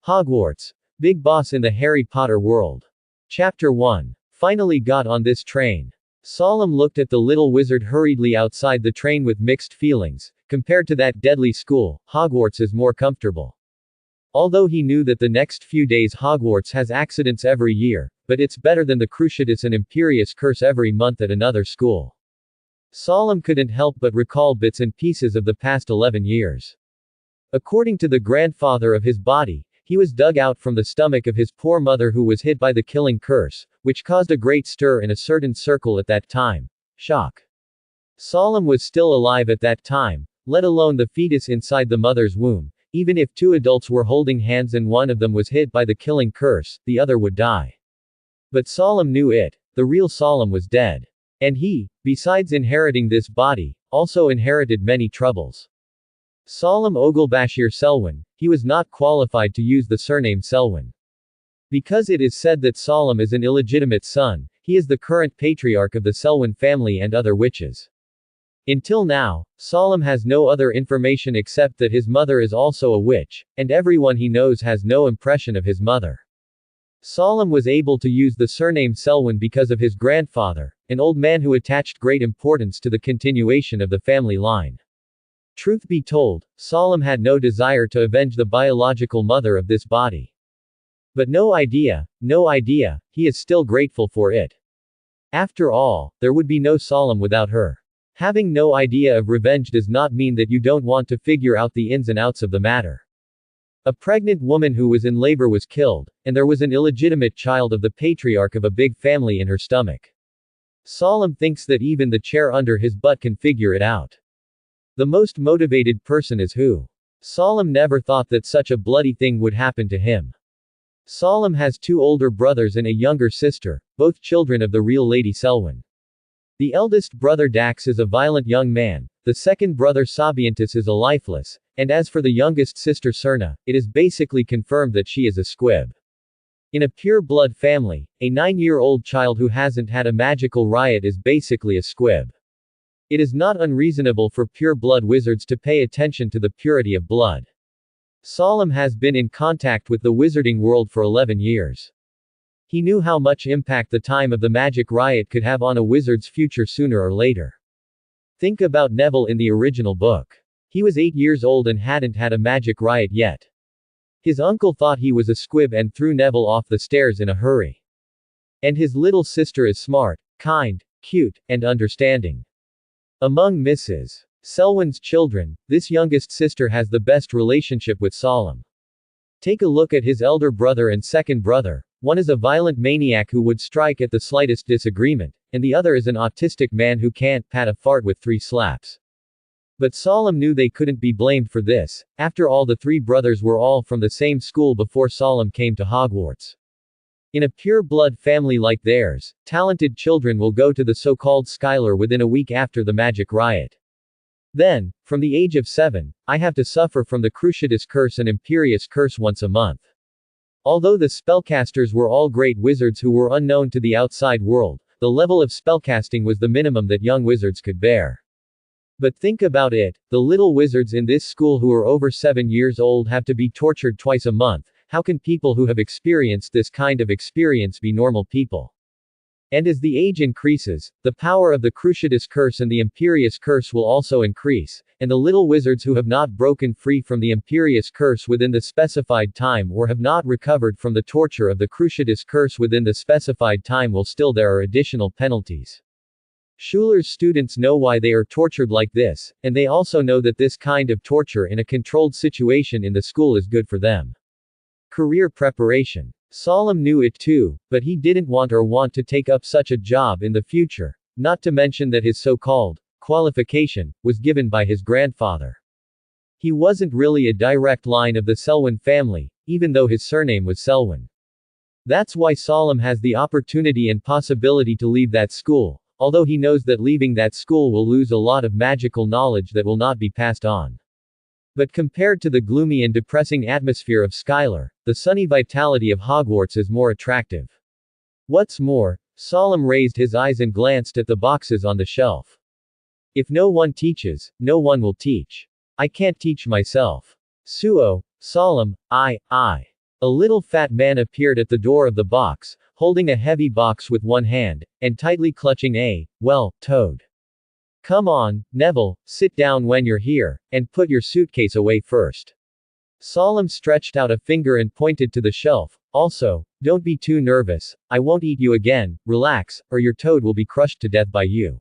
Hogwarts. Big Boss in the Harry Potter World. Chapter 1. Finally got on this train. Solemn looked at the little wizard hurriedly outside the train with mixed feelings. Compared to that deadly school, Hogwarts is more comfortable. Although he knew that the next few days Hogwarts has accidents every year, but it's better than the Cruciatus and Imperius curse every month at another school. Solemn couldn't help but recall bits and pieces of the past 11 years. According to the grandfather of his body, he was dug out from the stomach of his poor mother who was hit by the killing curse, which caused a great stir in a certain circle at that time. Shock. Solemn was still alive at that time, let alone the fetus inside the mother's womb. Even if two adults were holding hands and one of them was hit by the killing curse, the other would die. But Solemn knew it. The real Solemn was dead. And he, besides inheriting this body, also inherited many troubles. Solemn Oglebashir Selwyn, he was not qualified to use the surname Selwyn. Because it is said that Solemn is an illegitimate son, he is the current patriarch of the Selwyn family and other witches. Until now, Solemn has no other information except that his mother is also a witch, and everyone he knows has no impression of his mother. Solemn was able to use the surname Selwyn because of his grandfather, an old man who attached great importance to the continuation of the family line. Truth be told, Solemn had no desire to avenge the biological mother of this body. But no idea, he is still grateful for it. After all, there would be no Solemn without her. Having no idea of revenge does not mean that you don't want to figure out the ins and outs of the matter. A pregnant woman who was in labor was killed, and there was an illegitimate child of the patriarch of a big family in her stomach. Solemn thinks that even the chair under his butt can figure it out. The most motivated person is who? Solemn never thought that such a bloody thing would happen to him. Solemn has two older brothers and a younger sister, both children of the real Lady Selwyn. The eldest brother Dax is a violent young man, the second brother Sabiantus is a lifeless, and as for the youngest sister Cerna, it is basically confirmed that she is a squib. In a pure-blood family, a 9-year-old child who hasn't had a magical riot is basically a squib. It is not unreasonable for pure-blood wizards to pay attention to the purity of blood. Solemn has been in contact with the wizarding world for 11 years. He knew how much impact the time of the magic riot could have on a wizard's future sooner or later. Think about Neville in the original book. He was 8 years old and hadn't had a magic riot yet. His uncle thought he was a squib and threw Neville off the stairs in a hurry. And his little sister is smart, kind, cute, and understanding. Among Mrs. Selwyn's children, this youngest sister has the best relationship with Solemn. Take a look at his elder brother and second brother. One is a violent maniac who would strike at the slightest disagreement, and the other is an autistic man who can't pat a fart with 3 slaps. But Solemn knew they couldn't be blamed for this. After all, the 3 brothers were all from the same school before Solemn came to Hogwarts. In a pure-blood family like theirs, talented children will go to the so-called Skylar within a week after the magic riot. Then, from the age of 7, I have to suffer from the Cruciatus curse and Imperius curse once a month. Although the spellcasters were all great wizards who were unknown to the outside world, the level of spellcasting was the minimum that young wizards could bear. But think about it, the little wizards in this school who are over 7 years old have to be tortured twice a month. How can people who have experienced this kind of experience be normal people? And as the age increases, the power of the Cruciatus curse and the Imperius curse will also increase, and the little wizards who have not broken free from the Imperius curse within the specified time or have not recovered from the torture of the Cruciatus curse within the specified time will still there are additional penalties. Schuler's students know why they are tortured like this, and they also know that this kind of torture in a controlled situation in the school is good for them. Career preparation. Solemn knew it too, but he didn't want to take up such a job in the future, not to mention that his so-called qualification was given by his grandfather. He wasn't really a direct line of the Selwyn family, even though his surname was Selwyn. That's why Solemn has the opportunity and possibility to leave that school, although he knows that leaving that school will lose a lot of magical knowledge that will not be passed on. But compared to the gloomy and depressing atmosphere of Skylar, the sunny vitality of Hogwarts is more attractive. What's more, Solemn raised his eyes and glanced at the boxes on the shelf. If no one teaches, no one will teach. I can't teach myself. Suo, Solemn, I. A little fat man appeared at the door of the box, holding a heavy box with one hand, and tightly clutching a, well, toad. Come on, Neville, sit down when you're here, and put your suitcase away first. Solemn stretched out a finger and pointed to the shelf. Also, don't be too nervous, I won't eat you again, relax, or your toad will be crushed to death by you.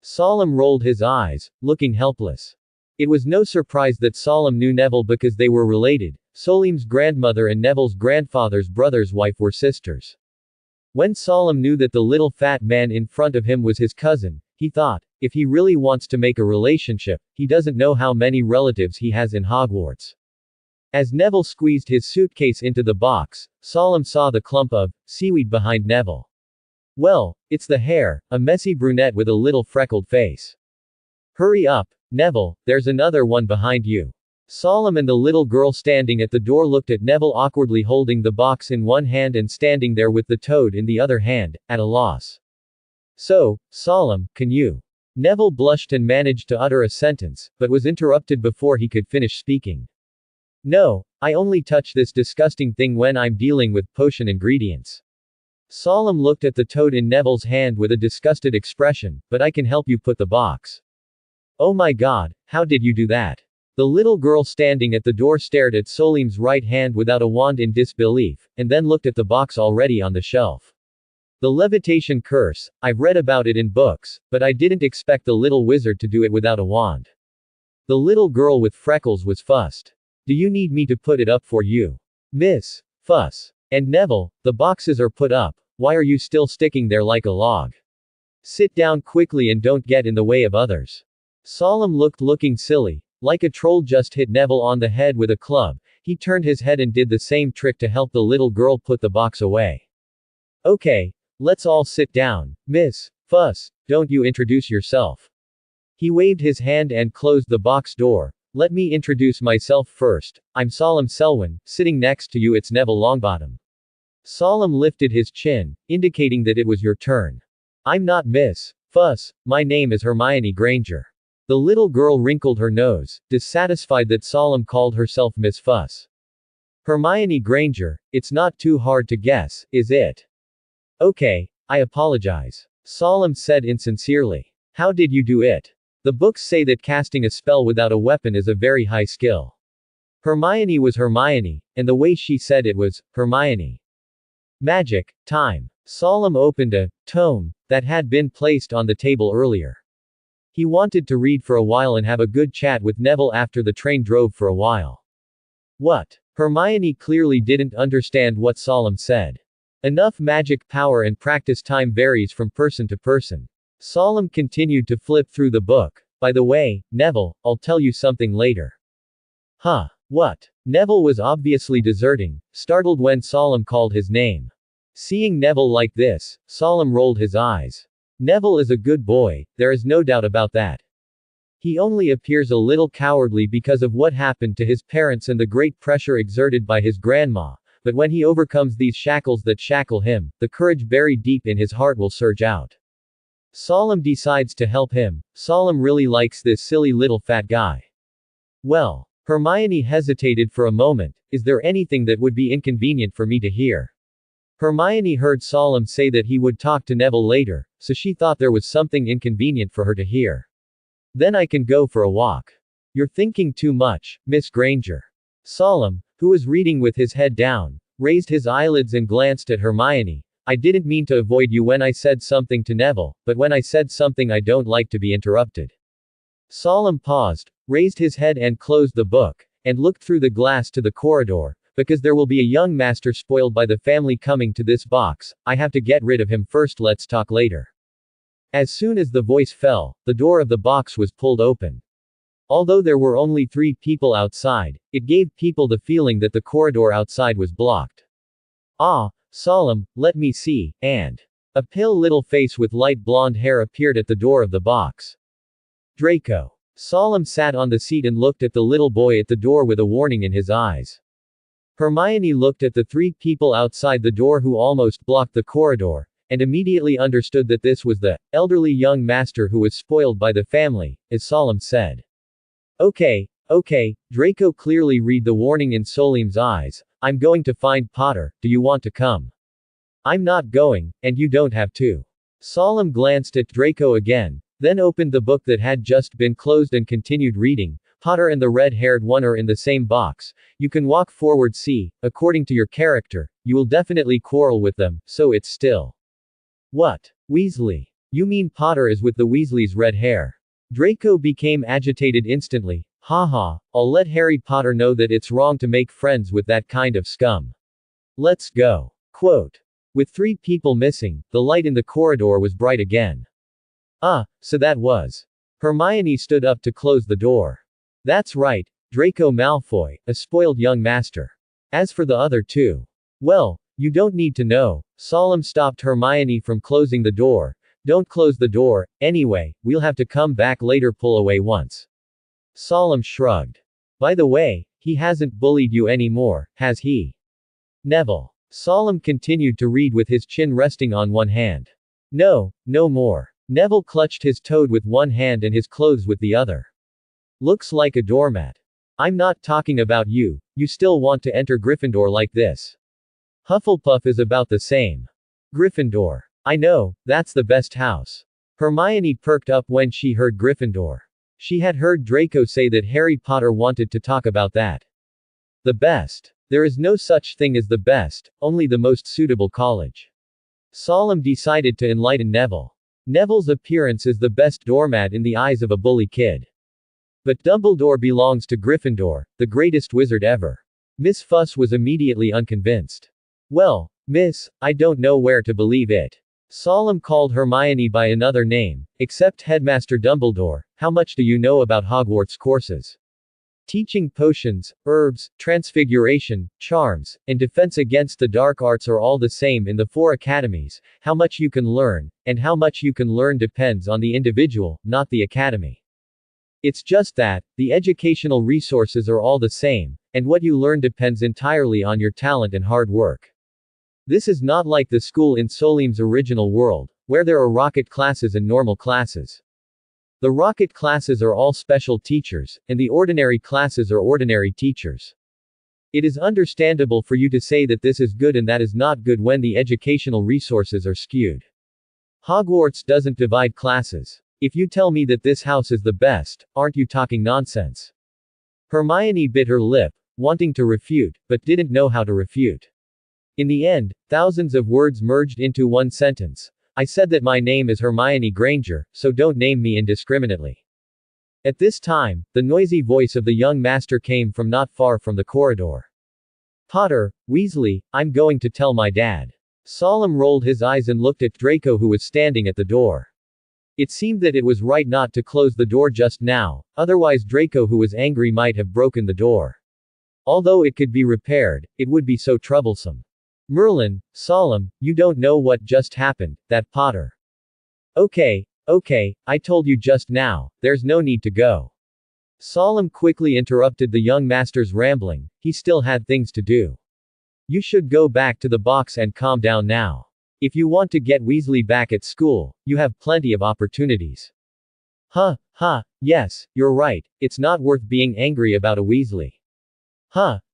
Solemn rolled his eyes, looking helpless. It was no surprise that Solemn knew Neville because they were related. Solemn's grandmother and Neville's grandfather's brother's wife were sisters. When Solemn knew that the little fat man in front of him was his cousin, he thought, if he really wants to make a relationship, he doesn't know how many relatives he has in Hogwarts. As Neville squeezed his suitcase into the box, Solemn saw the clump of seaweed behind Neville. Well, it's the hair, a messy brunette with a little freckled face. Hurry up, Neville, there's another one behind you. Solemn and the little girl standing at the door looked at Neville awkwardly holding the box in one hand and standing there with the toad in the other hand, at a loss. So, Solemn, can you? Neville blushed and managed to utter a sentence, but was interrupted before he could finish speaking. No, I only touch this disgusting thing when I'm dealing with potion ingredients. Solemn looked at the toad in Neville's hand with a disgusted expression, but I can help you put the box. Oh my god, how did you do that? The little girl standing at the door stared at Solemn's right hand without a wand in disbelief, and then looked at the box already on the shelf. The levitation curse, I've read about it in books, but I didn't expect the little wizard to do it without a wand. The little girl with freckles was fussed. Do you need me to put it up for you? Miss Fuss. And Neville, the boxes are put up, why are you still sticking there like a log? Sit down quickly and don't get in the way of others. Solemn looking silly, like a troll just hit Neville on the head with a club. He turned his head and did the same trick to help the little girl put the box away. Okay, let's all sit down. Miss Fuss, don't you introduce yourself. He waved his hand and closed the box door. Let me introduce myself first. I'm Solemn Selwyn, sitting next to you it's Neville Longbottom. Solemn lifted his chin, indicating that it was your turn. I'm not Miss Fuss, my name is Hermione Granger. The little girl wrinkled her nose, dissatisfied that Solemn called herself Miss Fuss. Hermione Granger, it's not too hard to guess, is it? Okay, I apologize. Solemn said insincerely. How did you do it? The books say that casting a spell without a weapon is a very high skill. Hermione was Hermione, and the way she said it was, Hermione. Magic, time. Solemn opened a tome that had been placed on the table earlier. He wanted to read for a while and have a good chat with Neville after the train drove for a while. What? Hermione clearly didn't understand what Solemn said. Enough magic power and practice time varies from person to person. Solemn continued to flip through the book. By the way, Neville, I'll tell you something later. Huh? What? Neville was obviously deserting, startled when Solemn called his name. Seeing Neville like this, Solemn rolled his eyes. Neville is a good boy, there is no doubt about that. He only appears a little cowardly because of what happened to his parents and the great pressure exerted by his grandma, but when he overcomes these shackles that shackle him, the courage buried deep in his heart will surge out. Solemn decides to help him. Solemn really likes this silly little fat guy. Well, Hermione hesitated for a moment. Is there anything that would be inconvenient for me to hear? Hermione heard Solemn say that he would talk to Neville later, so she thought there was something inconvenient for her to hear. Then I can go for a walk. You're thinking too much, Miss Granger. Solemn, who was reading with his head down, raised his eyelids and glanced at Hermione. I didn't mean to avoid you when I said something to Neville, but when I said something I don't like to be interrupted. Solemn paused, raised his head and closed the book, and looked through the glass to the corridor. Because there will be a young master spoiled by the family coming to this box, I have to get rid of him first, let's talk later. As soon as the voice fell, the door of the box was pulled open. Although there were only 3 people outside, it gave people the feeling that the corridor outside was blocked. Ah, Solemn, let me see, and a pale little face with light blonde hair appeared at the door of the box. Draco. Solemn sat on the seat and looked at the little boy at the door with a warning in his eyes. Hermione looked at the 3 people outside the door who almost blocked the corridor, and immediately understood that this was the elderly young master who was spoiled by the family, as Solemn said. Okay, Draco clearly read the warning in Solemn's eyes. I'm going to find Potter, do you want to come? I'm not going, and you don't have to. Solemn glanced at Draco again, then opened the book that had just been closed and continued reading. Potter and the red-haired one are in the same box. You can walk forward. See, according to your character, you will definitely quarrel with them, so it's still. What? Weasley. You mean Potter is with the Weasleys' red hair? Draco became agitated instantly. Haha, I'll let Harry Potter know that it's wrong to make friends with that kind of scum. Let's go. Quote. With 3 people missing, the light in the corridor was bright again. So that was. Hermione stood up to close the door. That's right, Draco Malfoy, a spoiled young master. As for the other 2. Well, you don't need to know. Solemn stopped Hermione from closing the door. Don't close the door, anyway, we'll have to come back later. Pull away once. Solemn shrugged. By the way, he hasn't bullied you anymore, has he? Neville. Solemn continued to read with his chin resting on one hand. No, no more. Neville clutched his toad with one hand and his clothes with the other. Looks like a doormat. I'm not talking about you, you still want to enter Gryffindor like this. Hufflepuff is about the same. Gryffindor. I know, that's the best house. Hermione perked up when she heard Gryffindor. She had heard Draco say that Harry Potter wanted to talk about that. The best. There is no such thing as the best, only the most suitable college. Solemn decided to enlighten Neville. Neville's appearance is the best doormat in the eyes of a bully kid. But Dumbledore belongs to Gryffindor, the greatest wizard ever. Miss Fuss was immediately unconvinced. Well, miss, I don't know where to believe it. Solemn called Hermione by another name, except Headmaster Dumbledore, how much do you know about Hogwarts courses? Teaching potions, herbs, transfiguration, charms, and defense against the dark arts are all the same in the 4 academies. How much you can learn, and how much you can learn depends on the individual, not the academy. It's just that, the educational resources are all the same, and what you learn depends entirely on your talent and hard work. This is not like the school in Solemn's original world, where there are rocket classes and normal classes. The rocket classes are all special teachers, and the ordinary classes are ordinary teachers. It is understandable for you to say that this is good and that is not good when the educational resources are skewed. Hogwarts doesn't divide classes. If you tell me that this house is the best, aren't you talking nonsense? Hermione bit her lip, wanting to refute, but didn't know how to refute. In the end, thousands of words merged into one sentence. I said that my name is Hermione Granger, so don't name me indiscriminately. At this time, the noisy voice of the young master came from not far from the corridor. Potter, Weasley, I'm going to tell my dad. Solemn rolled his eyes and looked at Draco, who was standing at the door. It seemed that it was right not to close the door just now, otherwise Draco, who was angry, might have broken the door. Although it could be repaired, it would be so troublesome. Merlin, Solemn, you don't know what just happened, that Potter. Okay, I told you just now, there's no need to go. Solemn quickly interrupted the young master's rambling, he still had things to do. You should go back to the box and calm down now. If you want to get Weasley back at school, you have plenty of opportunities. Yes, you're right, it's not worth being angry about a Weasley.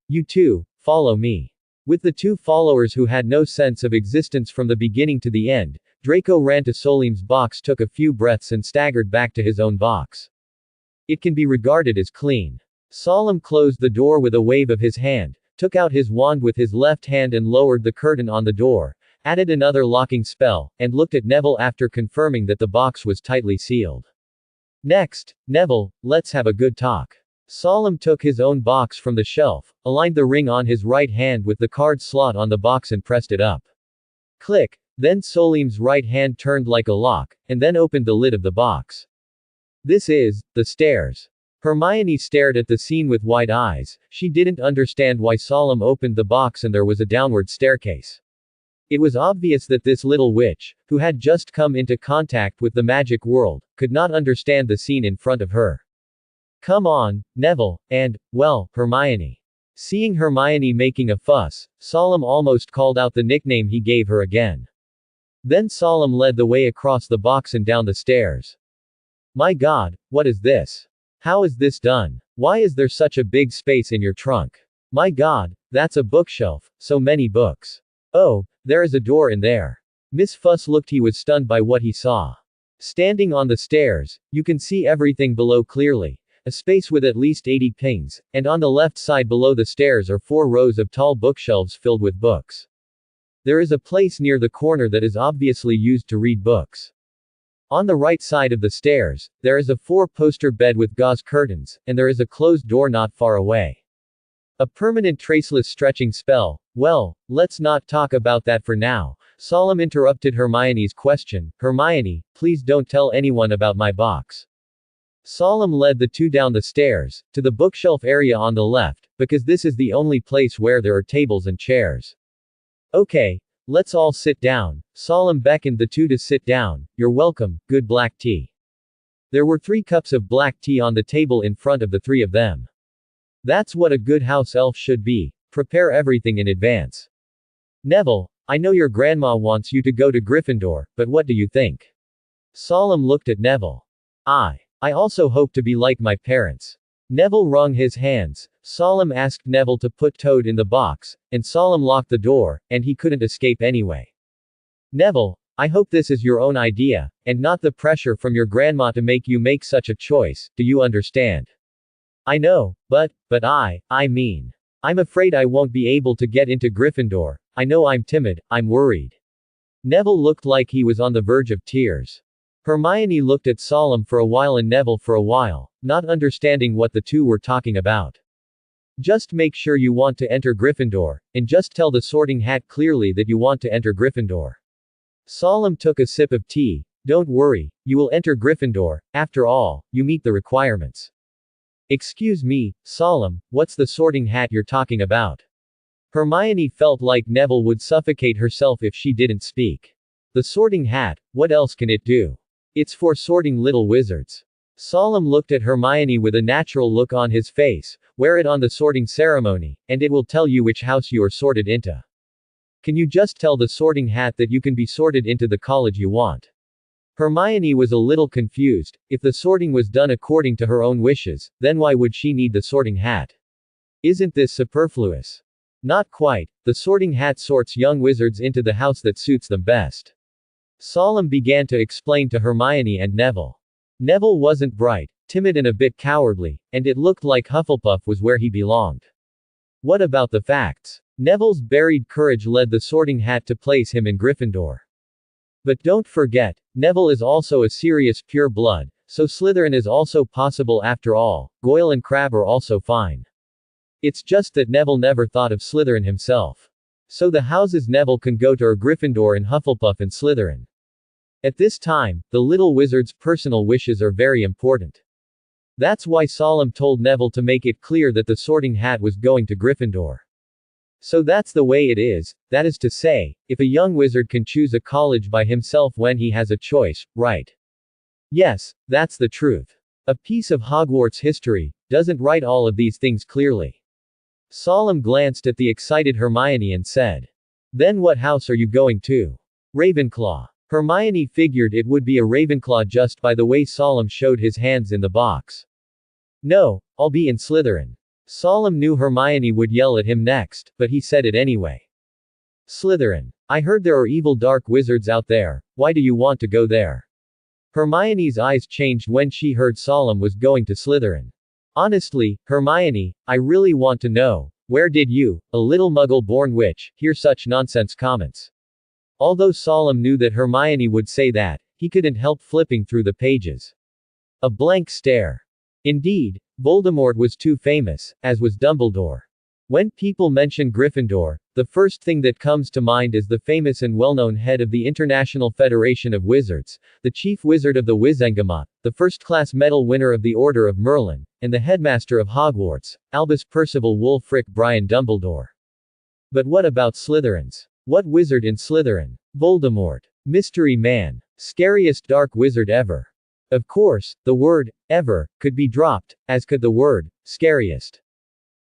You two, follow me. With the 2 followers who had no sense of existence from the beginning to the end, Draco ran to Solemn's box, took a few breaths and staggered back to his own box. It can be regarded as clean. Solemn closed the door with a wave of his hand, took out his wand with his left hand and lowered the curtain on the door, added another locking spell, and looked at Neville after confirming that the box was tightly sealed. Next, Neville, let's have a good talk. Solemn took his own box from the shelf, aligned the ring on his right hand with the card slot on the box and pressed it up. Click. Then Solemn's right hand turned like a lock, and then opened the lid of the box. This is, the stairs. Hermione stared at the scene with wide eyes. She didn't understand why Solemn opened the box and there was a downward staircase. It was obvious that this little witch, who had just come into contact with the magic world, could not understand the scene in front of her. Come on, Neville, and, well, Hermione. Seeing Hermione making a fuss, Solemn almost called out the nickname he gave her again. Then Solemn led the way across the box and down the stairs. My God, what is this? How is this done? Why is there such a big space in your trunk? My God, That's a bookshelf, so many books. Oh, there is a door in there. Miss Fuss looked. He was stunned by what he saw. Standing on the stairs, you can see everything below clearly. A space with at least 80 pings, and on the left side below the stairs are 4 rows of tall bookshelves filled with books. There is a place near the corner that is obviously used to read books. On the right side of the stairs, there is a 4-poster bed with gauze curtains, and there is a closed door not far away. A permanent traceless stretching spell. Well, let's not talk about that for now. Solemn interrupted Hermione's question. Hermione, please don't tell anyone about my box. Solemn led the two down the stairs, to the bookshelf area on the left, because this is the only place where there are tables and chairs. Okay, let's all sit down. Solemn beckoned the two to sit down. You're welcome, good black tea. There were 3 cups of black tea on the table in front of the 3 of them. That's what a good house elf should be. Prepare everything in advance. Neville, I know your grandma wants you to go to Gryffindor, but what do you think? Solemn looked at Neville. I also hope to be like my parents. Neville wrung his hands. Solemn asked Neville to put Toad in the box, and Solemn locked the door, and he couldn't escape anyway. Neville, I hope this is your own idea, and not the pressure from your grandma to make you make such a choice, do you understand? I know, but I mean. I'm afraid I won't be able to get into Gryffindor. I know I'm timid, I'm worried. Neville looked like he was on the verge of tears. Hermione looked at Solemn for a while and Neville for a while, not understanding what the two were talking about. Just make sure you want to enter Gryffindor, and just tell the Sorting Hat clearly that you want to enter Gryffindor. Solemn took a sip of tea. Don't worry, you will enter Gryffindor, after all, you meet the requirements. Excuse me, Solemn, what's the Sorting Hat you're talking about? Hermione felt like Neville would suffocate herself if she didn't speak. The Sorting Hat, what else can it do? It's for sorting little wizards. Solemn looked at Hermione with a natural look on his face. Wear it on the sorting ceremony, and it will tell you which house you are sorted into. Can you just tell the Sorting Hat that you can be sorted into the college you want? Hermione was a little confused. If the sorting was done according to her own wishes, then why would she need the Sorting Hat? Isn't this superfluous? Not quite. The Sorting Hat sorts young wizards into the house that suits them best. Solemn began to explain to Hermione and Neville. Neville wasn't bright, timid and a bit cowardly, and it looked like Hufflepuff was where he belonged. What about the facts? Neville's buried courage led the Sorting Hat to place him in Gryffindor. But don't forget, Neville is also a serious pure blood, so Slytherin is also possible after all. Goyle and Crabbe are also fine. It's just that Neville never thought of Slytherin himself. So the houses Neville can go to are Gryffindor and Hufflepuff and Slytherin. At this time, the little wizard's personal wishes are very important. That's why Solemn told Neville to make it clear that the Sorting Hat was going to Gryffindor. So that's the way it is, that is to say, if a young wizard can choose a college by himself when he has a choice, right? Yes, that's the truth. A piece of Hogwarts history doesn't write all of these things clearly. Solemn glanced at the excited Hermione and said, then what house are you going to? Ravenclaw. Hermione figured it would be a Ravenclaw just by the way Solemn showed his hands in the box. No, I'll be in Slytherin. Solemn knew Hermione would yell at him next, but he said it anyway. Slytherin. I heard there are evil dark wizards out there, why do you want to go there? Hermione's eyes changed when she heard Solemn was going to Slytherin. Honestly, Hermione, I really want to know, where did you, a little muggle-born witch, hear such nonsense comments? Although Solemn knew that Hermione would say that, he couldn't help flipping through the pages. A blank stare. Indeed, Voldemort was too famous, as was Dumbledore. When people mention Gryffindor, the first thing that comes to mind is the famous and well-known head of the International Federation of Wizards, the chief wizard of the Wizengamot, the first-class medal winner of the Order of Merlin, and the headmaster of Hogwarts, Albus Percival Wulfric Brian Dumbledore. But what about Slytherins? What wizard in Slytherin? Voldemort. Mystery man. Scariest dark wizard ever. Of course, the word, ever, could be dropped, as could the word, scariest.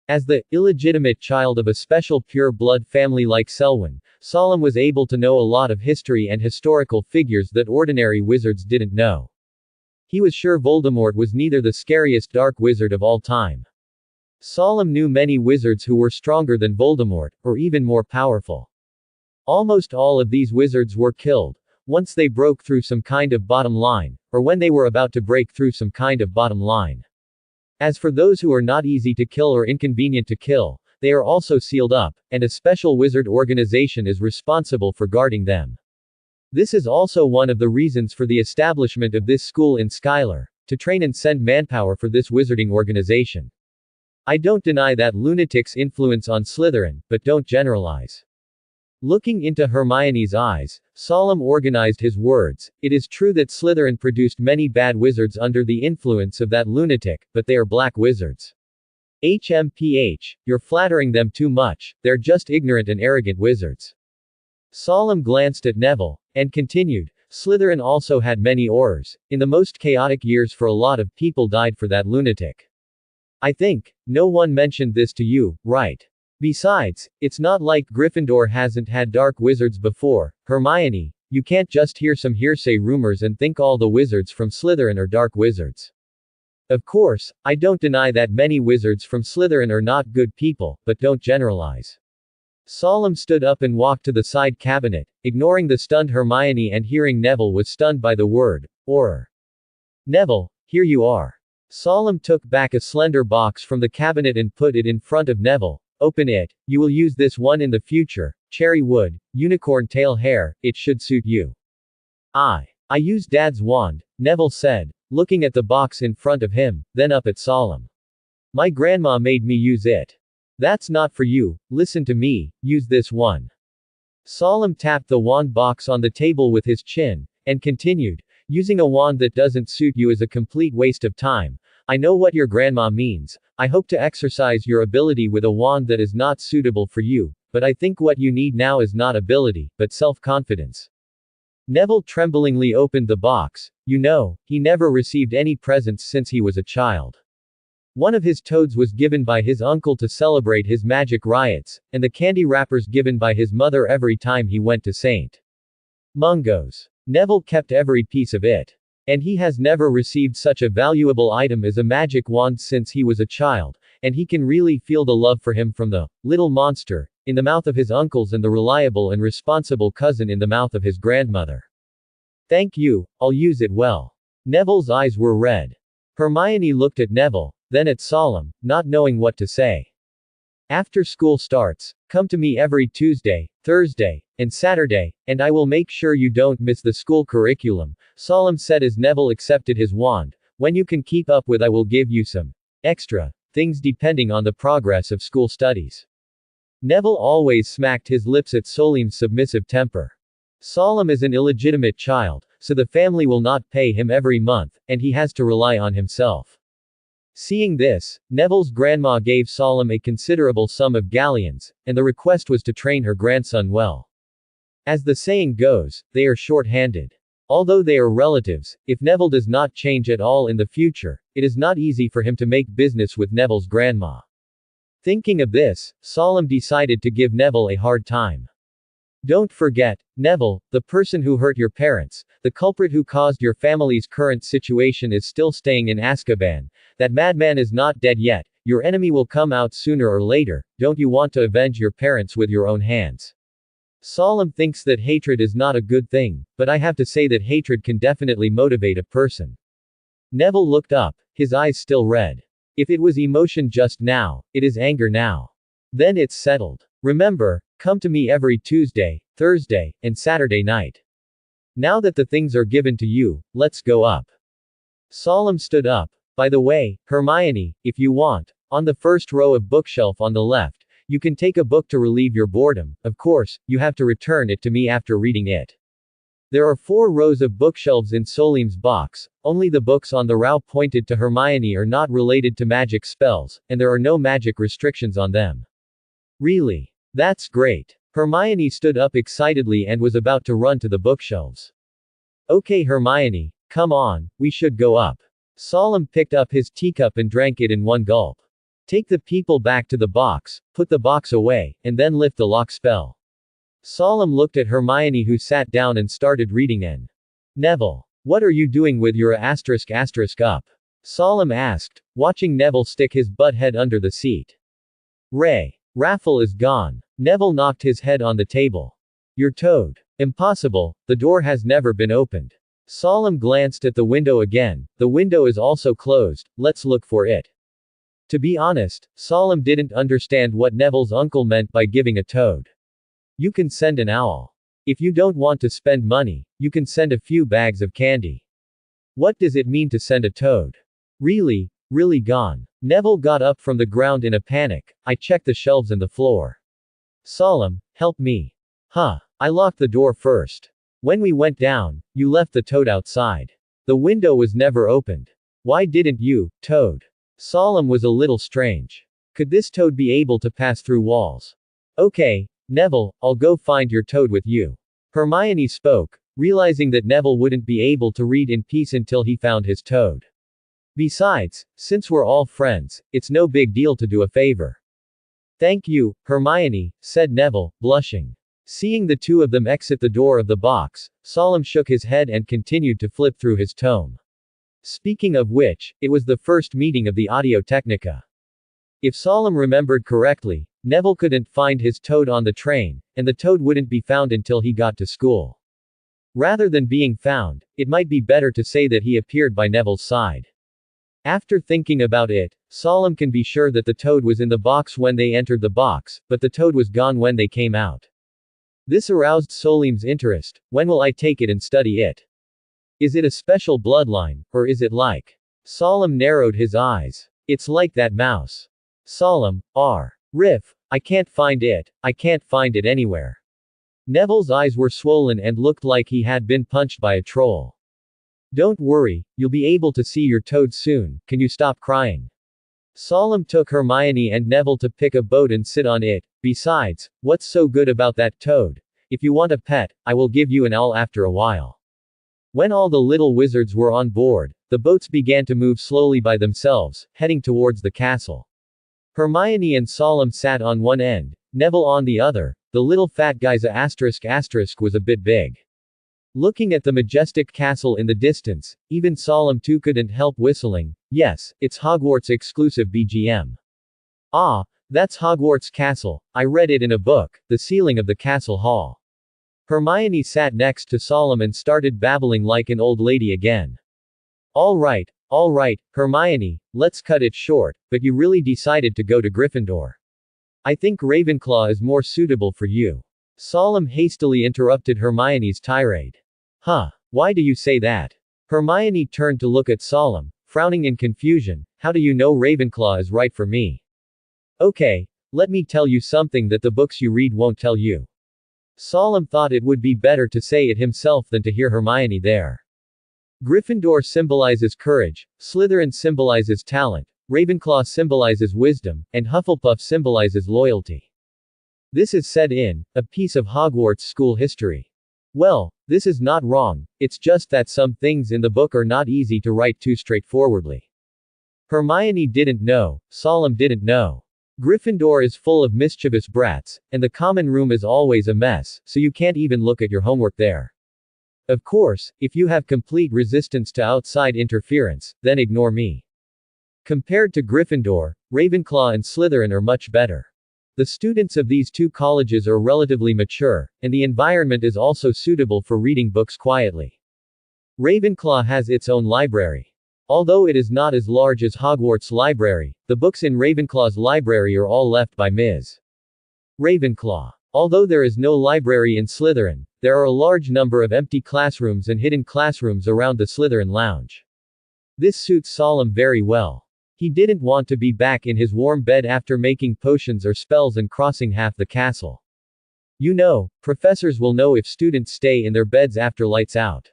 As the illegitimate child of a special pure-blood family like Selwyn, Solemn was able to know a lot of history and historical figures that ordinary wizards didn't know. He was sure Voldemort was neither the scariest dark wizard of all time. Solemn knew many wizards who were stronger than Voldemort, or even more powerful. Almost all of these wizards were killed, once they broke through some kind of bottom line, or when they were about to break through some kind of bottom line. As for those who are not easy to kill or inconvenient to kill, they are also sealed up, and a special wizard organization is responsible for guarding them. This is also one of the reasons for the establishment of this school in Skylar, to train and send manpower for this wizarding organization. I don't deny that lunatics' influence on Slytherin, but don't generalize. Looking into Hermione's eyes, Solemn organized his words. It is true that Slytherin produced many bad wizards under the influence of that lunatic, but they are black wizards. HMPH, you're flattering them too much, they're just ignorant and arrogant wizards. Solemn glanced at Neville, and continued, Slytherin also had many horrors. In the most chaotic years for a lot of people died for that lunatic. I think, no one mentioned this to you, right? Besides, it's not like Gryffindor hasn't had dark wizards before, Hermione, you can't just hear some hearsay rumors and think all the wizards from Slytherin are dark wizards. Of course, I don't deny that many wizards from Slytherin are not good people, but don't generalize. Solemn stood up and walked to the side cabinet, ignoring the stunned Hermione and hearing Neville was stunned by the word, horror. Neville, here you are. Solemn took back a slender box from the cabinet and put it in front of Neville. Open it, you will use this one in the future, cherry wood, unicorn tail hair, it should suit you. I used Dad's wand, Neville said, looking at the box in front of him, then up at Solemn. My grandma made me use it. That's not for you, listen to me, use this one. Solemn tapped the wand box on the table with his chin, and continued, using a wand that doesn't suit you is a complete waste of time. I know what your grandma means. I hope to exercise your ability with a wand that is not suitable for you, but I think what you need now is not ability, but self-confidence. Neville tremblingly opened the box. You know, he never received any presents since he was a child. One of his toads was given by his uncle to celebrate his magic riots, and the candy wrappers given by his mother every time he went to St. Mungo's. Neville kept every piece of it. And he has never received such a valuable item as a magic wand since he was a child, and he can really feel the love for him from the little monster in the mouth of his uncles and the reliable and responsible cousin in the mouth of his grandmother. Thank you, I'll use it well. Neville's eyes were red. Hermione looked at Neville, then at Solemn, not knowing what to say. After school starts, come to me every Tuesday, Thursday, and Saturday, and I will make sure you don't miss the school curriculum, Solemn said as Neville accepted his wand. When you can keep up with I will give you some extra things depending on the progress of school studies. Neville always smacked his lips at Solemn's submissive temper. Solemn is an illegitimate child, so the family will not pay him every month, and he has to rely on himself. Seeing this, Neville's grandma gave Solemn a considerable sum of galleons, and the request was to train her grandson well. As the saying goes, they are short-handed. Although they are relatives, if Neville does not change at all in the future, it is not easy for him to make business with Neville's grandma. Thinking of this, Solemn decided to give Neville a hard time. Don't forget, Neville, the person who hurt your parents, the culprit who caused your family's current situation is still staying in Azkaban. That madman is not dead yet, your enemy will come out sooner or later, don't you want to avenge your parents with your own hands? Solemn thinks that hatred is not a good thing, but I have to say that hatred can definitely motivate a person. Neville looked up, his eyes still red. If it was emotion just now, it is anger now. Then it's settled. Remember, come to me every Tuesday, Thursday, and Saturday night. Now that the things are given to you, let's go up. Solemn stood up. By the way, Hermione, if you want, on the first row of bookshelf on the left, you can take a book to relieve your boredom. Of course, you have to return it to me after reading it. There are 4 rows of bookshelves in Solemn's box. Only the books on the row pointed to Hermione are not related to magic spells, and there are no magic restrictions on them. Really? That's great. Hermione stood up excitedly and was about to run to the bookshelves. Okay Hermione, come on, we should go up. Solemn picked up his teacup and drank it in one gulp. Take the people back to the box, put the box away, and then lift the lock spell. Solemn looked at Hermione who sat down and started reading Neville, what are you doing with your *** up? Solemn asked, watching Neville stick his butt head under the seat. Raffle is gone. Neville knocked his head on the table. Your toad. Impossible, the door has never been opened. Solemn glanced at the window again. The window is also closed, let's look for it. To be honest, Solemn didn't understand what Neville's uncle meant by giving a toad. You can send an owl. If you don't want to spend money, you can send a few bags of candy. What does it mean to send a toad? Really gone. Neville got up from the ground in a panic. I checked the shelves and the floor. Solemn, help me. I locked the door first. When we went down, you left the toad outside. The window was never opened. Why didn't you, toad? Solemn was a little strange. Could this toad be able to pass through walls? Okay, Neville, I'll go find your toad with you. Hermione spoke, realizing that Neville wouldn't be able to read in peace until he found his toad. Besides, since we're all friends, it's no big deal to do a favor. Thank you, Hermione, said Neville, blushing. Seeing the two of them exit the door of the box, Solemn shook his head and continued to flip through his tome. Speaking of which, it was the first meeting of the Audio Technica. If Solemn remembered correctly, Neville couldn't find his toad on the train, and the toad wouldn't be found until he got to school. Rather than being found, it might be better to say that he appeared by Neville's side. After thinking about it, Solemn can be sure that the toad was in the box when they entered the box, but the toad was gone when they came out. This aroused Solemn's interest. When will I take it and study it? Is it a special bloodline, or is it like? Solemn narrowed his eyes. It's like that mouse. Solemn, Riff, I can't find it anywhere. Neville's eyes were swollen and looked like he had been punched by a troll. Don't worry, you'll be able to see your toad soon, can you stop crying? Solemn took Hermione and Neville to pick a boat and sit on it. Besides, what's so good about that toad? If you want a pet, I will give you an owl after a while. When all the little wizards were on board, the boats began to move slowly by themselves, heading towards the castle. Hermione and Solemn sat on one end, Neville on the other. The little fat guy's asterisk was a bit big. Looking at the majestic castle in the distance, even Solemn too couldn't help whistling. Yes, it's Hogwarts exclusive BGM. Ah, that's Hogwarts Castle, I read it in a book, the ceiling of the castle hall. Hermione sat next to Solemn and started babbling like an old lady again. All right, Hermione, let's cut it short, but you really decided to go to Gryffindor. I think Ravenclaw is more suitable for you. Solemn hastily interrupted Hermione's tirade. Why do you say that? Hermione turned to look at Solemn, frowning in confusion. How do you know Ravenclaw is right for me? Okay, let me tell you something that the books you read won't tell you. Solemn thought it would be better to say it himself than to hear Hermione there. Gryffindor symbolizes courage, Slytherin symbolizes talent, Ravenclaw symbolizes wisdom, and Hufflepuff symbolizes loyalty. This is said in a piece of Hogwarts school history. Well, this is not wrong, it's just that some things in the book are not easy to write too straightforwardly. Hermione didn't know, Solemn didn't know. Gryffindor is full of mischievous brats, and the common room is always a mess, so you can't even look at your homework there. Of course, if you have complete resistance to outside interference, then ignore me. Compared to Gryffindor, Ravenclaw and Slytherin are much better. The students of these two colleges are relatively mature, and the environment is also suitable for reading books quietly. Ravenclaw has its own library. Although it is not as large as Hogwarts' library, the books in Ravenclaw's library are all left by Ms. Ravenclaw. Although there is no library in Slytherin, there are a large number of empty classrooms and hidden classrooms around the Slytherin lounge. This suits Solemn very well. He didn't want to be back in his warm bed after making potions or spells and crossing half the castle. You know, professors will know if students stay in their beds after lights out.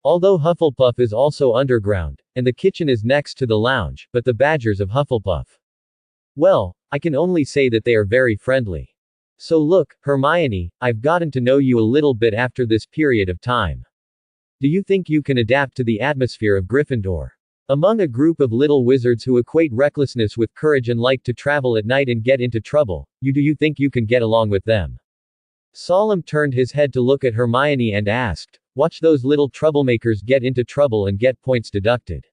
Although Hufflepuff is also underground, and the kitchen is next to the lounge, but the badgers of Hufflepuff. Well, I can only say that they are very friendly. So look, Hermione, I've gotten to know you a little bit after this period of time. Do you think you can adapt to the atmosphere of Gryffindor? Among a group of little wizards who equate recklessness with courage and like to travel at night and get into trouble, do you think you can get along with them? Solemn turned his head to look at Hermione and asked, watch those little troublemakers get into trouble and get points deducted.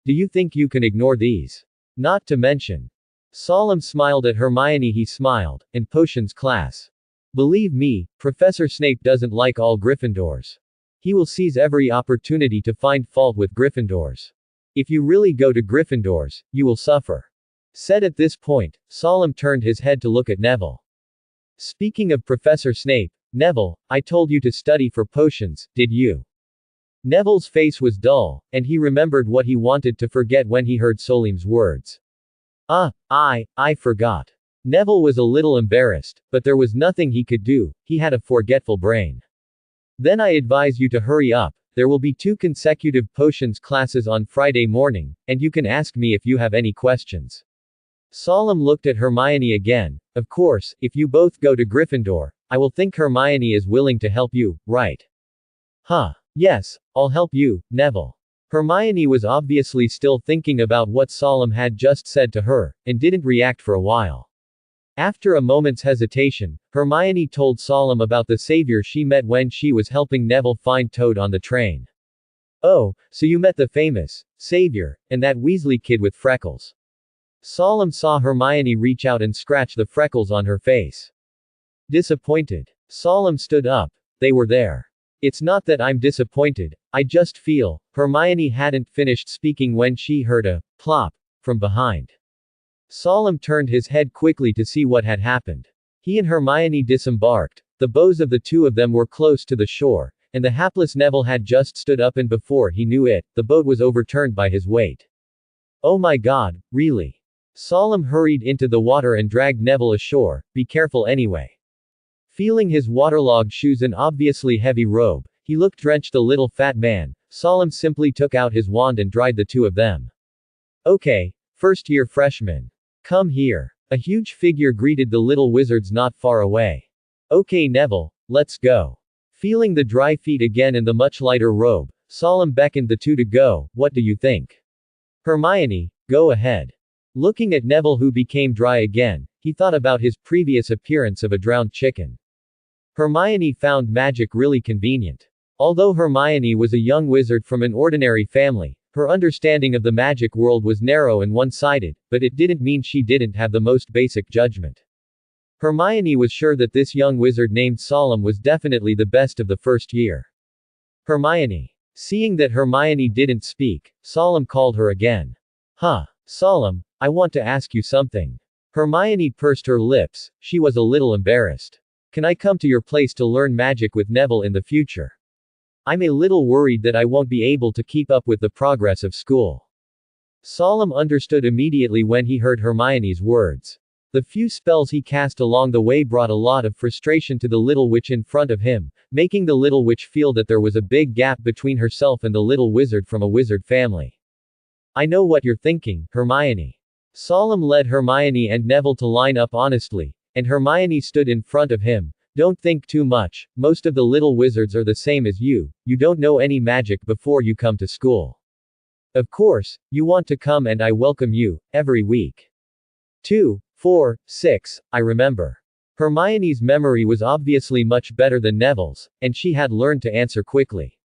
Do you think you can ignore these? Not to mention. Solemn smiled at Hermione. He smiled, and potions class. Believe me, Professor Snape doesn't like all Gryffindors. He will seize every opportunity to find fault with Gryffindors. If you really go to Gryffindors, you will suffer. Said at this point, Solemn turned his head to look at Neville. Speaking of Professor Snape, Neville, I told you to study for potions, did you? Neville's face was dull, and he remembered what he wanted to forget when he heard Solemn's words. I forgot. Neville was a little embarrassed, but there was nothing he could do, he had a forgetful brain. Then I advise you to hurry up, there will be 2 consecutive potions classes on Friday morning, and you can ask me if you have any questions. Solemn looked at Hermione again. Of course, if you both go to Gryffindor, I will think Hermione is willing to help you, right? Huh. Yes, I'll help you, Neville. Hermione was obviously still thinking about what Solemn had just said to her, and didn't react for a while. After a moment's hesitation, Hermione told Solemn about the savior she met when she was helping Neville find Toad on the train. Oh, so you met the famous savior, and that Weasley kid with freckles. Solemn saw Hermione reach out and scratch the freckles on her face. Disappointed. Solemn stood up. They were there. It's not that I'm disappointed, I just feel. Hermione hadn't finished speaking when she heard a plop from behind. Solemn turned his head quickly to see what had happened. He and Hermione disembarked. The bows of the 2 of them were close to the shore, and the hapless Neville had just stood up, and before he knew it, the boat was overturned by his weight. Oh my God, really? Solemn hurried into the water and dragged Neville ashore. Be careful anyway. Feeling his waterlogged shoes and obviously heavy robe, he looked drenched. The little fat man. Solemn simply took out his wand and dried the 2 of them. Okay, first-year freshmen. Come here. A huge figure greeted the little wizards not far away. Okay Neville, let's go. Feeling the dry feet again and the much lighter robe, Solemn beckoned the 2 to go. What do you think? Hermione, go ahead. Looking at Neville, who became dry again, he thought about his previous appearance of a drowned chicken. Hermione found magic really convenient. Although Hermione was a young wizard from an ordinary family, her understanding of the magic world was narrow and one-sided, but it didn't mean she didn't have the most basic judgment. Hermione was sure that this young wizard named Solemn was definitely the best of the first year. Hermione. Seeing that Hermione didn't speak, Solemn called her again. Huh. Solemn, I want to ask you something. Hermione pursed her lips, she was a little embarrassed. Can I come to your place to learn magic with Neville in the future? I'm a little worried that I won't be able to keep up with the progress of school. Solemn understood immediately when he heard Hermione's words. The few spells he cast along the way brought a lot of frustration to the little witch in front of him, making the little witch feel that there was a big gap between herself and the little wizard from a wizard family. I know what you're thinking, Hermione. Solemn led Hermione and Neville to line up honestly, and Hermione stood in front of him. Don't think too much, most of the little wizards are the same as you don't know any magic before you come to school. Of course, you want to come and I welcome you, every week. 2, 4, 6, I remember. Hermione's memory was obviously much better than Neville's, and she had learned to answer quickly.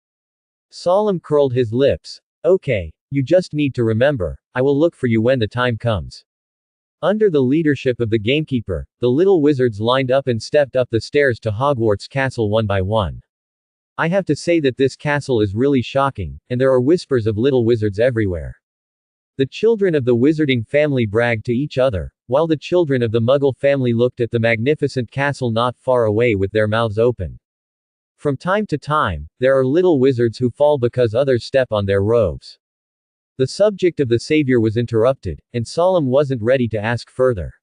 Solemn curled his lips. Okay. You just need to remember, I will look for you when the time comes. Under the leadership of the gamekeeper, the little wizards lined up and stepped up the stairs to Hogwarts Castle one by one. I have to say that this castle is really shocking, and there are whispers of little wizards everywhere. The children of the wizarding family bragged to each other, while the children of the Muggle family looked at the magnificent castle not far away with their mouths open. From time to time, there are little wizards who fall because others step on their robes. The subject of the savior was interrupted, and Solemn wasn't ready to ask further.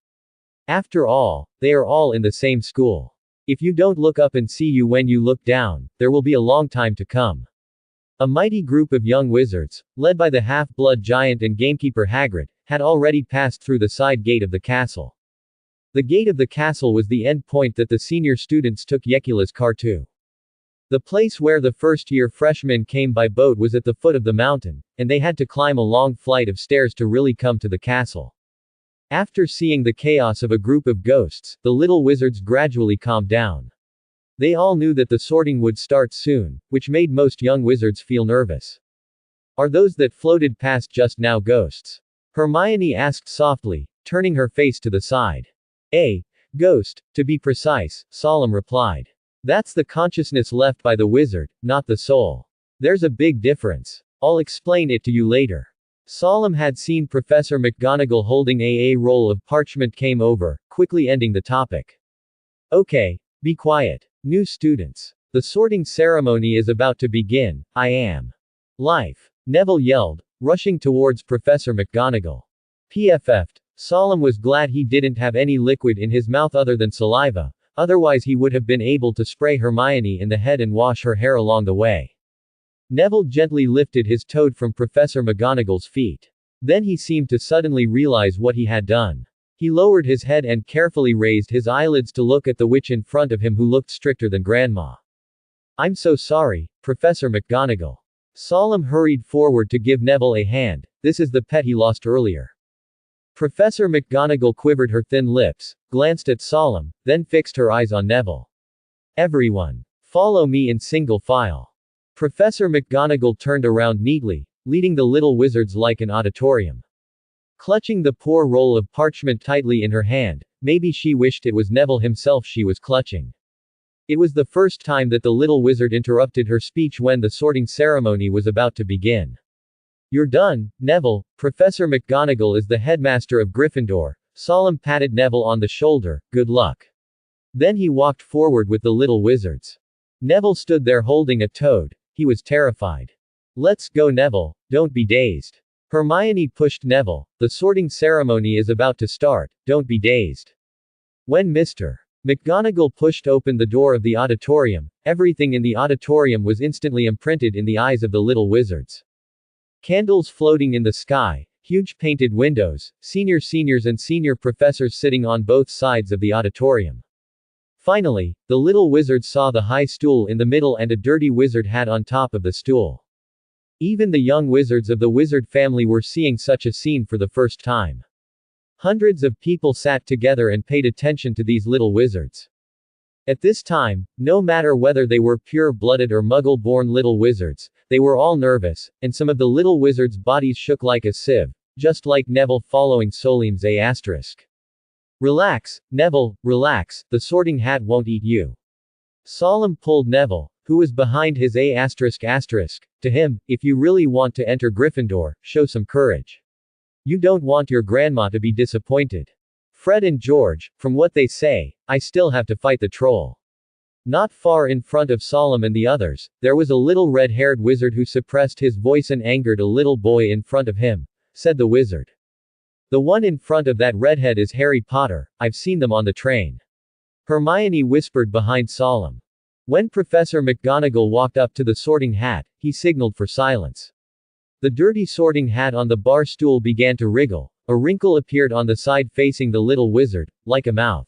After all, they are all in the same school. If you don't look up and see you when you look down, there will be a long time to come. A mighty group of young wizards, led by the half-blood giant and gamekeeper Hagrid, had already passed through the side gate of the castle. The gate of the castle was the end point that the senior students took Yecula's car to. The place where the first-year freshmen came by boat was at the foot of the mountain, and they had to climb a long flight of stairs to really come to the castle. After seeing the chaos of a group of ghosts, the little wizards gradually calmed down. They all knew that the sorting would start soon, which made most young wizards feel nervous. Are those that floated past just now ghosts? Hermione asked softly, turning her face to the side. A ghost, to be precise, Solemn replied. That's the consciousness left by the wizard, not the soul. There's a big difference. I'll explain it to you later. Solemn had seen Professor McGonagall holding a roll of parchment came over, quickly ending the topic. Okay, be quiet. New students. The sorting ceremony is about to begin. I am life. Neville yelled, rushing towards Professor McGonagall. PFF'd. Solemn was glad he didn't have any liquid in his mouth other than saliva, otherwise he would have been able to spray Hermione in the head and wash her hair along the way. Neville gently lifted his toad from Professor McGonagall's feet. Then he seemed to suddenly realize what he had done. He lowered his head and carefully raised his eyelids to look at the witch in front of him who looked stricter than Grandma. I'm so sorry, Professor McGonagall. Solemn hurried forward to give Neville a hand. This is the pet he lost earlier. Professor McGonagall quivered her thin lips, glanced at Solemn, then fixed her eyes on Neville. Everyone. Follow me in single file. Professor McGonagall turned around neatly, leading the little wizards like an auditorium. Clutching the poor roll of parchment tightly in her hand, maybe she wished it was Neville himself she was clutching. It was the first time that the little wizard interrupted her speech when the sorting ceremony was about to begin. You're done, Neville. Professor McGonagall is the headmaster of Gryffindor. Solemn patted Neville on the shoulder. Good luck. Then he walked forward with the little wizards. Neville stood there holding a toad. He was terrified. Let's go, Neville. Don't be dazed. Hermione pushed Neville. The sorting ceremony is about to start. Don't be dazed. When Mr. McGonagall pushed open the door of the auditorium, everything in the auditorium was instantly imprinted in the eyes of the little wizards. Candles floating in the sky, huge painted windows, seniors and senior professors sitting on both sides of the auditorium. Finally, the little wizards saw the high stool in the middle and a dirty wizard hat on top of the stool. Even the young wizards of the wizard family were seeing such a scene for the first time. Hundreds of people sat together and paid attention to these little wizards. At this time, no matter whether they were pure-blooded or muggle-born little wizards, they were all nervous, and some of the little wizards' bodies shook like a sieve, just like Neville following Solemn's ***. Relax, Neville, relax, the sorting hat won't eat you. Solemn pulled Neville, who was behind his ***, to him. If you really want to enter Gryffindor, show some courage. You don't want your grandma to be disappointed. Fred and George, from what they say, I still have to fight the troll. Not far in front of Solemn and the others, there was a little red-haired wizard who suppressed his voice and angered a little boy in front of him, said the wizard. The one in front of that redhead is Harry Potter, I've seen them on the train. Hermione whispered behind Solemn. When Professor McGonagall walked up to the sorting hat, he signaled for silence. The dirty sorting hat on the bar stool began to wriggle. A wrinkle appeared on the side facing the little wizard, like a mouth.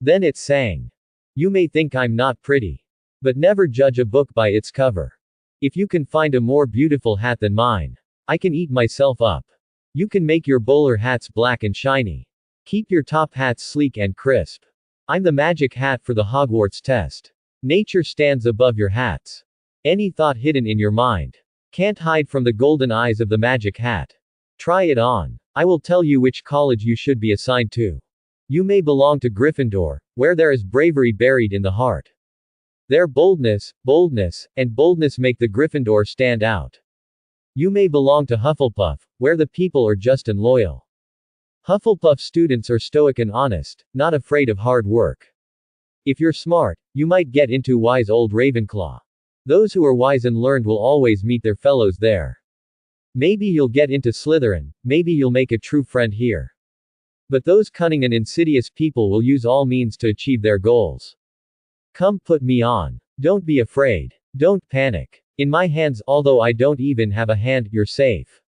Then it sang. You may think I'm not pretty. But never judge a book by its cover. If you can find a more beautiful hat than mine, I can eat myself up. You can make your bowler hats black and shiny. Keep your top hats sleek and crisp. I'm the magic hat for the Hogwarts test. Nature stands above your hats. Any thought hidden in your mind can't hide from the golden eyes of the magic hat. Try it on. I will tell you which college you should be assigned to. You may belong to Gryffindor, where there is bravery buried in the heart. There boldness make the Gryffindor stand out. You may belong to Hufflepuff, where the people are just and loyal. Hufflepuff students are stoic and honest, not afraid of hard work. If you're smart, you might get into wise old Ravenclaw. Those who are wise and learned will always meet their fellows there. Maybe you'll get into Slytherin, maybe you'll make a true friend here. But those cunning and insidious people will use all means to achieve their goals. Come put me on. Don't be afraid. Don't panic. In my hands, although I don't even have a hand, you're safe.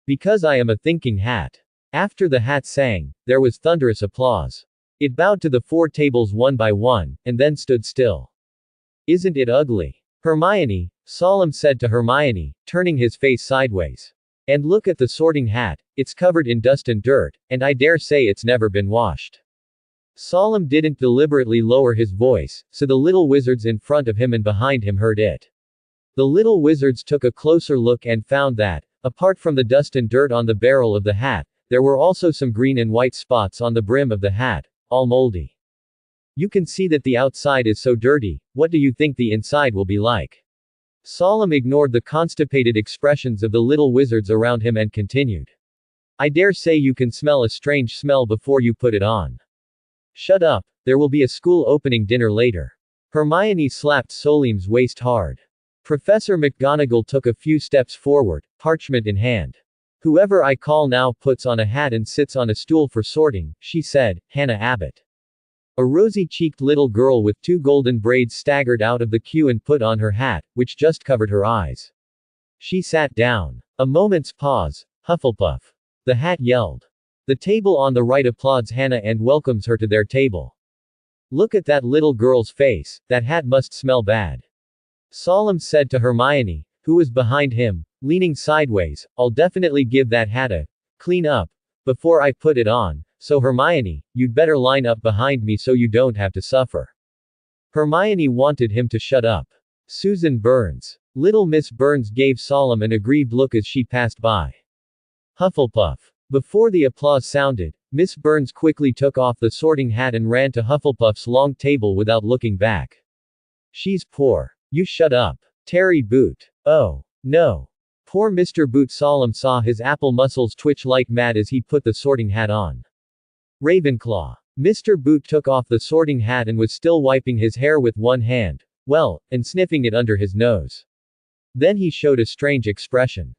Because I am a thinking hat. After the hat sang, there was thunderous applause. It bowed to the 4 tables one by one, and then stood still. Isn't it ugly? Hermione, Solemn said to Hermione, turning his face sideways. And look at the sorting hat, it's covered in dust and dirt, and I dare say it's never been washed. Solemn didn't deliberately lower his voice, so the little wizards in front of him and behind him heard it. The little wizards took a closer look and found that, apart from the dust and dirt on the barrel of the hat, there were also some green and white spots on the brim of the hat, all moldy. You can see that the outside is so dirty, what do you think the inside will be like? Solemn ignored the constipated expressions of the little wizards around him and continued. I dare say you can smell a strange smell before you put it on. Shut up, there will be a school opening dinner later. Hermione slapped Solemn's waist hard. Professor McGonagall took a few steps forward, parchment in hand. Whoever I call now puts on a hat and sits on a stool for sorting, she said, Hannah Abbott. A rosy-cheeked little girl with 2 golden braids staggered out of the queue and put on her hat, which just covered her eyes. She sat down. A moment's pause. Hufflepuff. The hat yelled. The table on the right applauds Hannah and welcomes her to their table. Look at that little girl's face, that hat must smell bad. Solemn said to Hermione, who was behind him, leaning sideways, I'll definitely give that hat a clean up before I put it on, so Hermione, you'd better line up behind me so you don't have to suffer. Hermione wanted him to shut up. Susan Burns. Little Miss Burns gave Solemn an aggrieved look as she passed by. Hufflepuff. Before the applause sounded, Miss Burns quickly took off the sorting hat and ran to Hufflepuff's long table without looking back. She's poor. You shut up. Terry Boot. Oh. No. Poor Mr. Boot. Solemn saw his apple muscles twitch like mad as he put the sorting hat on. Ravenclaw. Mr. Boot took off the sorting hat and was still wiping his hair with one hand, and sniffing it under his nose. Then he showed a strange expression.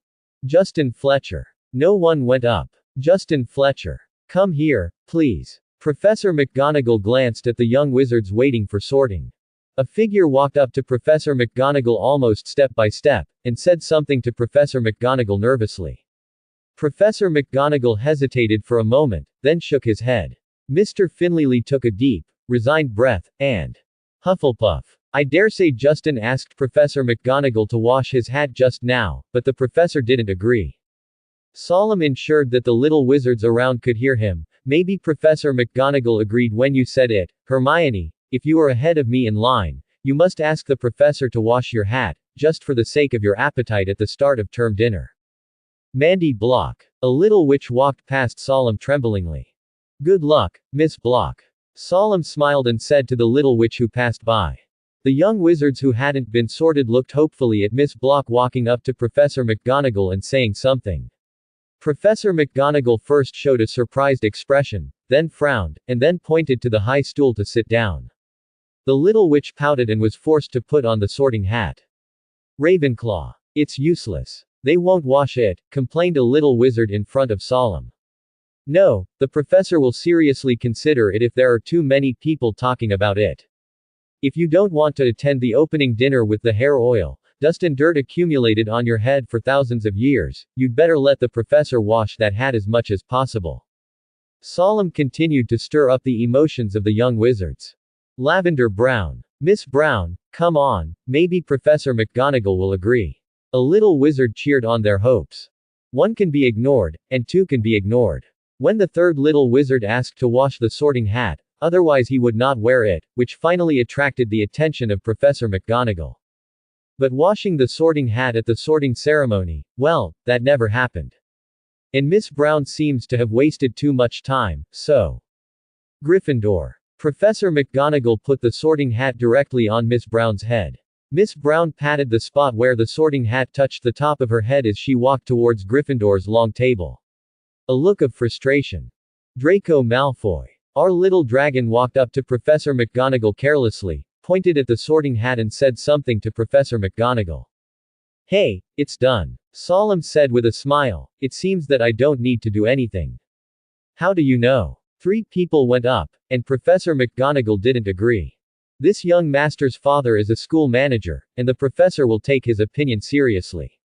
Justin Fletcher. No one went up. Justin Fletcher. Come here, please. Professor McGonagall glanced at the young wizards waiting for sorting. A figure walked up to Professor McGonagall almost step by step, and said something to Professor McGonagall nervously. Professor McGonagall hesitated for a moment, then shook his head. Mr. Finley took a deep, resigned breath, and Hufflepuff. I dare say Justin asked Professor McGonagall to wash his hat just now, but the professor didn't agree. Solemn ensured that the little wizards around could hear him. Maybe Professor McGonagall agreed when you said it, Hermione. If you are ahead of me in line, you must ask the professor to wash your hat, just for the sake of your appetite at the start of term dinner. Mandy Block. A little witch walked past Solemn tremblingly. Good luck, Miss Block. Solemn smiled and said to the little witch who passed by. The young wizards who hadn't been sorted looked hopefully at Miss Block walking up to Professor McGonagall and saying something. Professor McGonagall first showed a surprised expression, then frowned, and then pointed to the high stool to sit down. The little witch pouted and was forced to put on the sorting hat. Ravenclaw. It's useless. They won't wash it, complained a little wizard in front of Solemn. No, the professor will seriously consider it if there are too many people talking about it. If you don't want to attend the opening dinner with the hair oil, dust and dirt accumulated on your head for thousands of years, you'd better let the professor wash that hat as much as possible. Solemn continued to stir up the emotions of the young wizards. Lavender Brown. Miss Brown, come on, maybe Professor McGonagall will agree. A little wizard cheered on their hopes. 1 can be ignored, and 2 can be ignored. When the third little wizard asked to wash the sorting hat, otherwise he would not wear it, which finally attracted the attention of Professor McGonagall. But washing the sorting hat at the sorting ceremony, that never happened. And Miss Brown seems to have wasted too much time, so. Gryffindor. Professor McGonagall put the sorting hat directly on Miss Brown's head. Miss Brown patted the spot where the sorting hat touched the top of her head as she walked towards Gryffindor's long table. A look of frustration. Draco Malfoy. Our little dragon walked up to Professor McGonagall carelessly, pointed at the sorting hat and said something to Professor McGonagall. Hey, it's done. Solemn said with a smile, it seems that I don't need to do anything. How do you know? 3 people went up, and Professor McGonagall didn't agree. This young master's father is a school manager, and the professor will take his opinion seriously.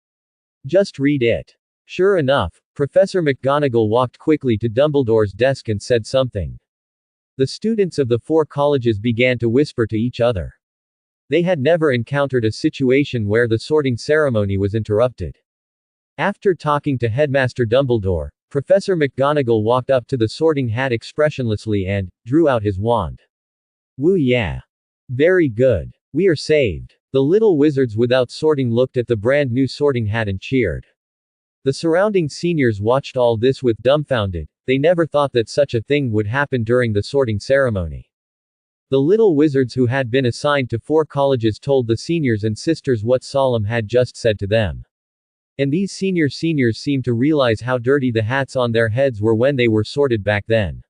Just read it. Sure enough, Professor McGonagall walked quickly to Dumbledore's desk and said something. The students of the 4 colleges began to whisper to each other. They had never encountered a situation where the sorting ceremony was interrupted. After talking to Headmaster Dumbledore, Professor McGonagall walked up to the sorting hat expressionlessly and drew out his wand. Woo yeah. Very good. We are saved. The little wizards without sorting looked at the brand new sorting hat and cheered. The surrounding seniors watched all this with dumbfounded, they never thought that such a thing would happen during the sorting ceremony. The little wizards who had been assigned to 4 colleges told the seniors and sisters what Solemn had just said to them. And these seniors seemed to realize how dirty the hats on their heads were when they were sorted back then.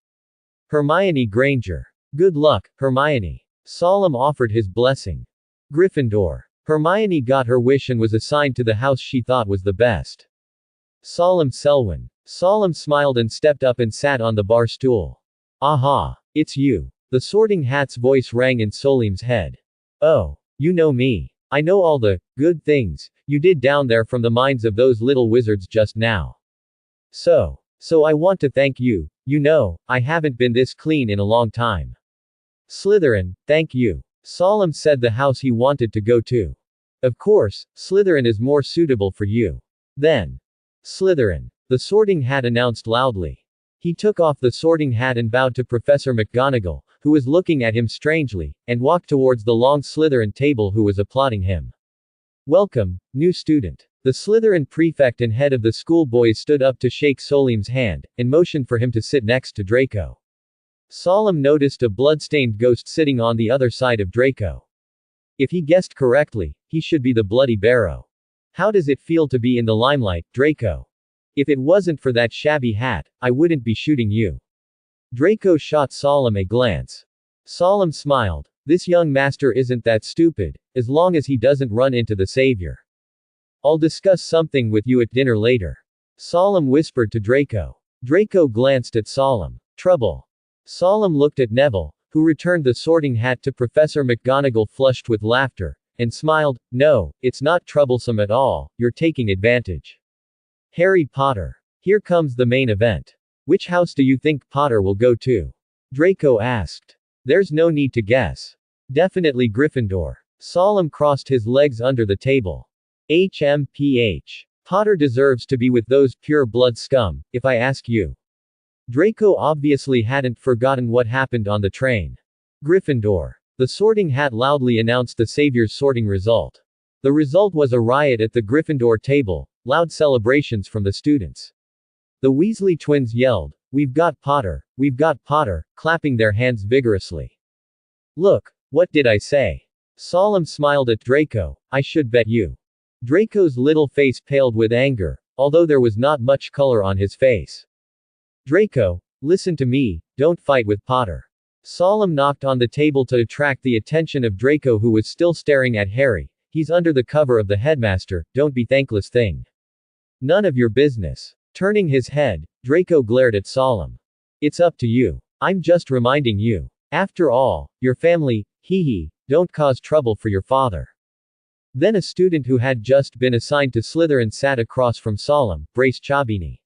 Hermione Granger. Good luck, Hermione. Solemn offered his blessing. Gryffindor. Hermione got her wish and was assigned to the house she thought was the best. Solemn Selwyn. Solemn smiled and stepped up and sat on the bar stool. Aha! It's you. The sorting hat's voice rang in Solemn's head. Oh, you know me. I know all the good things you did down there from the minds of those little wizards just now. So I want to thank you. You know, I haven't been this clean in a long time. Slytherin, thank you. Solemn said the house he wanted to go to. Of course, Slytherin is more suitable for you. Then. Slytherin. The sorting hat announced loudly. He took off the sorting hat and bowed to Professor McGonagall, who was looking at him strangely, and walked towards the long Slytherin table who was applauding him. Welcome, new student. The Slytherin prefect and head of the schoolboys stood up to shake Solemn's hand, and motioned for him to sit next to Draco. Solemn noticed a blood-stained ghost sitting on the other side of Draco. If he guessed correctly, he should be the Bloody Barrow. How does it feel to be in the limelight, Draco? If it wasn't for that shabby hat, I wouldn't be shooting you. Draco shot Solemn a glance. Solemn smiled. This young master isn't that stupid, as long as he doesn't run into the savior. I'll discuss something with you at dinner later. Solemn whispered to Draco. Draco glanced at Solemn. Trouble. Solemn looked at Neville, who returned the sorting hat to Professor McGonagall flushed with laughter, and smiled. No, it's not troublesome at all, you're taking advantage. Harry Potter. Here comes the main event. Which house do you think Potter will go to? Draco asked. There's no need to guess. Definitely Gryffindor. Solemn crossed his legs under the table. HMPH. Potter deserves to be with those pure blood scum, if I ask you. Draco obviously hadn't forgotten what happened on the train. Gryffindor. The sorting hat loudly announced the savior's sorting result. The result was a riot at the Gryffindor table, loud celebrations from the students. The Weasley twins yelled, we've got Potter, clapping their hands vigorously. Look, what did I say? Solemn smiled at Draco, I should bet you. Draco's little face paled with anger, although there was not much color on his face. Draco, listen to me, don't fight with Potter. Solemn knocked on the table to attract the attention of Draco who was still staring at Harry. He's under the cover of the headmaster, don't be thankless thing. None of your business. Turning his head, Draco glared at Solemn. It's up to you. I'm just reminding you. After all, your family, don't cause trouble for your father. Then a student who had just been assigned to Slytherin sat across from Solemn, Brace Chabini.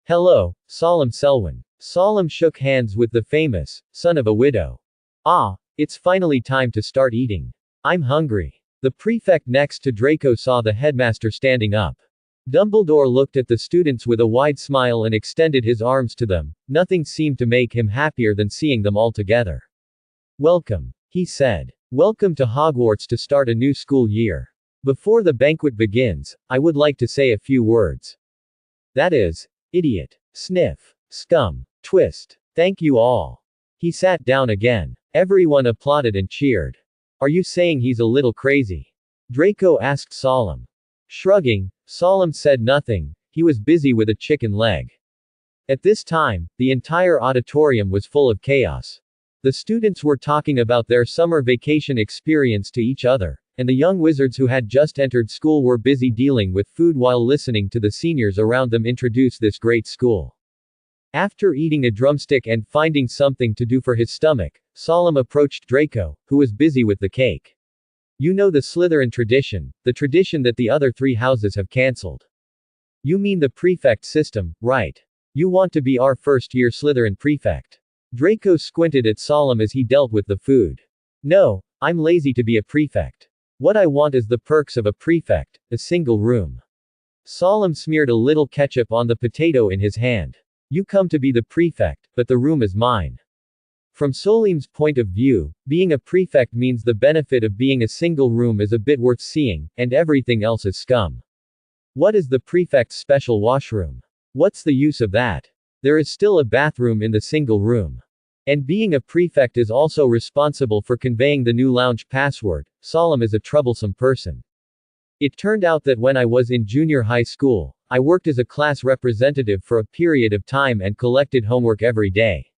Hello, Solemn Selwyn. Solemn shook hands with the famous son of a widow. Ah, it's finally time to start eating. I'm hungry. The prefect next to Draco saw the headmaster standing up. Dumbledore looked at the students with a wide smile and extended his arms to them. Nothing seemed to make him happier than seeing them all together. Welcome, he said. Welcome to Hogwarts to start a new school year. Before the banquet begins, I would like to say a few words. That is, idiot, sniff, scum, twist. Thank you all. He sat down again. Everyone applauded and cheered. Are you saying he's a little crazy? Draco asked Solemn. Shrugging, Solemn said nothing, he was busy with a chicken leg. At this time, the entire auditorium was full of chaos. The students were talking about their summer vacation experience to each other, and the young wizards who had just entered school were busy dealing with food while listening to the seniors around them introduce this great school. After eating a drumstick and finding something to do for his stomach, Solemn approached Draco, who was busy with the cake. You know the Slytherin tradition, the tradition that the other 3 houses have cancelled. You mean the prefect system, right? You want to be our first-year Slytherin prefect. Draco squinted at Solemn as he dealt with the food. No, I'm lazy to be a prefect. What I want is the perks of a prefect, a single room. Solemn smeared a little ketchup on the potato in his hand. You come to be the prefect, but the room is mine. From Solim's point of view, being a prefect means the benefit of being a single room is a bit worth seeing, and everything else is scum. What is the prefect's special washroom? What's the use of that? There is still a bathroom in the single room. And being a prefect is also responsible for conveying the new lounge password. Solim is a troublesome person. It turned out that when I was in junior high school, I worked as a class representative for a period of time and collected homework every day.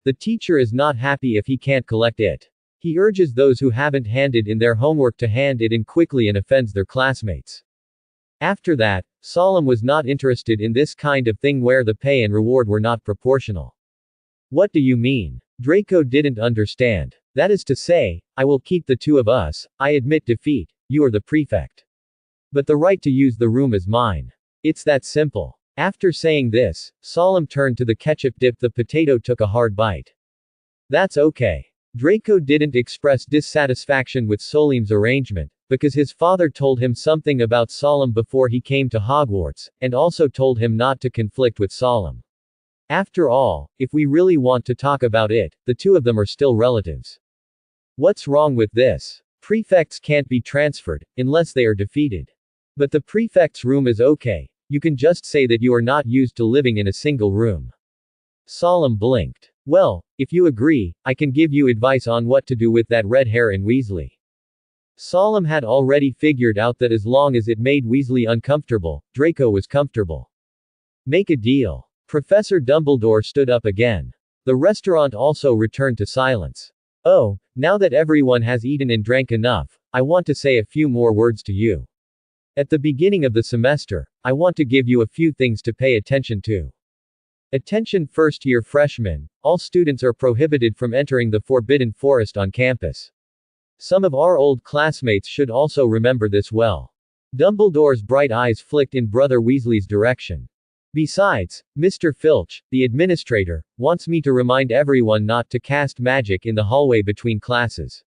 The teacher is not happy if he can't collect it. He urges those who haven't handed in their homework to hand it in quickly and offends their classmates. After that, Solim was not interested in this kind of thing where the pay and reward were not proportional. What do you mean? Draco didn't understand. That is to say, I will keep the two of us, I admit defeat, you are the prefect. But the right to use the room is mine. It's that simple. After saying this, Solim turned to the ketchup dip. The potato took a hard bite. That's okay. Draco didn't express dissatisfaction with Solim's arrangement, because his father told him something about Solim before he came to Hogwarts, and also told him not to conflict with Solim. After all, if we really want to talk about it, the two of them are still relatives. What's wrong with this? Prefects can't be transferred, unless they are defeated. But the prefect's room is okay. You can just say that you are not used to living in a single room. Solim blinked. Well, if you agree, I can give you advice on what to do with that red hair in Weasley. Solim had already figured out that as long as it made Weasley uncomfortable, Draco was comfortable. Make a deal. Professor Dumbledore stood up again. The restaurant also returned to silence. Oh, now that everyone has eaten and drank enough, I want to say a few more words to you. At the beginning of the semester, I want to give you a few things to pay attention to. Attention first-year freshmen, all students are prohibited from entering the Forbidden Forest on campus. Some of our old classmates should also remember this well. Dumbledore's bright eyes flicked in Brother Weasley's direction. Besides, Mr. Filch, the administrator, wants me to remind everyone not to cast magic in the hallway between classes.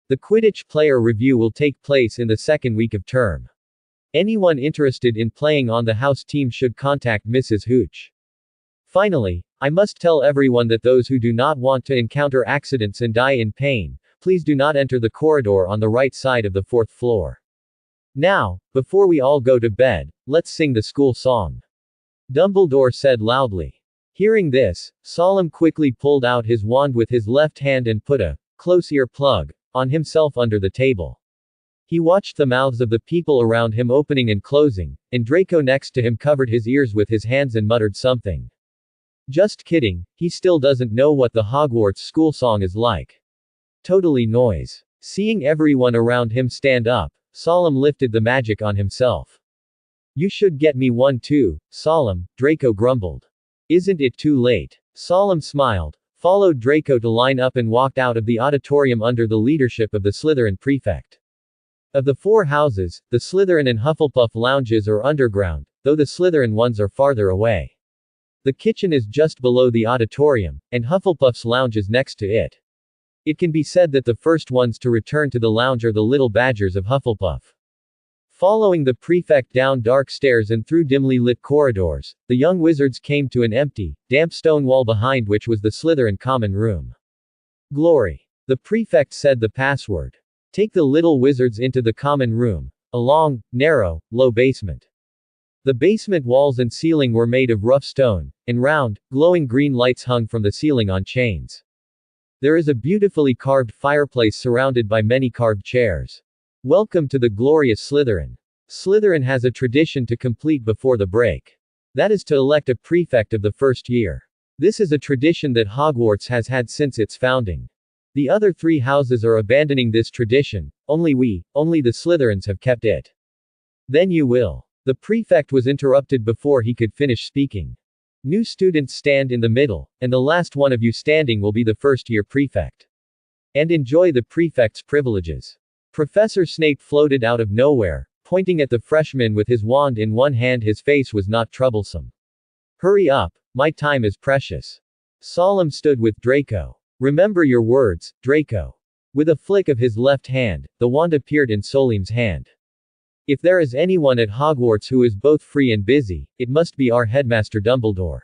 The Quidditch player review will take place in the second week of term. Anyone interested in playing on the house team should contact Mrs. Hooch. Finally, I must tell everyone that those who do not want to encounter accidents and die in pain, please do not enter the corridor on the right side of the fourth floor. Now, before we all go to bed, let's sing the school song. Dumbledore said loudly. Hearing this, Solim quickly pulled out his wand with his left hand and put a close ear plug on himself under the table. He watched the mouths of the people around him opening and closing, and Draco next to him covered his ears with his hands and muttered something. Just kidding, he still doesn't know what the Hogwarts school song is like. Totally noise. Seeing everyone around him stand up, Solim lifted the magic on himself. You should get me one too, Solim, Draco grumbled. Isn't it too late? Solim smiled, followed Draco to line up and walked out of the auditorium under the leadership of the Slytherin prefect. Of the four houses, the Slytherin and Hufflepuff lounges are underground, though the Slytherin ones are farther away. The kitchen is just below the auditorium, and Hufflepuff's lounge is next to it. It can be said that the first ones to return to the lounge are the little badgers of Hufflepuff. Following the prefect down dark stairs and through dimly lit corridors, the young wizards came to an empty, damp stone wall behind which was the Slytherin common room. Glory. The prefect said the password. Take the little wizards into the common room, a long, narrow, low basement. The basement walls and ceiling were made of rough stone, and round, glowing green lights hung from the ceiling on chains. There is a beautifully carved fireplace surrounded by many carved chairs. Welcome to the glorious Slytherin. Slytherin has a tradition to complete before the break. That is to elect a prefect of the first year. This is a tradition that Hogwarts has had since its founding. The other three houses are abandoning this tradition, only the Slytherins have kept it. Then you will. The prefect was interrupted before he could finish speaking. New students stand in the middle, and the last one of you standing will be the first-year prefect. And enjoy the prefect's privileges. Professor Snape floated out of nowhere, pointing at the freshman with his wand in one hand. His face was not troublesome. Hurry up, my time is precious. Solim stood with Draco. Remember your words, Draco. With a flick of his left hand, the wand appeared in Solim's hand. If there is anyone at Hogwarts who is both free and busy, it must be our headmaster Dumbledore.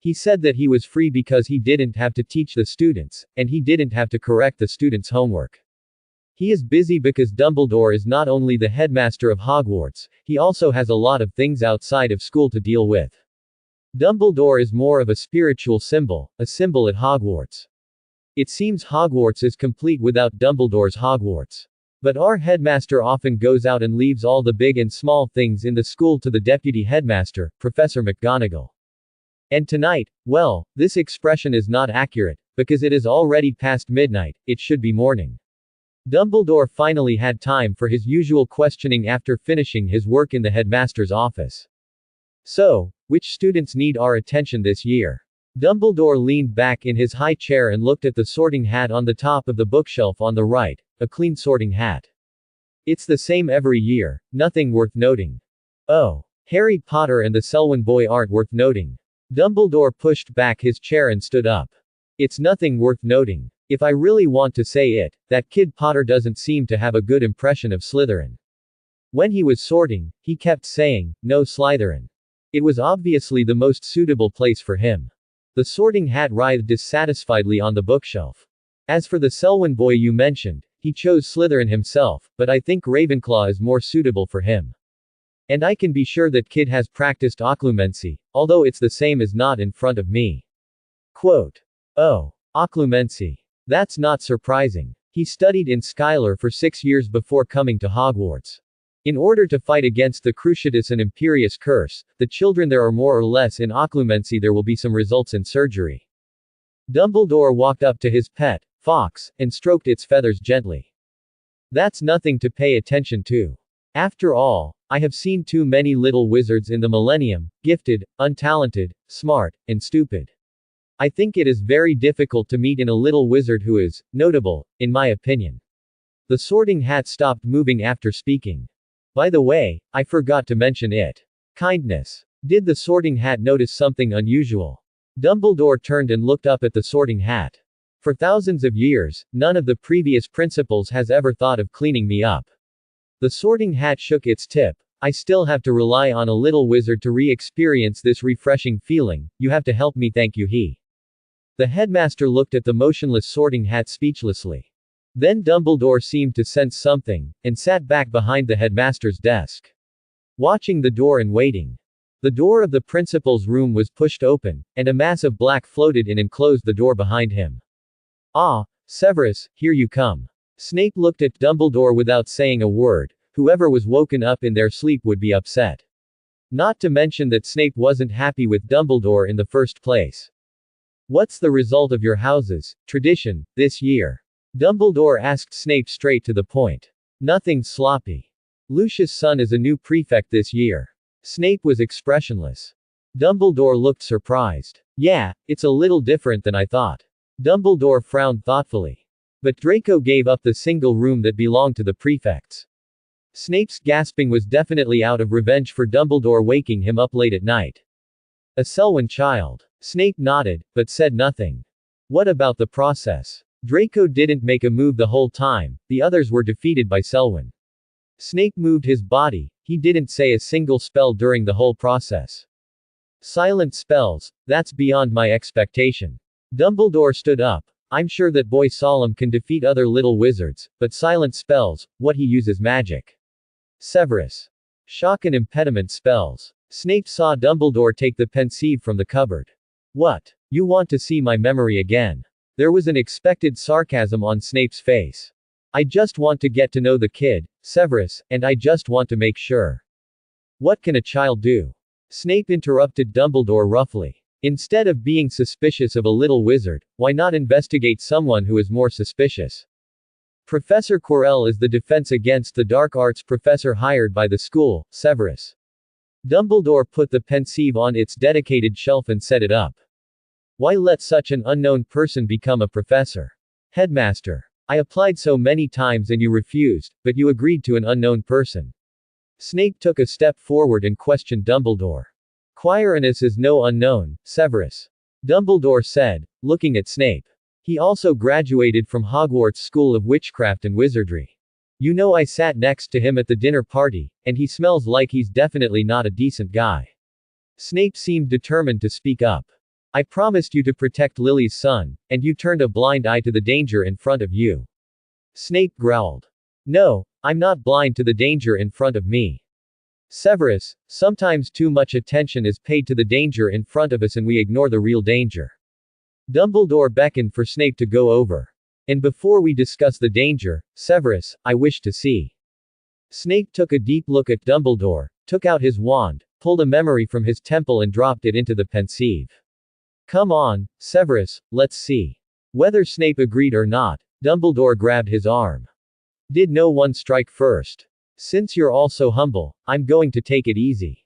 He said that he was free because he didn't have to teach the students, and he didn't have to correct the students' homework. He is busy because Dumbledore is not only the headmaster of Hogwarts, he also has a lot of things outside of school to deal with. Dumbledore is more of a spiritual symbol, a symbol at Hogwarts. It seems Hogwarts is complete without Dumbledore's Hogwarts. But our headmaster often goes out and leaves all the big and small things in the school to the deputy headmaster, Professor McGonagall. And tonight, well, this expression is not accurate, because it is already past midnight, it should be morning. Dumbledore finally had time for his usual questioning after finishing his work in the headmaster's office. So, which students need our attention this year? Dumbledore leaned back in his high chair and looked at the sorting hat on the top of the bookshelf on the right, a clean sorting hat. It's the same every year, nothing worth noting. Oh, Harry Potter and the Selwyn boy aren't worth noting. Dumbledore pushed back his chair and stood up. It's nothing worth noting. If I really want to say it, that kid Potter doesn't seem to have a good impression of Slytherin. When he was sorting, he kept saying, "No Slytherin." It was obviously the most suitable place for him. The sorting hat writhed dissatisfiedly on the bookshelf. As for the Selwyn boy you mentioned, he chose Slytherin himself, but I think Ravenclaw is more suitable for him. And I can be sure that kid has practiced occlumency, although it's the same as not in front of me. Quote. Oh, occlumency. That's not surprising. He studied in Schuyler for 6 years before coming to Hogwarts. In order to fight against the Cruciatus and Imperius curse, the children there are more or less in occlumency. There will be some results in surgery. Dumbledore walked up to his pet, Fox, and stroked its feathers gently. That's nothing to pay attention to. After all, I have seen too many little wizards in the millennium, gifted, untalented, smart, and stupid. I think it is very difficult to meet in a little wizard who is notable, in my opinion. The sorting hat stopped moving after speaking. By the way, I forgot to mention it. Kindness. Did the sorting hat notice something unusual? Dumbledore turned and looked up at the sorting hat. For thousands of years, none of the previous principals has ever thought of cleaning me up. The sorting hat shook its tip. I still have to rely on a little wizard to re-experience this refreshing feeling. You have to help me, thank you. The headmaster looked at the motionless sorting hat speechlessly. Then Dumbledore seemed to sense something, and sat back behind the headmaster's desk. Watching the door and waiting. The door of the principal's room was pushed open, and a mass of black floated in and closed the door behind him. Ah, Severus, here you come. Snape looked at Dumbledore without saying a word. Whoever was woken up in their sleep would be upset. Not to mention that Snape wasn't happy with Dumbledore in the first place. What's the result of your house's tradition this year? Dumbledore asked Snape straight to the point. Nothing sloppy. Lucius' son is a new prefect this year. Snape was expressionless. Dumbledore looked surprised. Yeah, it's a little different than I thought. Dumbledore frowned thoughtfully. But Draco gave up the single room that belonged to the prefects. Snape's gasping was definitely out of revenge for Dumbledore waking him up late at night. A Selwyn child. Snape nodded, but said nothing. What about the process? Draco didn't make a move the whole time, the others were defeated by Selwyn. Snape moved his body, he didn't say a single spell during the whole process. Silent spells, that's beyond my expectation. Dumbledore stood up. I'm sure that Boy Solemn can defeat other little wizards, but silent spells, what he uses magic. Severus. Shock and impediment spells. Snape saw Dumbledore take the pensieve from the cupboard. What? You want to see my memory again? There was an expected sarcasm on Snape's face. I just want to get to know the kid, Severus, and I just want to make sure. What can a child do? Snape interrupted Dumbledore roughly. Instead of being suspicious of a little wizard, why not investigate someone who is more suspicious? Professor Quirrell is the defense against the dark arts professor hired by the school, Severus. Dumbledore put the pensieve on its dedicated shelf and set it up. Why let such an unknown person become a professor? Headmaster. I applied so many times and you refused, but you agreed to an unknown person. Snape took a step forward and questioned Dumbledore. Quirinus is no unknown, Severus. Dumbledore said, looking at Snape. He also graduated from Hogwarts School of Witchcraft and Wizardry. You know, I sat next to him at the dinner party, and he smells like he's definitely not a decent guy. Snape seemed determined to speak up. I promised you to protect Lily's son, and you turned a blind eye to the danger in front of you. Snape growled. No, I'm not blind to the danger in front of me. Severus, sometimes too much attention is paid to the danger in front of us and we ignore the real danger. Dumbledore beckoned for Snape to go over. And before we discuss the danger, Severus, I wish to see. Snape took a deep look at Dumbledore, took out his wand, pulled a memory from his temple and dropped it into the pensieve. Come on, Severus, let's see. Whether Snape agreed or not, Dumbledore grabbed his arm. Did no one strike first? Since you're all so humble, I'm going to take it easy.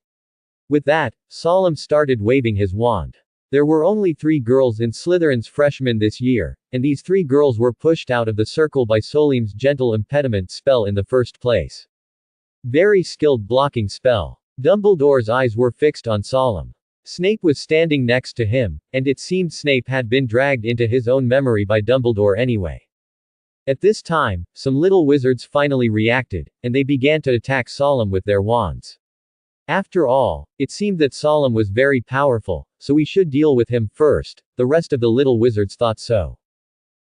With that, Solemn started waving his wand. There were only 3 girls in Slytherin's freshmen this year, and these 3 girls were pushed out of the circle by Solemn's gentle impediment spell in the first place. Very skilled blocking spell. Dumbledore's eyes were fixed on Solemn. Snape was standing next to him, and it seemed Snape had been dragged into his own memory by Dumbledore anyway. At this time, some little wizards finally reacted, and they began to attack Solemn with their wands. After all, it seemed that Solemn was very powerful, so we should deal with him first. The rest of the little wizards thought so.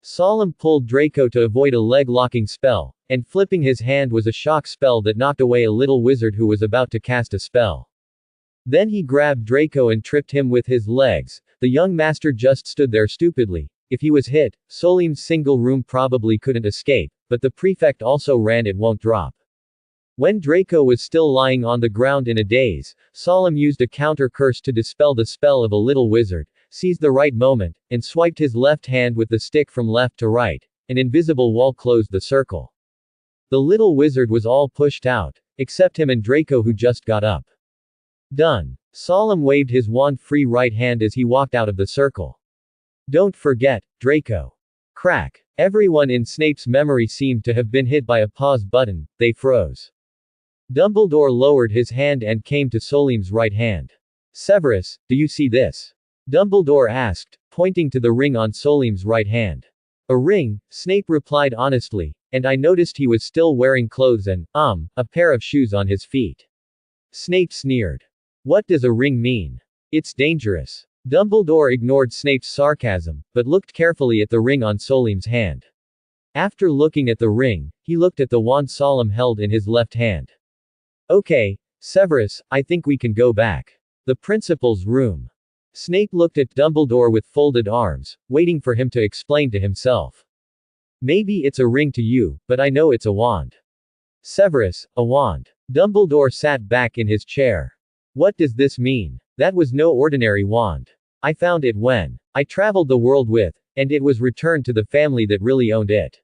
Solemn pulled Draco to avoid a leg-locking spell, and flipping his hand was a shock spell that knocked away a little wizard who was about to cast a spell. Then he grabbed Draco and tripped him with his legs. The young master just stood there stupidly. If he was hit, Solemn's single room probably couldn't escape, but the prefect also ran it won't drop. When Draco was still lying on the ground in a daze, Solemn used a counter curse to dispel the spell of a little wizard, seized the right moment, and swiped his left hand with the stick from left to right. An invisible wall closed the circle. The little wizard was all pushed out, except him and Draco who just got up. Done. Solemn waved his wand-free right hand as he walked out of the circle. Don't forget, Draco. Crack. Everyone in Snape's memory seemed to have been hit by a pause button, they froze. Dumbledore lowered his hand and came to Solemn's right hand. Severus, do you see this? Dumbledore asked, pointing to the ring on Solemn's right hand. A ring, Snape replied honestly, and I noticed he was still wearing clothes and, a pair of shoes on his feet. Snape sneered. What does a ring mean? It's dangerous. Dumbledore ignored Snape's sarcasm, but looked carefully at the ring on Solemn's hand. After looking at the ring, he looked at the wand Solemn held in his left hand. Okay, Severus, I think we can go back. The principal's room. Snape looked at Dumbledore with folded arms, waiting for him to explain to himself. Maybe it's a ring to you, but I know it's a wand. Severus, a wand. Dumbledore sat back in his chair. What does this mean? That was no ordinary wand. I found it when I traveled the world with, and it was returned to the family that really owned it.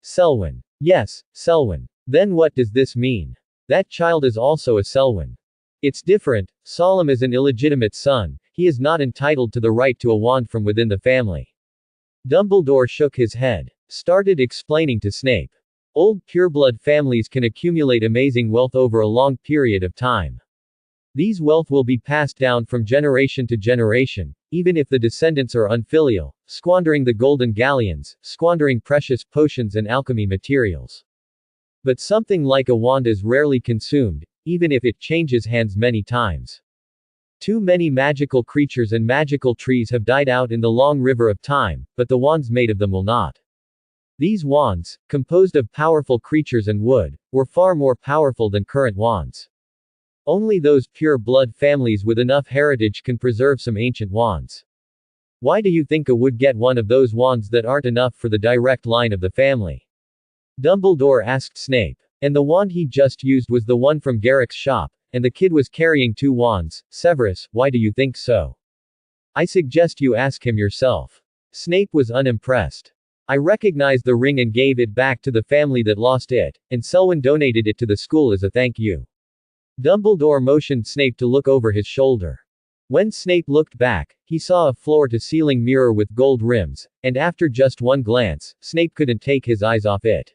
Selwyn. Yes, Selwyn. Then what does this mean? That child is also a Selwyn. It's different. Solemn is an illegitimate son, he is not entitled to the right to a wand from within the family. Dumbledore shook his head. Started explaining to Snape. Old pureblood families can accumulate amazing wealth over a long period of time. These wealth will be passed down from generation to generation, even if the descendants are unfilial, squandering the golden galleons, squandering precious potions and alchemy materials. But something like a wand is rarely consumed, even if it changes hands many times. Too many magical creatures and magical trees have died out in the long river of time, but the wands made of them will not. These wands, composed of powerful creatures and wood, were far more powerful than current wands. Only those pure blood families with enough heritage can preserve some ancient wands. Why do you think a would get one of those wands that aren't enough for the direct line of the family? Dumbledore asked Snape. And the wand he just used was the one from Garrick's shop, and the kid was carrying 2 wands. Severus, why do you think so? I suggest you ask him yourself. Snape was unimpressed. I recognized the ring and gave it back to the family that lost it, and Selwyn donated it to the school as a thank you. Dumbledore motioned Snape to look over his shoulder. When Snape looked back, he saw a floor-to-ceiling mirror with gold rims, and after just one glance, Snape couldn't take his eyes off it.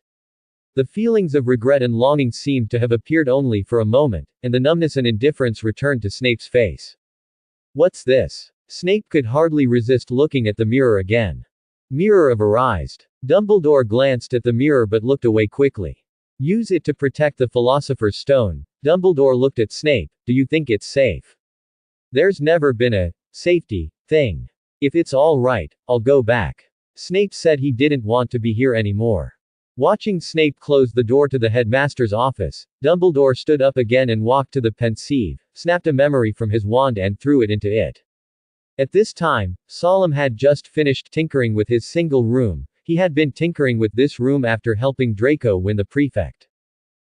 The feelings of regret and longing seemed to have appeared only for a moment, and the numbness and indifference returned to Snape's face. What's this? Snape could hardly resist looking at the mirror again. Mirror of Arised. Dumbledore glanced at the mirror but looked away quickly. Use it to protect the Philosopher's Stone. Dumbledore looked at Snape. Do you think it's safe? There's never been a Safety thing. If it's all right, I'll go back. Snape said he didn't want to be here anymore. Watching Snape close the door to the headmaster's office, Dumbledore stood up again and walked to the pensieve, snapped a memory from his wand and threw it into it. At this time, Solemn had just finished tinkering with his single room. He had been tinkering with this room after helping Draco win the prefect.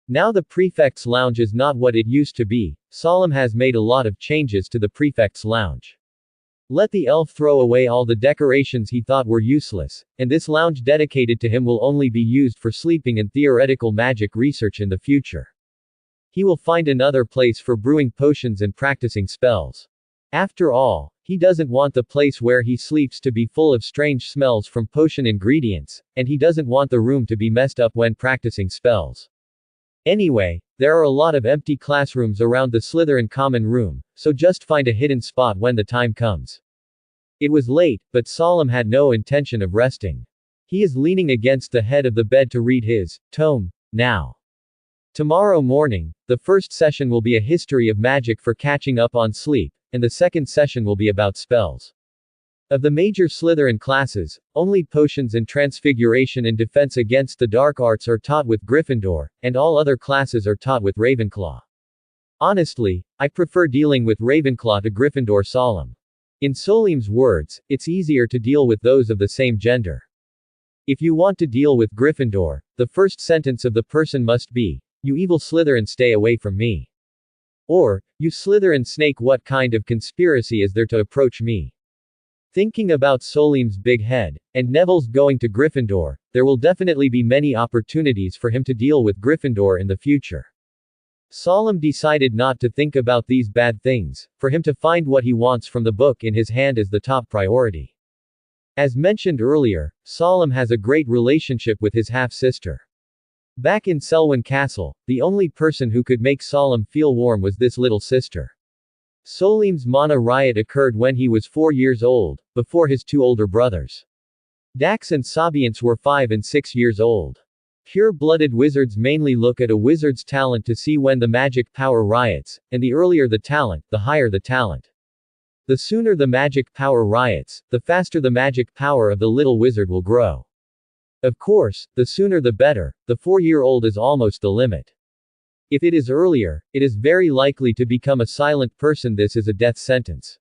Now the prefect's lounge is not what it used to be. Solemn has made a lot of changes to the prefect's lounge. Let the elf throw away all the decorations he thought were useless, and this lounge dedicated to him will only be used for sleeping and theoretical magic research in the future. He will find another place for brewing potions and practicing spells. After all, he doesn't want the place where he sleeps to be full of strange smells from potion ingredients, and he doesn't want the room to be messed up when practicing spells. Anyway, there are a lot of empty classrooms around the Slytherin common room, so just find a hidden spot when the time comes. It was late, but Solemn had no intention of resting. He is leaning against the head of the bed to read his tome now. Tomorrow morning, the first session will be a history of magic for catching up on sleep, and the second session will be about spells. Of the major Slytherin classes, only potions and transfiguration and defense against the dark arts are taught with Gryffindor, and all other classes are taught with Ravenclaw. Honestly, I prefer dealing with Ravenclaw to Gryffindor. Solemn. In Solemn's words, it's easier to deal with those of the same gender. If you want to deal with Gryffindor, the first sentence of the person must be, "You evil Slytherin, stay away from me." Or, "You Slytherin snake, what kind of conspiracy is there to approach me?" Thinking about Solemn's big head, and Neville's going to Gryffindor, there will definitely be many opportunities for him to deal with Gryffindor in the future. Solemn decided not to think about these bad things. For him to find what he wants from the book in his hand is the top priority. As mentioned earlier, Solemn has a great relationship with his half-sister. Back in Selwyn Castle, the only person who could make Solemn feel warm was this little sister. Solemn's Mana riot occurred when he was 4 years old, before his two older brothers. Dax and Sabiance were 5 and 6 years old. Pure-blooded wizards mainly look at a wizard's talent to see when the magic power riots, and the earlier the talent, the higher the talent. The sooner the magic power riots, the faster the magic power of the little wizard will grow. Of course, the sooner the better. The 4-year-old is almost the limit. If it is earlier, it is very likely to become a silent person. This is a death sentence.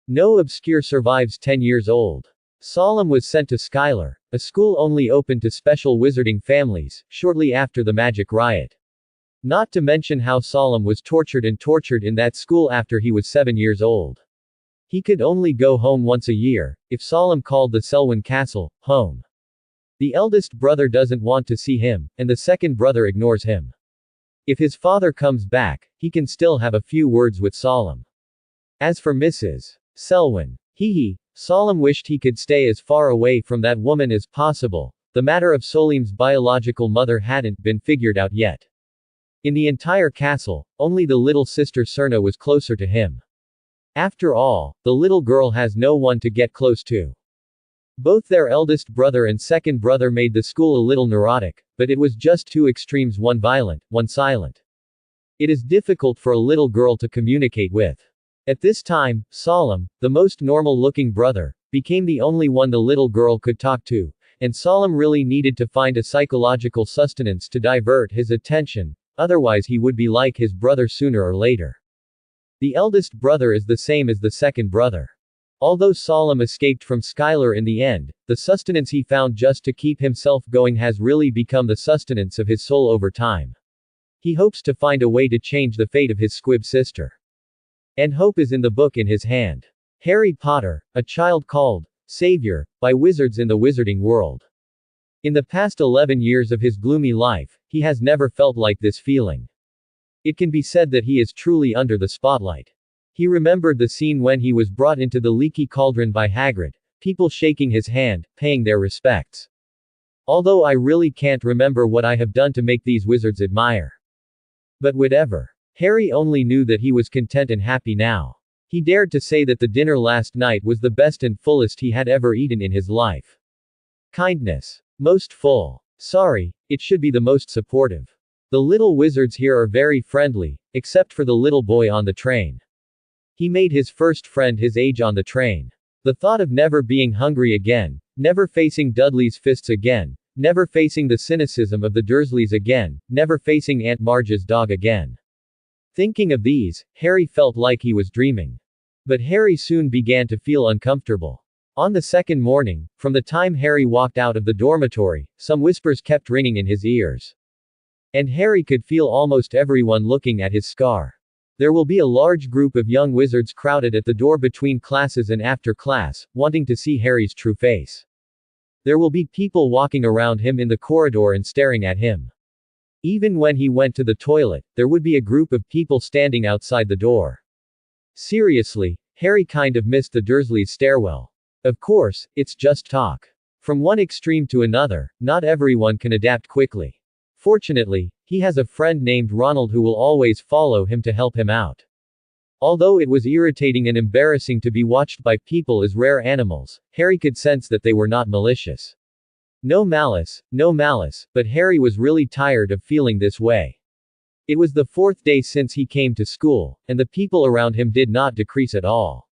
No obscure survives 10 years old. Solemn was sent to Skylar, a school only open to special wizarding families, shortly after the magic riot. Not to mention how Solemn was tortured in that school after he was 7 years old. He could only go home once a year, if Solemn called the Selwyn Castle home. The eldest brother doesn't want to see him, and the second brother ignores him. If his father comes back, he can still have a few words with Solemn. As for Mrs. Selwyn, Solemn wished he could stay as far away from that woman as possible. The matter of Solemn's biological mother hadn't been figured out yet. In the entire castle, only the little sister Serna was closer to him. After all, the little girl has no one to get close to. Both their eldest brother and second brother made the school a little neurotic, but it was just two extremes, one violent, one silent. It is difficult for a little girl to communicate with. At this time, Solemn, the most normal-looking brother, became the only one the little girl could talk to, and Solemn really needed to find a psychological sustenance to divert his attention, otherwise he would be like his brother sooner or later. The eldest brother is the same as the second brother. Although Solemn escaped from Skylar in the end, the sustenance he found just to keep himself going has really become the sustenance of his soul over time. He hopes to find a way to change the fate of his squib sister. And hope is in the book in his hand. Harry Potter, a child called Savior by wizards in the wizarding world. In the past 11 years of his gloomy life, he has never felt like this feeling. It can be said that he is truly under the spotlight. He remembered the scene when he was brought into the leaky cauldron by Hagrid, people shaking his hand, paying their respects. Although I really can't remember what I have done to make these wizards admire. But whatever. Harry only knew that he was content and happy now. He dared to say that the dinner last night was the best and fullest he had ever eaten in his life. Kindness. Most full. Sorry, it should be the most supportive. The little wizards here are very friendly, except for the little boy on the train. He made his first friend his age on the train. The thought of never being hungry again, never facing Dudley's fists again, never facing the cynicism of the Dursleys again, never facing Aunt Marge's dog again. Thinking of these, Harry felt like he was dreaming. But Harry soon began to feel uncomfortable. On the second morning, from the time Harry walked out of the dormitory, some whispers kept ringing in his ears. And Harry could feel almost everyone looking at his scar. There will be a large group of young wizards crowded at the door between classes and after class, wanting to see Harry's true face. There will be people walking around him in the corridor and staring at him. Even when he went to the toilet, there would be a group of people standing outside the door. Seriously, Harry kind of missed the Dursleys' stairwell. Of course, it's just talk. From one extreme to another, not everyone can adapt quickly. Fortunately, he has a friend named Ronald who will always follow him to help him out. Although it was irritating and embarrassing to be watched by people as rare animals, Harry could sense that they were not malicious. No malice, but Harry was really tired of feeling this way. It was the fourth day since he came to school, and the people around him did not decrease at all.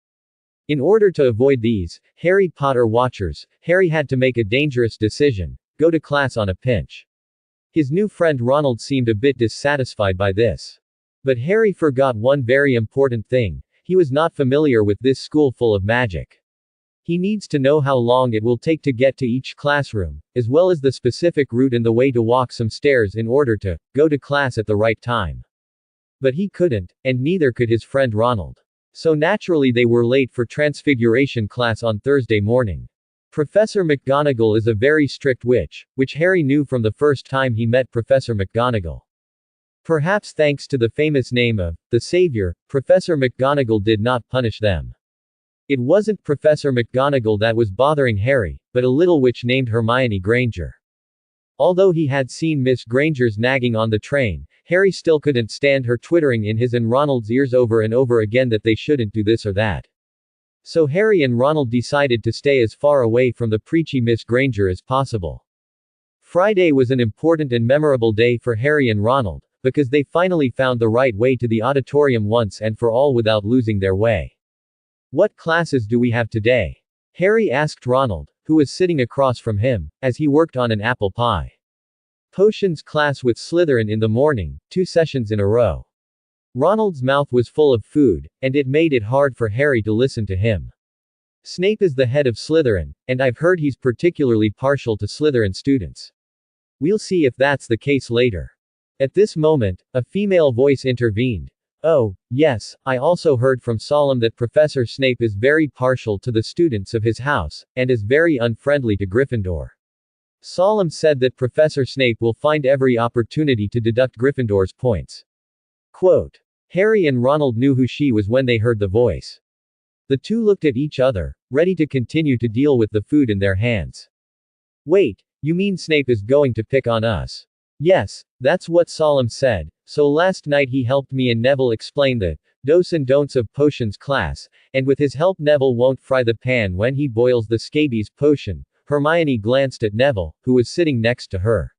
In order to avoid these Harry Potter watchers, Harry had to make a dangerous decision: go to class on a pinch. His new friend Ronald seemed a bit dissatisfied by this. But Harry forgot one very important thing: he was not familiar with this school full of magic. He needs to know how long it will take to get to each classroom, as well as the specific route and the way to walk some stairs in order to go to class at the right time. But he couldn't, and neither could his friend Ronald. So naturally they were late for Transfiguration class on Thursday morning. Professor McGonagall is a very strict witch, which Harry knew from the first time he met Professor McGonagall. Perhaps thanks to the famous name of the Savior, Professor McGonagall did not punish them. It wasn't Professor McGonagall that was bothering Harry, but a little witch named Hermione Granger. Although he had seen Miss Granger's nagging on the train, Harry still couldn't stand her twittering in his and Ronald's ears over and over again that they shouldn't do this or that. So Harry and Ronald decided to stay as far away from the preachy Miss Granger as possible. Friday was an important and memorable day for Harry and Ronald, because they finally found the right way to the auditorium once and for all without losing their way. "What classes do we have today?" Harry asked Ronald, who was sitting across from him, as he worked on an apple pie. "Potions class with Slytherin in the morning, 2 sessions in a row." Ronald's mouth was full of food, and it made it hard for Harry to listen to him. "Snape is the head of Slytherin, and I've heard he's particularly partial to Slytherin students. We'll see if that's the case later." At this moment, a female voice intervened. "Oh, yes, I also heard from Solemn that Professor Snape is very partial to the students of his house, and is very unfriendly to Gryffindor. Solemn said that Professor Snape will find every opportunity to deduct Gryffindor's points." Quote. Harry and Ronald knew who she was when they heard the voice. The two looked at each other, ready to continue to deal with the food in their hands. "Wait, you mean Snape is going to pick on us?" "Yes, that's what Solemn said. So last night he helped me and Neville explain the do's and don'ts of potions class, and with his help Neville won't fry the pan when he boils the scabies potion." Hermione glanced at Neville, who was sitting next to her.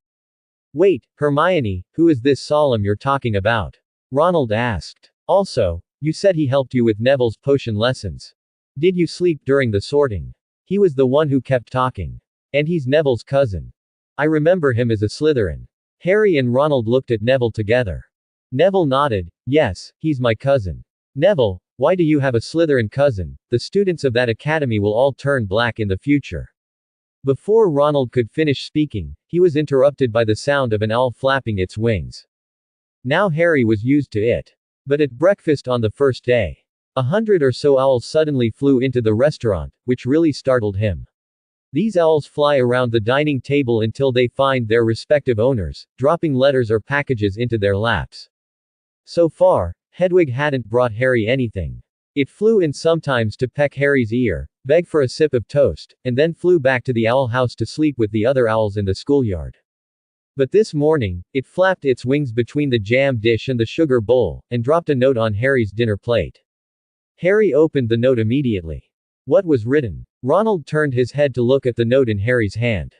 "Wait, Hermione, who is this Solemn you're talking about?" Ronald asked. "Also, you said he helped you with Neville's potion lessons. Did you sleep during the sorting? He was the one who kept talking. And he's Neville's cousin. I remember him as a Slytherin." Harry and Ronald looked at Neville together. Neville nodded. "Yes, he's my cousin." "Neville, why do you have a Slytherin cousin? The students of that academy will all turn black in the future." Before Ronald could finish speaking, he was interrupted by the sound of an owl flapping its wings. Now Harry was used to it. But at breakfast on the first day, 100 or so owls suddenly flew into the restaurant, which really startled him. These owls fly around the dining table until they find their respective owners, dropping letters or packages into their laps. So far, Hedwig hadn't brought Harry anything. It flew in sometimes to peck Harry's ear, beg for a sip of toast, and then flew back to the owl house to sleep with the other owls in the schoolyard. But this morning, it flapped its wings between the jam dish and the sugar bowl, and dropped a note on Harry's dinner plate. Harry opened the note immediately. What was written? Ronald turned his head to look at the note in Harry's hand.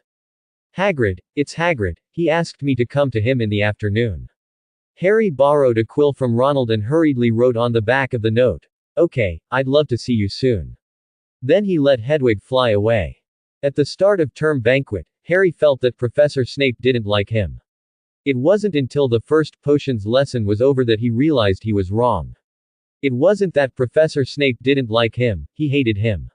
"Hagrid, it's Hagrid. He asked me to come to him in the afternoon." Harry borrowed a quill from Ronald and hurriedly wrote on the back of the note, Okay, I'd love to see you soon. Then he let Hedwig fly away. At the start of term banquet, Harry felt that Professor Snape didn't like him. It wasn't until the first potions lesson was over that he realized he was wrong. It wasn't that Professor Snape didn't like him, he hated him.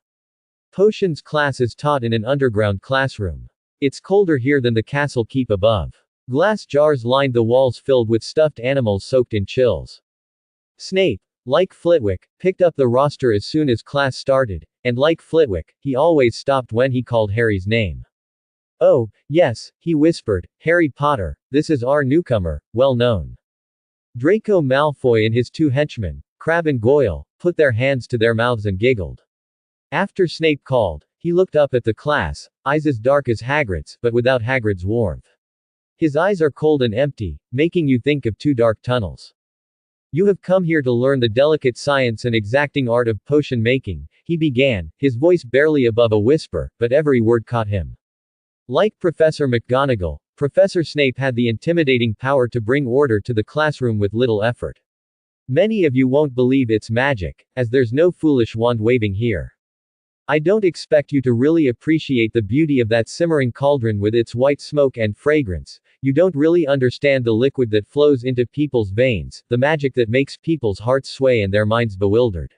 Potions class is taught in an underground classroom. It's colder here than the castle keep above. Glass jars lined the walls filled with stuffed animals soaked in chills. Snape, like Flitwick, picked up the roster as soon as class started, and like Flitwick, he always stopped when he called Harry's name. Oh, yes, he whispered, Harry Potter, this is our newcomer, well known. Draco Malfoy and his two henchmen, Crabbe and Goyle, put their hands to their mouths and giggled. After Snape called, he looked up at the class, eyes as dark as Hagrid's, but without Hagrid's warmth. His eyes are cold and empty, making you think of two dark tunnels. You have come here to learn the delicate science and exacting art of potion making, he began, his voice barely above a whisper, but every word caught him. Like Professor McGonagall, Professor Snape had the intimidating power to bring order to the classroom with little effort. Many of you won't believe it's magic, as there's no foolish wand waving here. I don't expect you to really appreciate the beauty of that simmering cauldron with its white smoke and fragrance. You don't really understand the liquid that flows into people's veins, the magic that makes people's hearts sway and their minds bewildered.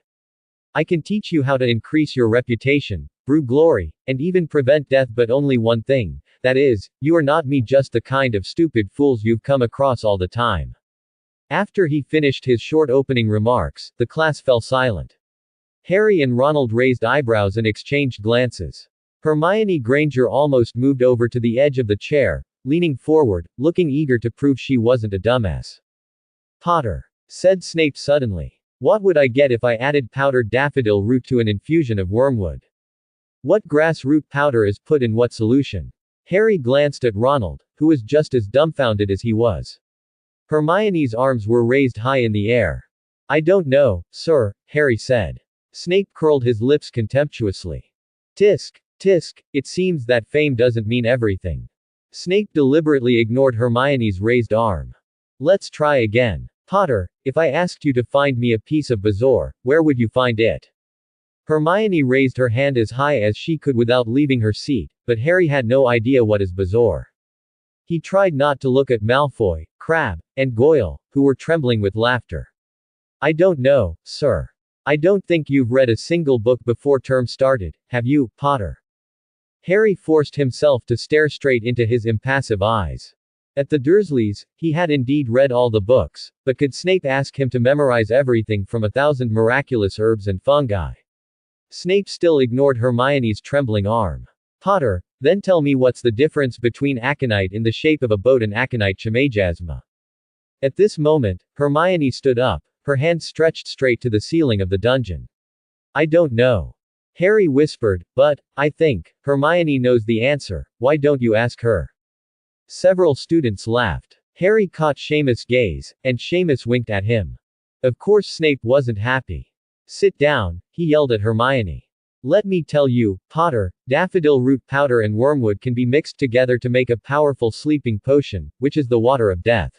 I can teach you how to increase your reputation, brew glory, and even prevent death, but only one thing. That is, you are not me, just the kind of stupid fools you've come across all the time. After he finished his short opening remarks, the class fell silent. Harry and Ronald raised eyebrows and exchanged glances. Hermione Granger almost moved over to the edge of the chair, leaning forward, looking eager to prove she wasn't a dumbass. Potter, said Snape suddenly. What would I get if I added powdered daffodil root to an infusion of wormwood? What grass root powder is put in what solution? Harry glanced at Ronald, who was just as dumbfounded as he was. Hermione's arms were raised high in the air. I don't know, sir, Harry said. Snape curled his lips contemptuously. Tisk, tisk, it seems that fame doesn't mean everything. Snape deliberately ignored Hermione's raised arm. Let's try again. Potter, if I asked you to find me a piece of bezoar, where would you find it? Hermione raised her hand as high as she could without leaving her seat, but Harry had no idea what is bezoar. He tried not to look at Malfoy, Crabbe, and Goyle, who were trembling with laughter. I don't know, sir. I don't think you've read a single book before term started, have you, Potter? Harry forced himself to stare straight into his impassive eyes. At the Dursleys, he had indeed read all the books, but could Snape ask him to memorize everything from 1,000 miraculous herbs and fungi? Snape still ignored Hermione's trembling arm. Potter, then tell me what's the difference between aconite in the shape of a boat and aconite chimajasma. At this moment, Hermione stood up, her hand stretched straight to the ceiling of the dungeon. I don't know. Harry whispered, but, I think, Hermione knows the answer, why don't you ask her? Several students laughed. Harry caught Seamus' gaze, and Seamus winked at him. Of course Snape wasn't happy. Sit down, he yelled at Hermione. Let me tell you, Potter, daffodil root powder and wormwood can be mixed together to make a powerful sleeping potion, which is the water of death.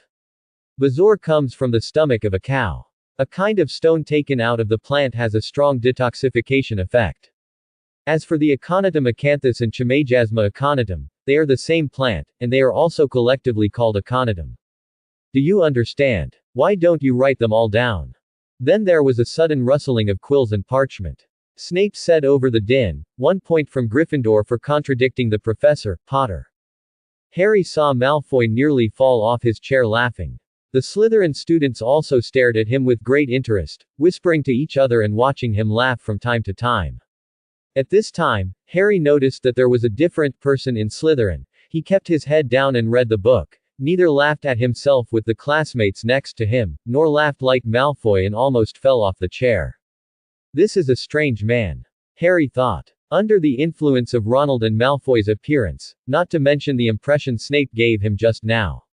Bezoar comes from the stomach of a cow. A kind of stone taken out of the plant has a strong detoxification effect. As for the Aconitum acanthus and Chimajasma aconitum, they are the same plant, and they are also collectively called aconitum. Do you understand? Why don't you write them all down? Then there was a sudden rustling of quills and parchment. Snape said over the din, 1 point from Gryffindor for contradicting the professor, Potter. Harry saw Malfoy nearly fall off his chair laughing. The Slytherin students also stared at him with great interest, whispering to each other and watching him laugh from time to time. At this time, Harry noticed that there was a different person in Slytherin. He kept his head down and read the book, neither laughed at himself with the classmates next to him, nor laughed like Malfoy and almost fell off the chair. This is a strange man. Harry thought. Under the influence of Ronald and Malfoy's appearance, not to mention the impression Snape gave him just now,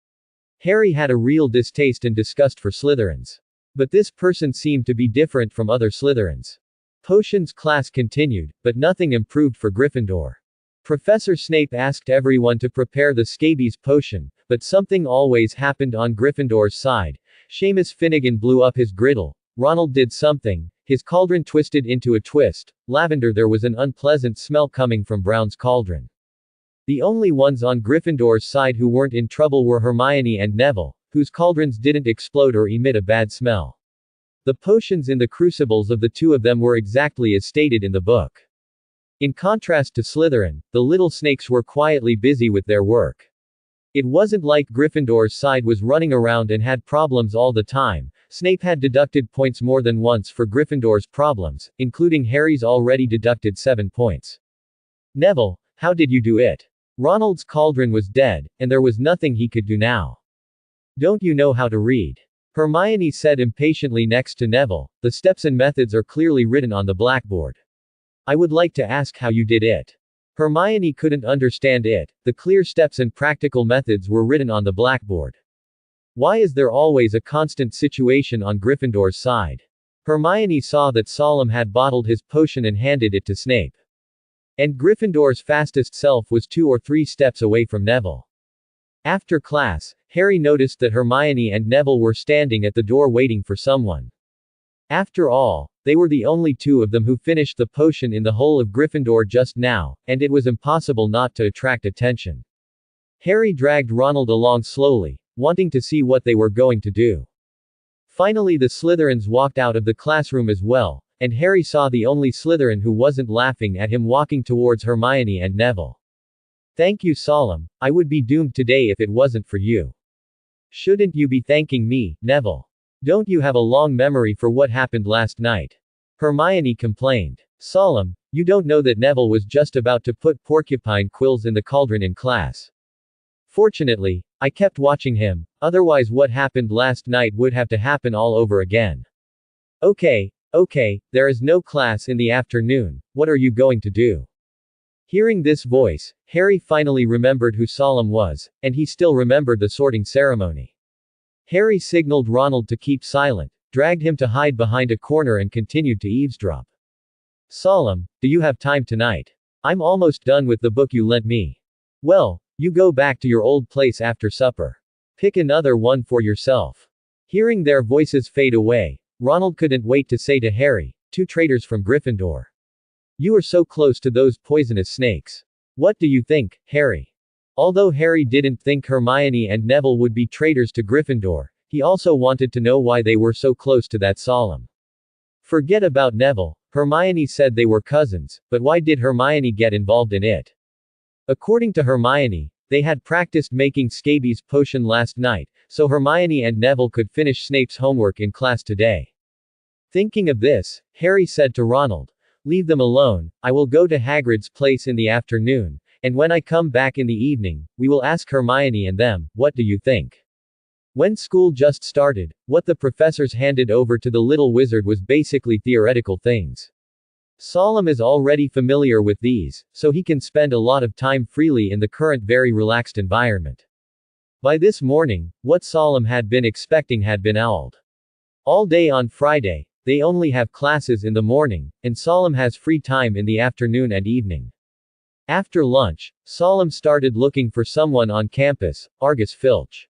Harry had a real distaste and disgust for Slytherins. But this person seemed to be different from other Slytherins. Potions class continued, but nothing improved for Gryffindor. Professor Snape asked everyone to prepare the scabies potion, but something always happened on Gryffindor's side. Seamus Finnegan blew up his griddle. Ronald did something. His cauldron twisted into a twist. Lavender, there was an unpleasant smell coming from Brown's cauldron. The only ones on Gryffindor's side who weren't in trouble were Hermione and Neville, whose cauldrons didn't explode or emit a bad smell. The potions in the crucibles of the two of them were exactly as stated in the book. In contrast to Slytherin, the little snakes were quietly busy with their work. It wasn't like Gryffindor's side was running around and had problems all the time. Snape had deducted points more than once for Gryffindor's problems, including Harry's already deducted 7 points. Neville, how did you do it? Ronald's cauldron was dead, and there was nothing he could do now. Don't you know how to read? Hermione said impatiently next to Neville. The steps and methods are clearly written on the blackboard. I would like to ask how you did it. Hermione couldn't understand it. The clear steps and practical methods were written on the blackboard. Why is there always a constant situation on Gryffindor's side? Hermione saw that Solemn had bottled his potion and handed it to Snape. And Gryffindor's fastest self was 2 or 3 steps away from Neville. After class, Harry noticed that Hermione and Neville were standing at the door waiting for someone. After all, they were the only 2 of them who finished the potion in the whole of Gryffindor just now, and it was impossible not to attract attention. Harry dragged Ronald along slowly, wanting to see what they were going to do. Finally, the Slytherins walked out of the classroom as well, and Harry saw the only Slytherin who wasn't laughing at him walking towards Hermione and Neville. Thank you, Solemn. I would be doomed today if it wasn't for you. Shouldn't you be thanking me, Neville? Don't you have a long memory for what happened last night? Hermione complained. Solemn, you don't know that Neville was just about to put porcupine quills in the cauldron in class. Fortunately, I kept watching him, otherwise what happened last night would have to happen all over again. Okay, there is no class in the afternoon, what are you going to do? Hearing this voice, Harry finally remembered who Solemn was, and he still remembered the sorting ceremony. Harry signaled Ronald to keep silent, dragged him to hide behind a corner and continued to eavesdrop. Solemn, do you have time tonight? I'm almost done with the book you lent me. Well, you go back to your old place after supper. Pick another one for yourself. Hearing their voices fade away, Ronald couldn't wait to say to Harry, 2 traitors from Gryffindor. You are so close to those poisonous snakes. What do you think, Harry? Although Harry didn't think Hermione and Neville would be traitors to Gryffindor, he also wanted to know why they were so close to that Solemn. Forget about Neville, Hermione said they were cousins, but why did Hermione get involved in it? According to Hermione, they had practiced making scabies potion last night, so Hermione and Neville could finish Snape's homework in class today. Thinking of this, Harry said to Ronald, leave them alone, I will go to Hagrid's place in the afternoon, and when I come back in the evening, we will ask Hermione and them, what do you think? When school just started, what the professors handed over to the little wizard was basically theoretical things. Solemn is already familiar with these, so he can spend a lot of time freely in the current very relaxed environment. By this morning, what Solemn had been expecting had been owled. All day on Friday, they only have classes in the morning, and Solemn has free time in the afternoon and evening. After lunch, Solemn started looking for someone on campus, Argus Filch.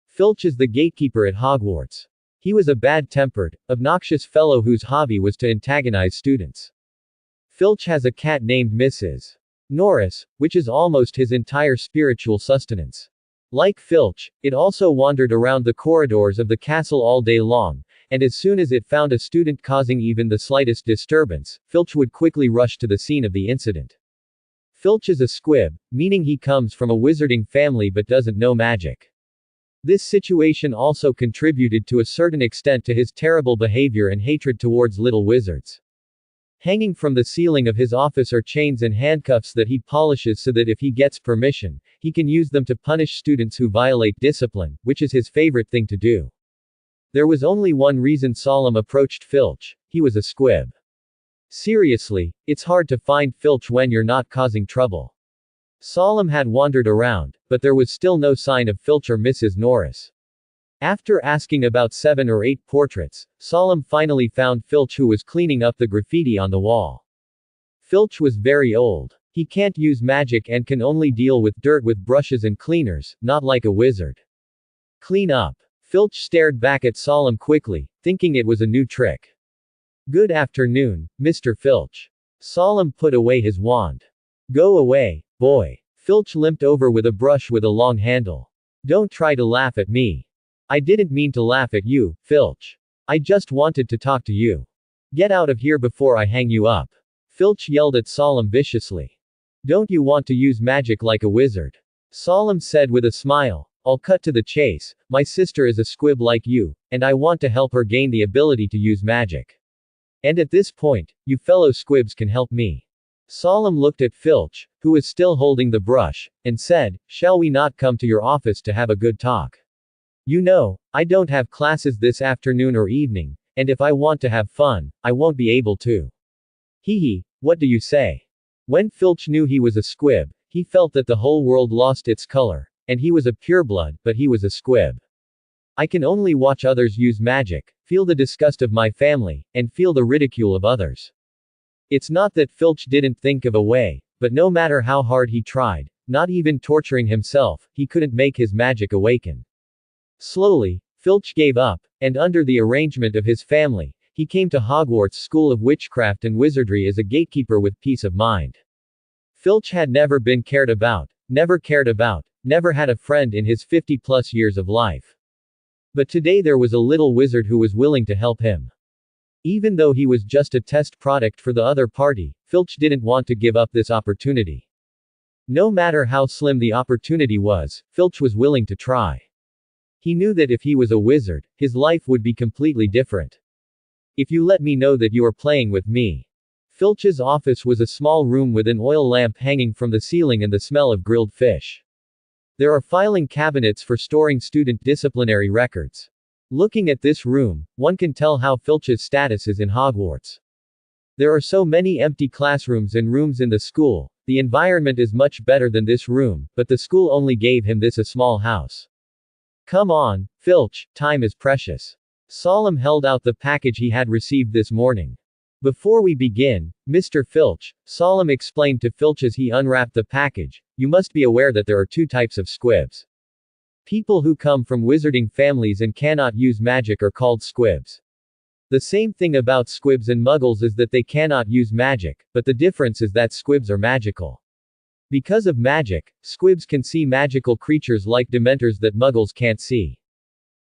Filch is the gatekeeper at Hogwarts. He was a bad-tempered, obnoxious fellow whose hobby was to antagonize students. Filch has a cat named Mrs. Norris, which is almost his entire spiritual sustenance. Like Filch, it also wandered around the corridors of the castle all day long, and as soon as it found a student causing even the slightest disturbance, Filch would quickly rush to the scene of the incident. Filch is a squib, meaning he comes from a wizarding family but doesn't know magic. This situation also contributed to a certain extent to his terrible behavior and hatred towards little wizards. Hanging from the ceiling of his office are chains and handcuffs that he polishes so that if he gets permission, he can use them to punish students who violate discipline, which is his favorite thing to do. There was only one reason Solemn approached Filch: he was a squib. Seriously, it's hard to find Filch when you're not causing trouble. Solemn had wandered around, but there was still no sign of Filch or Mrs. Norris. After asking about 7 or 8 portraits, Solemn finally found Filch, who was cleaning up the graffiti on the wall. Filch was very old. He can't use magic and can only deal with dirt with brushes and cleaners, not like a wizard. Clean up. Filch stared back at Solemn quickly, thinking it was a new trick. Good afternoon, Mr. Filch. Solemn put away his wand. Go away, boy. Filch limped over with a brush with a long handle. Don't try to laugh at me. I didn't mean to laugh at you, Filch. I just wanted to talk to you. Get out of here before I hang you up. Filch yelled at Solemn viciously. Don't you want to use magic like a wizard? Solemn said with a smile. I'll cut to the chase. My sister is a squib like you, and I want to help her gain the ability to use magic. And at this point, you fellow squibs can help me. Solemn looked at Filch, who was still holding the brush, and said, shall we not come to your office to have a good talk? You know, I don't have classes this afternoon or evening, and if I want to have fun, I won't be able to. Hee hee, what do you say? When Filch knew he was a squib, he felt that the whole world lost its color, and he was a pureblood, but he was a squib. I can only watch others use magic, feel the disgust of my family, and feel the ridicule of others. It's not that Filch didn't think of a way, but no matter how hard he tried, not even torturing himself, he couldn't make his magic awaken. Slowly, Filch gave up, and under the arrangement of his family, he came to Hogwarts School of Witchcraft and Wizardry as a gatekeeper with peace of mind. Filch had never been cared about, never had a friend in his 50-plus years of life. But today there was a little wizard who was willing to help him. Even though he was just a test product for the other party, Filch didn't want to give up this opportunity. No matter how slim the opportunity was, Filch was willing to try. He knew that if he was a wizard, his life would be completely different. If you let me know that you are playing with me. Filch's office was a small room with an oil lamp hanging from the ceiling and the smell of grilled fish. There are filing cabinets for storing student disciplinary records. Looking at this room, one can tell how Filch's status is in Hogwarts. There are so many empty classrooms and rooms in the school, the environment is much better than this room, but the school only gave him this a small house. Come on, Filch, time is precious. Solemn held out the package he had received this morning. Before we begin, Mr. Filch, Solemn explained to Filch as he unwrapped the package, you must be aware that there are two types of squibs. People who come from wizarding families and cannot use magic are called squibs. The same thing about squibs and muggles is that they cannot use magic, but the difference is that squibs are magical. Because of magic, squibs can see magical creatures like dementors that muggles can't see.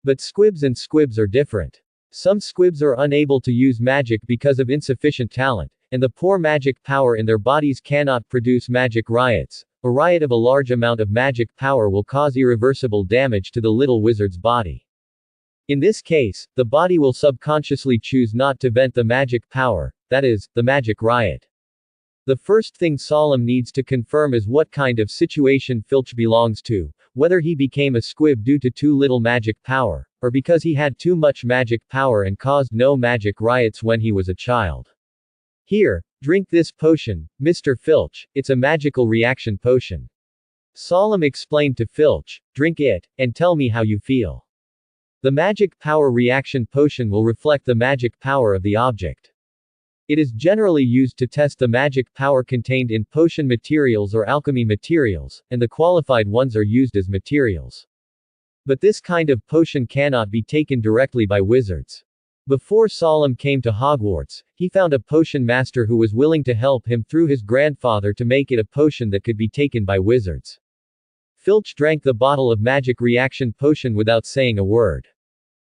But squibs and squibs are different. Some squibs are unable to use magic because of insufficient talent, and the poor magic power in their bodies cannot produce magic riots. A riot of a large amount of magic power will cause irreversible damage to the little wizard's body. In this case, the body will subconsciously choose not to vent the magic power, that is, the magic riot. The first thing Solemn needs to confirm is what kind of situation Filch belongs to, whether he became a squib due to too little magic power, or because he had too much magic power and caused no magic riots when he was a child. Here, drink this potion, Mr. Filch, it's a magical reaction potion. Solemn explained to Filch, drink it, and tell me how you feel. The magic power reaction potion will reflect the magic power of the object. It is generally used to test the magic power contained in potion materials or alchemy materials, and the qualified ones are used as materials. But this kind of potion cannot be taken directly by wizards. Before Solemn came to Hogwarts, he found a potion master who was willing to help him through his grandfather to make it a potion that could be taken by wizards. Filch drank the bottle of magic reaction potion without saying a word.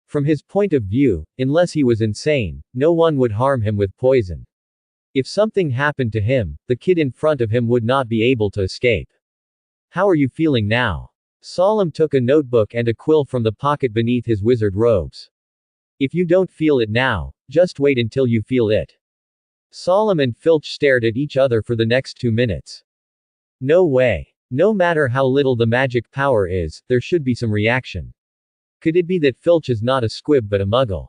From his point of view, unless he was insane, no one would harm him with poison. If something happened to him, the kid in front of him would not be able to escape. How are you feeling now? Solemn took a notebook and a quill from the pocket beneath his wizard robes. If you don't feel it now, just wait until you feel it. Solemn and Filch stared at each other for the next 2 minutes. No way. No matter how little the magic power is, there should be some reaction. Could it be that Filch is not a squib but a muggle?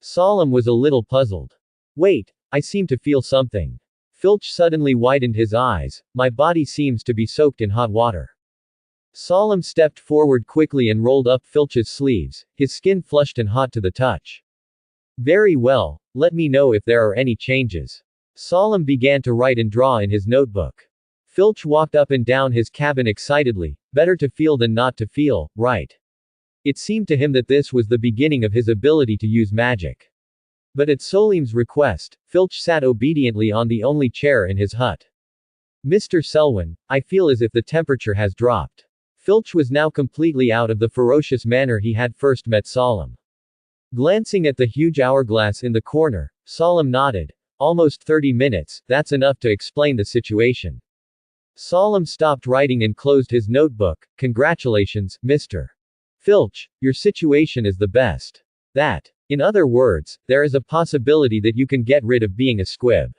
Solemn was a little puzzled. Wait, I seem to feel something. Filch suddenly widened his eyes, my body seems to be soaked in hot water. Solemn stepped forward quickly and rolled up Filch's sleeves, his skin flushed and hot to the touch. Very well, let me know if there are any changes. Solemn began to write and draw in his notebook. Filch walked up and down his cabin excitedly, better to feel than not to feel, right? It seemed to him that this was the beginning of his ability to use magic. But at Solim's request, Filch sat obediently on the only chair in his hut. Mr. Selwyn, I feel as if the temperature has dropped. Filch was now completely out of the ferocious manner he had first met Solemn. Glancing at the huge hourglass in the corner, Solemn nodded. Almost 30 minutes, that's enough to explain the situation. Solemn stopped writing and closed his notebook. Congratulations, Mr. Filch, your situation is the best. In other words, there is a possibility that you can get rid of being a squib.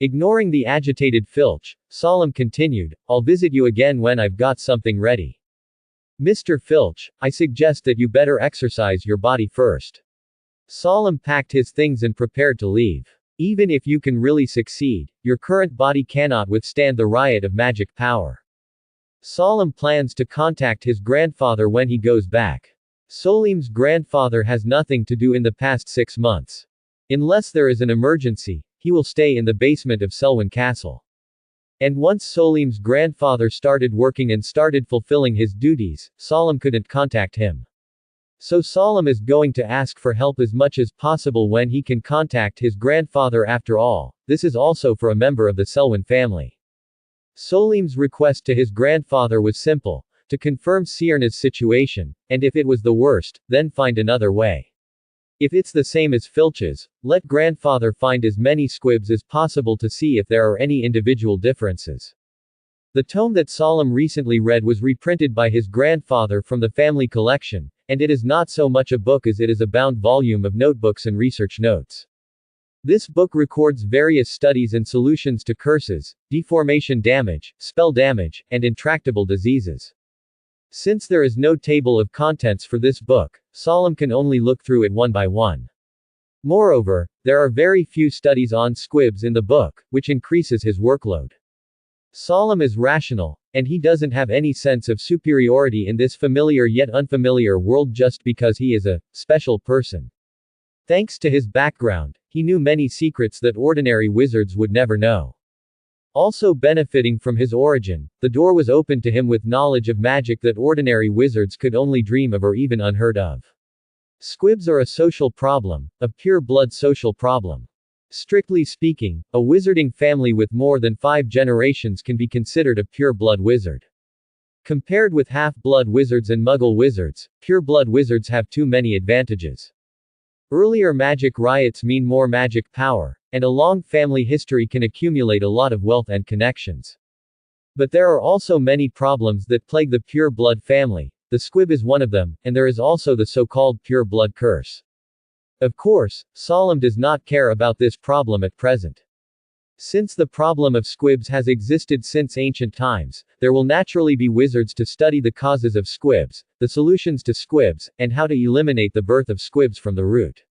Ignoring the agitated Filch, Solemn continued, I'll visit you again when I've got something ready. Mr. Filch, I suggest that you better exercise your body first. Solemn packed his things and prepared to leave. Even if you can really succeed, your current body cannot withstand the riot of magic power. Solemn plans to contact his grandfather when he goes back. Solim's grandfather has nothing to do in the past 6 months. Unless there is an emergency, he will stay in the basement of Selwyn Castle. And once Solim's grandfather started working and started fulfilling his duties, Solemn couldn't contact him. So Solemn is going to ask for help as much as possible when he can contact his grandfather. After all, this is also for a member of the Selwyn family. Solim's request to his grandfather was simple, to confirm Sierna's situation, and if it was the worst, then find another way. If it's the same as Filch's, let grandfather find as many squibs as possible to see if there are any individual differences. The tome that Solemn recently read was reprinted by his grandfather from the family collection, and it is not so much a book as it is a bound volume of notebooks and research notes. This book records various studies and solutions to curses, deformation damage, spell damage, and intractable diseases. Since there is no table of contents for this book, Solemn can only look through it one by one. Moreover, there are very few studies on squibs in the book, which increases his workload. Solemn is rational, and he doesn't have any sense of superiority in this familiar yet unfamiliar world just because he is a special person. Thanks to his background, he knew many secrets that ordinary wizards would never know. Also benefiting from his origin, the door was opened to him with knowledge of magic that ordinary wizards could only dream of or even unheard of. Squibs are a social problem, a pure-blood social problem. Strictly speaking, a wizarding family with more than 5 generations can be considered a pure-blood wizard. Compared with half-blood wizards and muggle wizards, pure-blood wizards have too many advantages. Earlier magic riots mean more magic power, and a long family history can accumulate a lot of wealth and connections. But there are also many problems that plague the pure-blood family. The squib is one of them, and there is also the so-called pure-blood curse. Of course, Solemn does not care about this problem at present. Since the problem of squibs has existed since ancient times, there will naturally be wizards to study the causes of squibs, the solutions to squibs, and how to eliminate the birth of squibs from the root.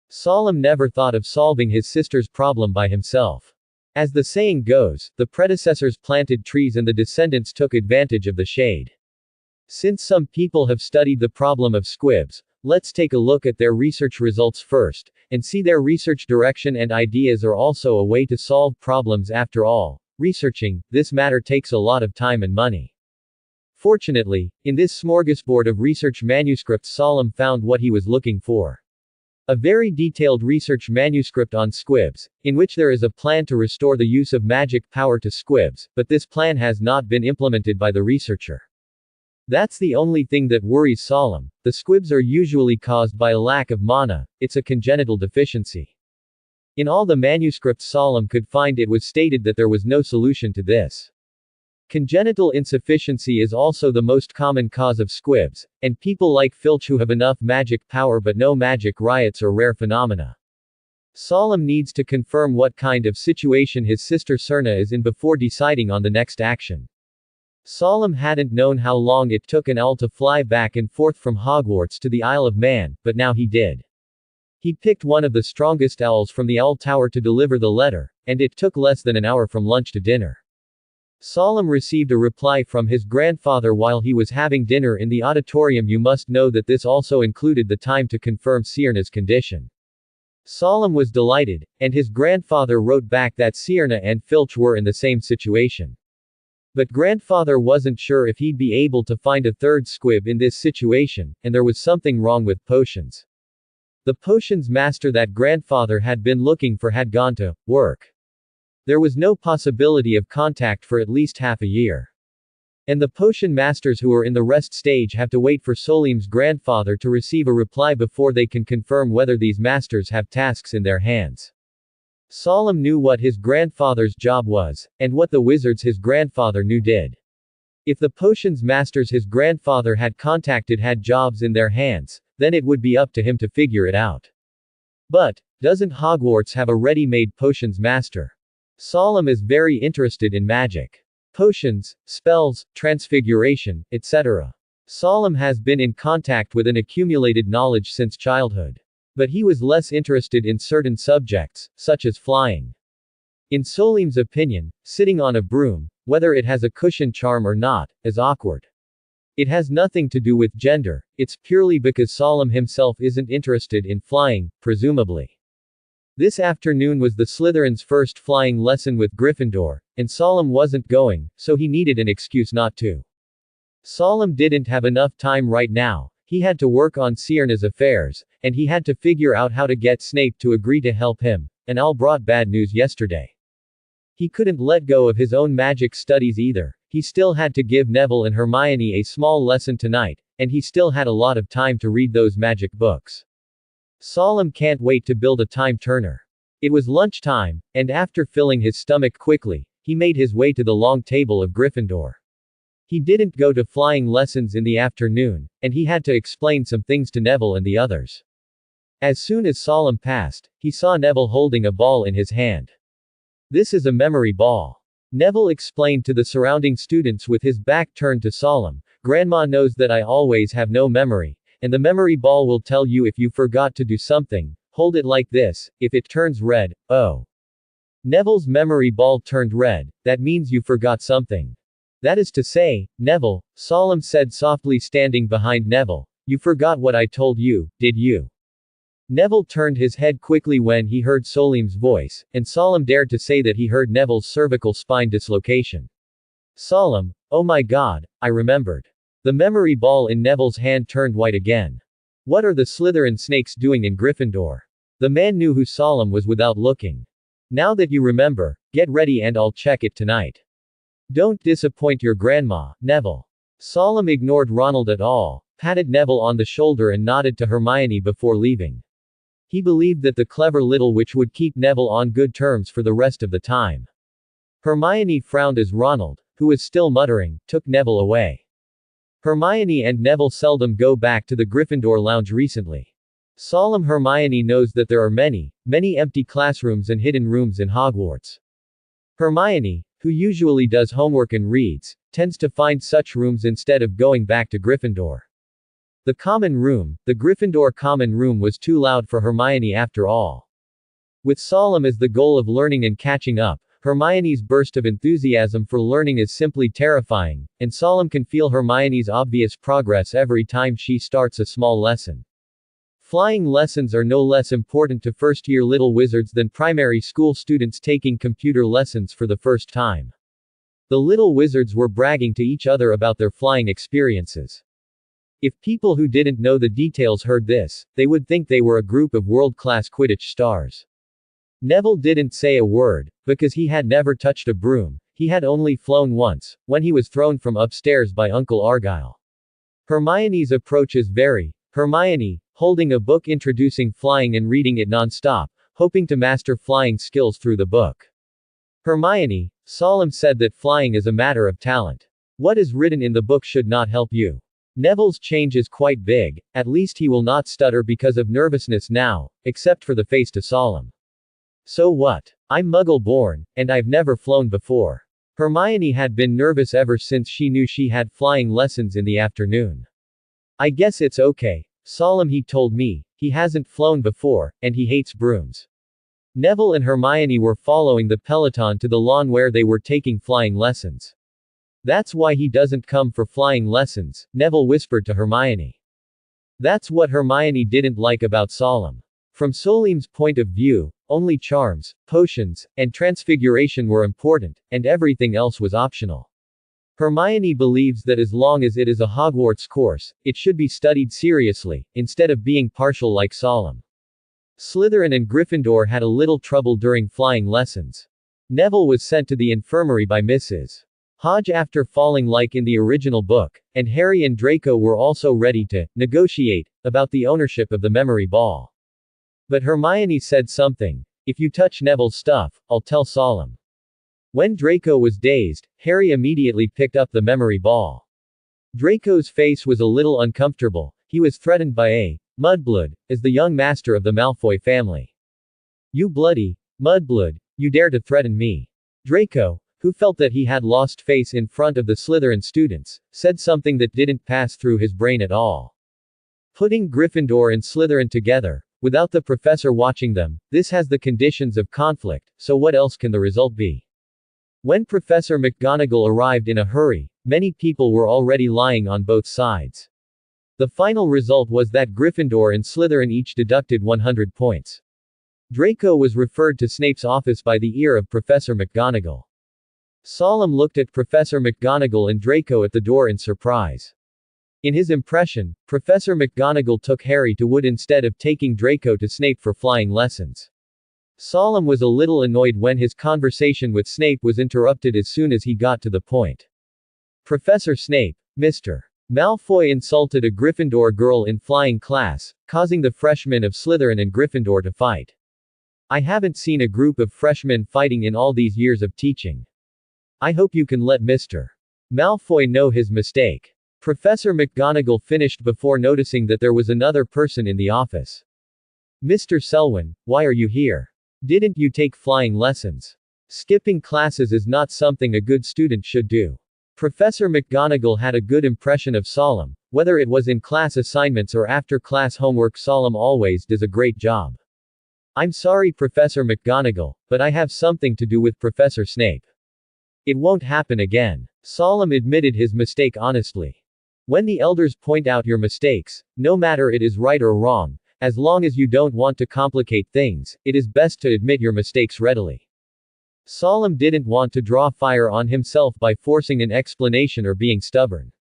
Solemn never thought of solving his sister's problem by himself. As the saying goes, the predecessors planted trees and the descendants took advantage of the shade. Since some people have studied the problem of squibs, let's take a look at their research results first, and see their research direction and ideas are also a way to solve problems. After all, researching this matter takes a lot of time and money. Fortunately, in this smorgasbord of research manuscripts, Solemn found what he was looking for. A very detailed research manuscript on squibs, in which there is a plan to restore the use of magic power to squibs, but this plan has not been implemented by the researcher. That's the only thing that worries Solemn. The squibs are usually caused by a lack of mana, it's a congenital deficiency. In all the manuscripts Solemn could find, it was stated that there was no solution to this. Congenital insufficiency is also the most common cause of squibs, and people like Filch who have enough magic power but no magic riots are rare phenomena. Solemn needs to confirm what kind of situation his sister Sierna is in before deciding on the next action. Solemn hadn't known how long it took an owl to fly back and forth from Hogwarts to the Isle of Man, but now he did. He picked one of the strongest owls from the Owl Tower to deliver the letter, and it took less than an hour from lunch to dinner. Solemn received a reply from his grandfather while he was having dinner in the auditorium. You must know that this also included the time to confirm Sierna's condition. Solemn was delighted, and his grandfather wrote back that Sierna and Filch were in the same situation. But grandfather wasn't sure if he'd be able to find a third squib in this situation, and there was something wrong with potions. The potions master that grandfather had been looking for had gone to work. There was no possibility of contact for at least half a year. And the potion masters who are in the rest stage have to wait for Solim's grandfather to receive a reply before they can confirm whether these masters have tasks in their hands. Solim knew what his grandfather's job was, and what the wizards his grandfather knew did. If the potions masters his grandfather had contacted had jobs in their hands, then it would be up to him to figure it out. But, doesn't Hogwarts have a ready-made potions master? Solim is very interested in magic. Potions, spells, transfiguration, etc. Solim has been in contact with an accumulated knowledge since childhood. But he was less interested in certain subjects, such as flying. In Solim's opinion, sitting on a broom, whether it has a cushion charm or not, is awkward. It has nothing to do with gender, it's purely because Solim himself isn't interested in flying, presumably. This afternoon was the Slytherin's first flying lesson with Gryffindor, and Solim wasn't going, so he needed an excuse not to. Solim didn't have enough time right now, he had to work on Sierna's affairs, and he had to figure out how to get Snape to agree to help him, and all brought bad news yesterday. He couldn't let go of his own magic studies either, he still had to give Neville and Hermione a small lesson tonight, and he still had a lot of time to read those magic books. Solim can't wait to build a time turner. It was lunchtime, and after filling his stomach quickly, he made his way to the long table of Gryffindor. He didn't go to flying lessons in the afternoon, and he had to explain some things to Neville and the others. As soon as Solim passed, he saw Neville holding a ball in his hand. This is a memory ball. Neville explained to the surrounding students with his back turned to Solim. Grandma knows that I always have no memory, and the memory ball will tell you if you forgot to do something. Hold it like this, if it turns red, oh. Neville's memory ball turned red, that means you forgot something. That is to say, Neville, Solim said softly standing behind Neville, you forgot what I told you, did you? Neville turned his head quickly when he heard Solim's voice, and Solim dared to say that he heard Neville's cervical spine dislocation. Solim, oh my god, I remembered. The memory ball in Neville's hand turned white again. What are the Slytherin snakes doing in Gryffindor? The man knew who Solim was without looking. Now that you remember, get ready and I'll check it tonight. Don't disappoint your grandma, Neville. Solim ignored Ronald at all, patted Neville on the shoulder and nodded to Hermione before leaving. He believed that the clever little witch would keep Neville on good terms for the rest of the time. Hermione frowned as Ronald, who was still muttering, took Neville away. Hermione and Neville seldom go back to the Gryffindor lounge recently. Solemn Hermione knows that there are many, many empty classrooms and hidden rooms in Hogwarts. Hermione, who usually does homework and reads, tends to find such rooms instead of going back to Gryffindor. The common room, the Gryffindor common room was too loud for Hermione after all. With Solemn as the goal of learning and catching up, Hermione's burst of enthusiasm for learning is simply terrifying, and Solemn can feel Hermione's obvious progress every time she starts a small lesson. Flying lessons are no less important to first-year little wizards than primary school students taking computer lessons for the first time. The little wizards were bragging to each other about their flying experiences. If people who didn't know the details heard this, they would think they were a group of world-class Quidditch stars. Neville didn't say a word, because he had never touched a broom, he had only flown once, when he was thrown from upstairs by Uncle Argyle. Hermione's approach is very, Hermione, holding a book introducing flying and reading it non-stop, hoping to master flying skills through the book. Hermione, Solemn said that flying is a matter of talent. What is written in the book should not help you. Neville's change is quite big, at least he will not stutter because of nervousness now, except for the face to Solemn. So what? I'm Muggle-born, and I've never flown before. Hermione had been nervous ever since she knew she had flying lessons in the afternoon. I guess it's okay, Solemn, he told me, he hasn't flown before, and he hates brooms. Neville and Hermione were following the peloton to the lawn where they were taking flying lessons. That's why he doesn't come for flying lessons, Neville whispered to Hermione. That's what Hermione didn't like about Solemn. From Solemn's point of view, only charms, potions, and transfiguration were important, and everything else was optional. Hermione believes that as long as it is a Hogwarts course, it should be studied seriously, instead of being partial like Solemn. Slytherin and Gryffindor had a little trouble during flying lessons. Neville was sent to the infirmary by Mrs. Hodge after falling like in the original book, and Harry and Draco were also ready to negotiate about the ownership of the memory ball. But Hermione said something. If you touch Neville's stuff, I'll tell Solemn. When Draco was dazed, Harry immediately picked up the memory ball. Draco's face was a little uncomfortable. He was threatened by a mudblood, as the young master of the Malfoy family. You bloody mudblood, you dare to threaten me. Draco, who felt that he had lost face in front of the Slytherin students, said something that didn't pass through his brain at all. Putting Gryffindor and Slytherin together, without the professor watching them, this has the conditions of conflict, so what else can the result be? When Professor McGonagall arrived in a hurry, many people were already lying on both sides. The final result was that Gryffindor and Slytherin each deducted 100 points. Draco was referred to Snape's office by the ear of Professor McGonagall. Solemn looked at Professor McGonagall and Draco at the door in surprise. In his impression, Professor McGonagall took Harry to Wood instead of taking Draco to Snape for flying lessons. Solemn was a little annoyed when his conversation with Snape was interrupted as soon as he got to the point. Professor Snape, Mr. Malfoy insulted a Gryffindor girl in flying class, causing the freshmen of Slytherin and Gryffindor to fight. I haven't seen a group of freshmen fighting in all these years of teaching. I hope you can let Mr. Malfoy know his mistake. Professor McGonagall finished before noticing that there was another person in the office. Mr. Selwyn, why are you here? Didn't you take flying lessons? Skipping classes is not something a good student should do. Professor McGonagall had a good impression of Solemn, whether it was in class assignments or after class homework. Solemn always does a great job. I'm sorry, Professor McGonagall, but I have something to do with Professor Snape. It won't happen again. Solemn admitted his mistake honestly. When the elders point out your mistakes, no matter it is right or wrong, as long as you don't want to complicate things, it is best to admit your mistakes readily. Solemn didn't want to draw fire on himself by forcing an explanation or being stubborn.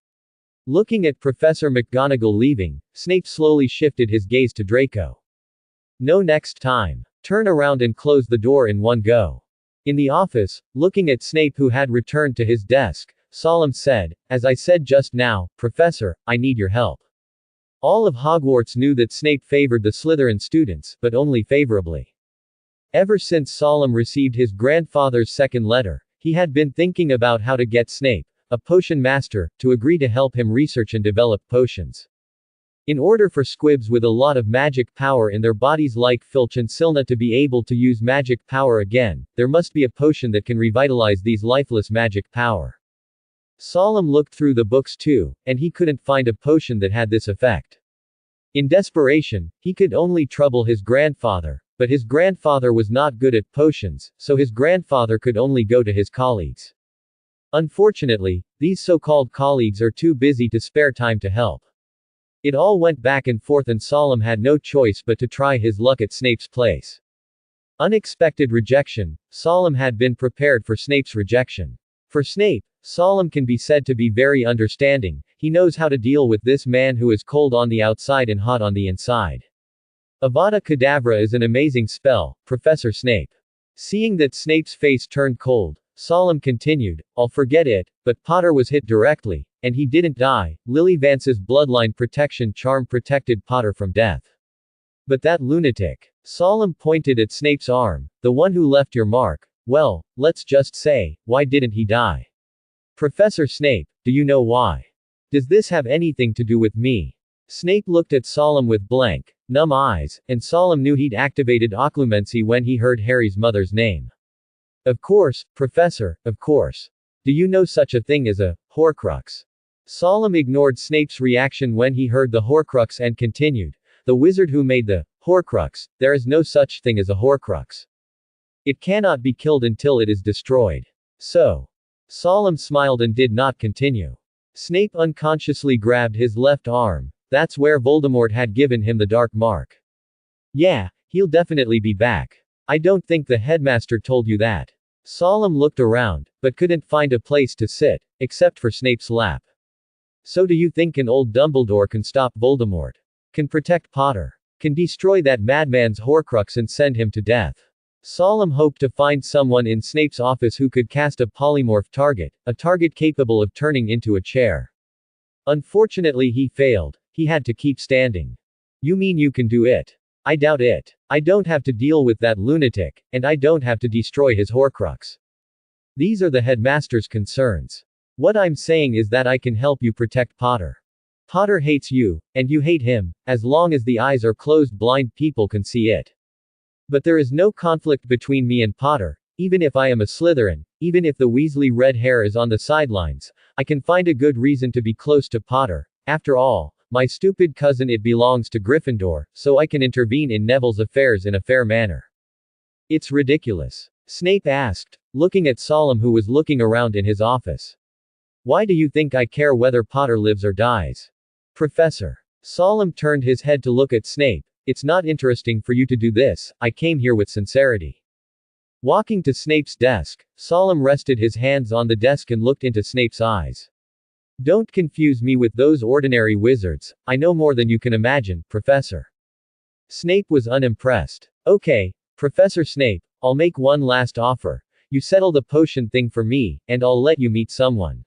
Looking at Professor McGonagall leaving, Snape slowly shifted his gaze to Draco. No, next time. Turn around and close the door in one go. In the office, looking at Snape who had returned to his desk, Solemn said, as I said just now, Professor, I need your help. All of Hogwarts knew that Snape favored the Slytherin students, but only favorably. Ever since Solemn received his grandfather's second letter, he had been thinking about how to get Snape, a potion master, to agree to help him research and develop potions. In order for squibs with a lot of magic power in their bodies like Filch and Silna to be able to use magic power again, there must be a potion that can revitalize these lifeless magic power. Solemn looked through the books too, and he couldn't find a potion that had this effect. In desperation, he could only trouble his grandfather, but his grandfather was not good at potions, so his grandfather could only go to his colleagues. Unfortunately, these so-called colleagues are too busy to spare time to help. It all went back and forth and Solemn had no choice but to try his luck at Snape's place. Unexpected rejection. Solemn had been prepared for Snape's rejection. For Snape, Solemn can be said to be very understanding. He knows how to deal with this man who is cold on the outside and hot on the inside. Avada Kedavra is an amazing spell, Professor Snape. Seeing that Snape's face turned cold, Solemn continued, I'll forget it, but Potter was hit directly, and he didn't die. Lily Vance's bloodline protection charm protected Potter from death. But that lunatic. Solemn pointed at Snape's arm, the one who left your mark. Well, let's just say, why didn't he die? Professor Snape, do you know why? Does this have anything to do with me? Snape looked at Solemn with blank, numb eyes, and Solemn knew he'd activated occlumency when he heard Harry's mother's name. Of course, Professor, of course. Do you know such a thing as a Horcrux? Solemn ignored Snape's reaction when he heard the Horcrux and continued, the wizard who made the Horcrux, there is no such thing as a Horcrux. It cannot be killed until it is destroyed. So. Solemn smiled and did not continue. Snape unconsciously grabbed his left arm. That's where Voldemort had given him the dark mark. Yeah, he'll definitely be back. I don't think the headmaster told you that. Solemn looked around, but couldn't find a place to sit, except for Snape's lap. So do you think an old Dumbledore can stop Voldemort? Can protect Potter? can destroy that madman's Horcrux and send him to death. Solemn hoped to find someone in Snape's office who could cast a polymorph target, a target capable of turning into a chair. Unfortunately he failed. He had to keep standing. You mean you can do it? I doubt it. I don't have to deal with that lunatic, and I don't have to destroy his Horcrux. These are the headmaster's concerns. What I'm saying is that I can help you protect Potter. Potter hates you, and you hate him. As long as the eyes are closed, blind people can see it. But there is no conflict between me and Potter. Even if I am a Slytherin, even if the Weasley red hair is on the sidelines, I can find a good reason to be close to Potter. After all, my stupid cousin it belongs to Gryffindor, so I can intervene in Neville's affairs in a fair manner. It's ridiculous. Snape asked, looking at Solemn who was looking around in his office. Why do you think I care whether Potter lives or dies? Professor. Solemn turned his head to look at Snape. It's not interesting for you to do this, I came here with sincerity. Walking to Snape's desk, Solemn rested his hands on the desk and looked into Snape's eyes. Don't confuse me with those ordinary wizards, I know more than you can imagine, Professor. Snape was unimpressed. Okay, Professor Snape, I'll make one last offer. You settle the potion thing for me, and I'll let you meet someone.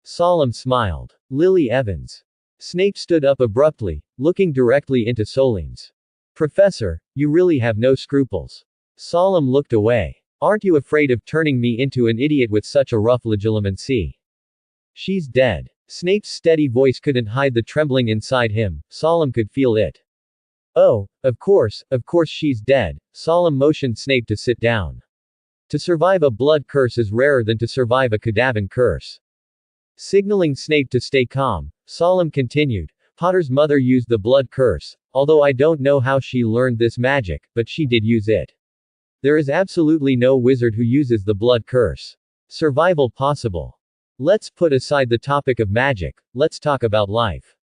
Solemn smiled. Lily Evans. Snape stood up abruptly, looking directly into Solemn's. Professor, you really have no scruples. Solemn looked away. Aren't you afraid of turning me into an idiot with such a rough legilimency? She's dead. Snape's steady voice couldn't hide the trembling inside him. Solemn could feel it. Oh, of course she's dead. Solemn motioned Snape to sit down. To survive a blood curse is rarer than to survive a cadavan curse. Signaling Snape to stay calm, Solemn continued, Potter's mother used the blood curse, although I don't know how she learned this magic, but she did use it. There is absolutely no wizard who uses the blood curse. Survival possible. Let's put aside the topic of magic, let's talk about life.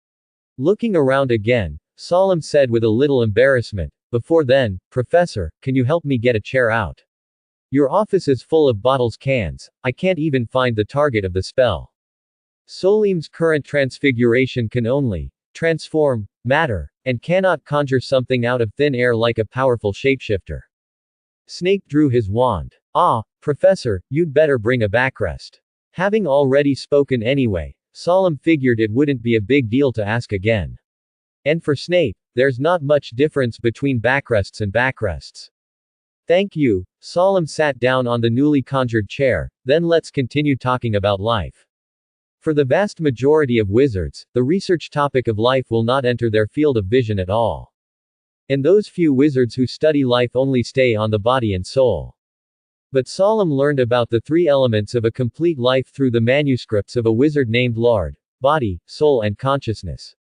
Looking around again, Solemn said with a little embarrassment, before then, Professor, can you help me get a chair out? Your office is full of bottles cans, I can't even find the target of the spell. Solemn's current transfiguration can only transform matter, and cannot conjure something out of thin air like a powerful shapeshifter. Snape drew his wand. Ah, Professor, you'd better bring a backrest. Having already spoken anyway, Solemn figured it wouldn't be a big deal to ask again. And for Snape, there's not much difference between backrests and backrests. Thank you. Solemn sat down on the newly conjured chair, then let's continue talking about life. For the vast majority of wizards, the research topic of life will not enter their field of vision at all. And those few wizards who study life only stay on the body and soul. But Solemn learned about the three elements of a complete life through the manuscripts of a wizard named Lard: body, soul and consciousness.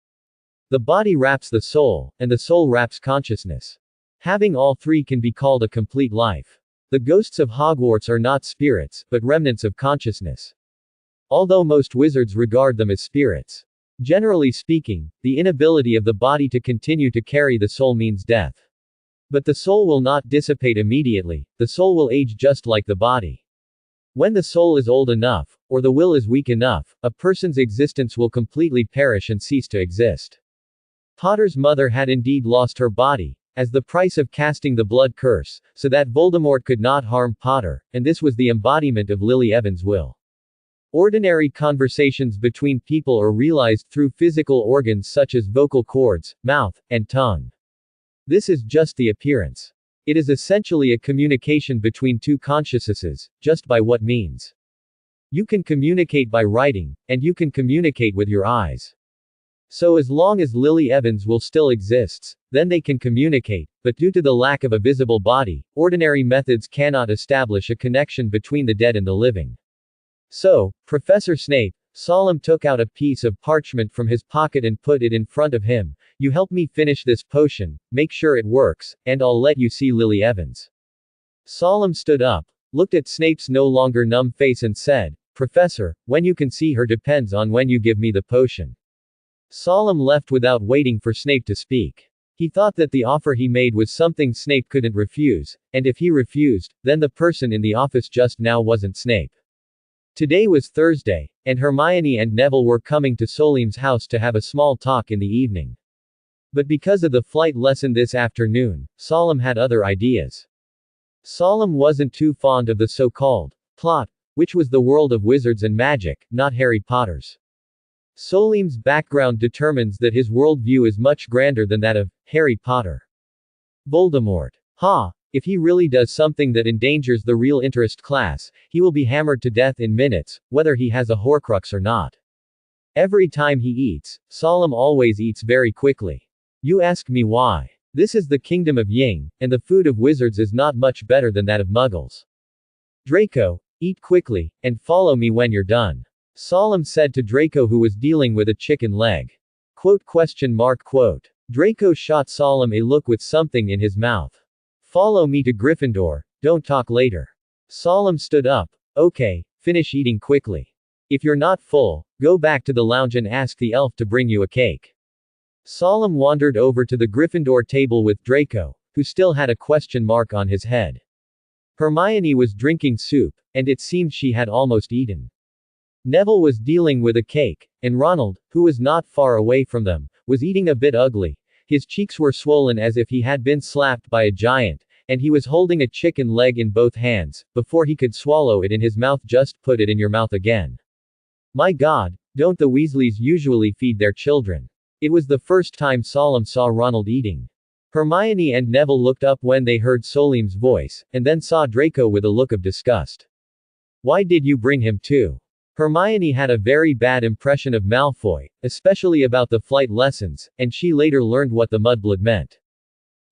The body wraps the soul, and the soul wraps consciousness. Having all three can be called a complete life. The ghosts of Hogwarts are not spirits, but remnants of consciousness. Although most wizards regard them as spirits. Generally speaking, the inability of the body to continue to carry the soul means death. But the soul will not dissipate immediately, the soul will age just like the body. When the soul is old enough, or the will is weak enough, a person's existence will completely perish and cease to exist. Potter's mother had indeed lost her body, as the price of casting the blood curse, so that Voldemort could not harm Potter, and this was the embodiment of Lily Evans' will. Ordinary conversations between people are realized through physical organs such as vocal cords, mouth, and tongue. This is just the appearance. It is essentially a communication between two consciousnesses, just by what means? You can communicate by writing, and you can communicate with your eyes. So as long as Lily Evans will still exists, then they can communicate, but due to the lack of a visible body, ordinary methods cannot establish a connection between the dead and the living. So, Professor Snape, Solemn took out a piece of parchment from his pocket and put it in front of him. You help me finish this potion, make sure it works, and I'll let you see Lily Evans. Solemn stood up, looked at Snape's no longer numb face and said, Professor, when you can see her depends on when you give me the potion. Solemn left without waiting for Snape to speak. He thought that the offer he made was something Snape couldn't refuse, and if he refused, then the person in the office just now wasn't Snape. Today was Thursday, and Hermione and Neville were coming to Solemn's house to have a small talk in the evening. But because of the flight lesson this afternoon, Solemn had other ideas. Solemn wasn't too fond of the so-called plot, which was the world of wizards and magic, not Harry Potter's. Solemn's background determines that his worldview is much grander than that of Harry Potter. Voldemort. If he really does something that endangers the real interest class, he will be hammered to death in minutes, whether he has a Horcrux or not. Every time he eats, Solemn always eats very quickly. You ask me why. This is the kingdom of Ying, and the food of wizards is not much better than that of muggles. Draco, eat quickly, and follow me when you're done. Solemn said to Draco, who was dealing with a chicken leg. Quote. Draco shot Solemn a look with something in his mouth. Follow me to Gryffindor, don't talk later. Solemn stood up. Okay, finish eating quickly. If you're not full, go back to the lounge and ask the elf to bring you a cake. Solemn wandered over to the Gryffindor table with Draco, who still had a question mark on his head. Hermione was drinking soup, and it seemed she had almost eaten. Neville was dealing with a cake, and Ronald, who was not far away from them, was eating a bit ugly. His cheeks were swollen as if he had been slapped by a giant, and he was holding a chicken leg in both hands. Before he could swallow it in his mouth, just put it in your mouth again. My God, don't the Weasleys usually feed their children? It was the first time Solemn saw Ronald eating. Hermione and Neville looked up when they heard Solemn's voice, and then saw Draco with a look of disgust. Why did you bring him too? Hermione had a very bad impression of Malfoy, especially about the flight lessons, and she later learned what the mudblood meant.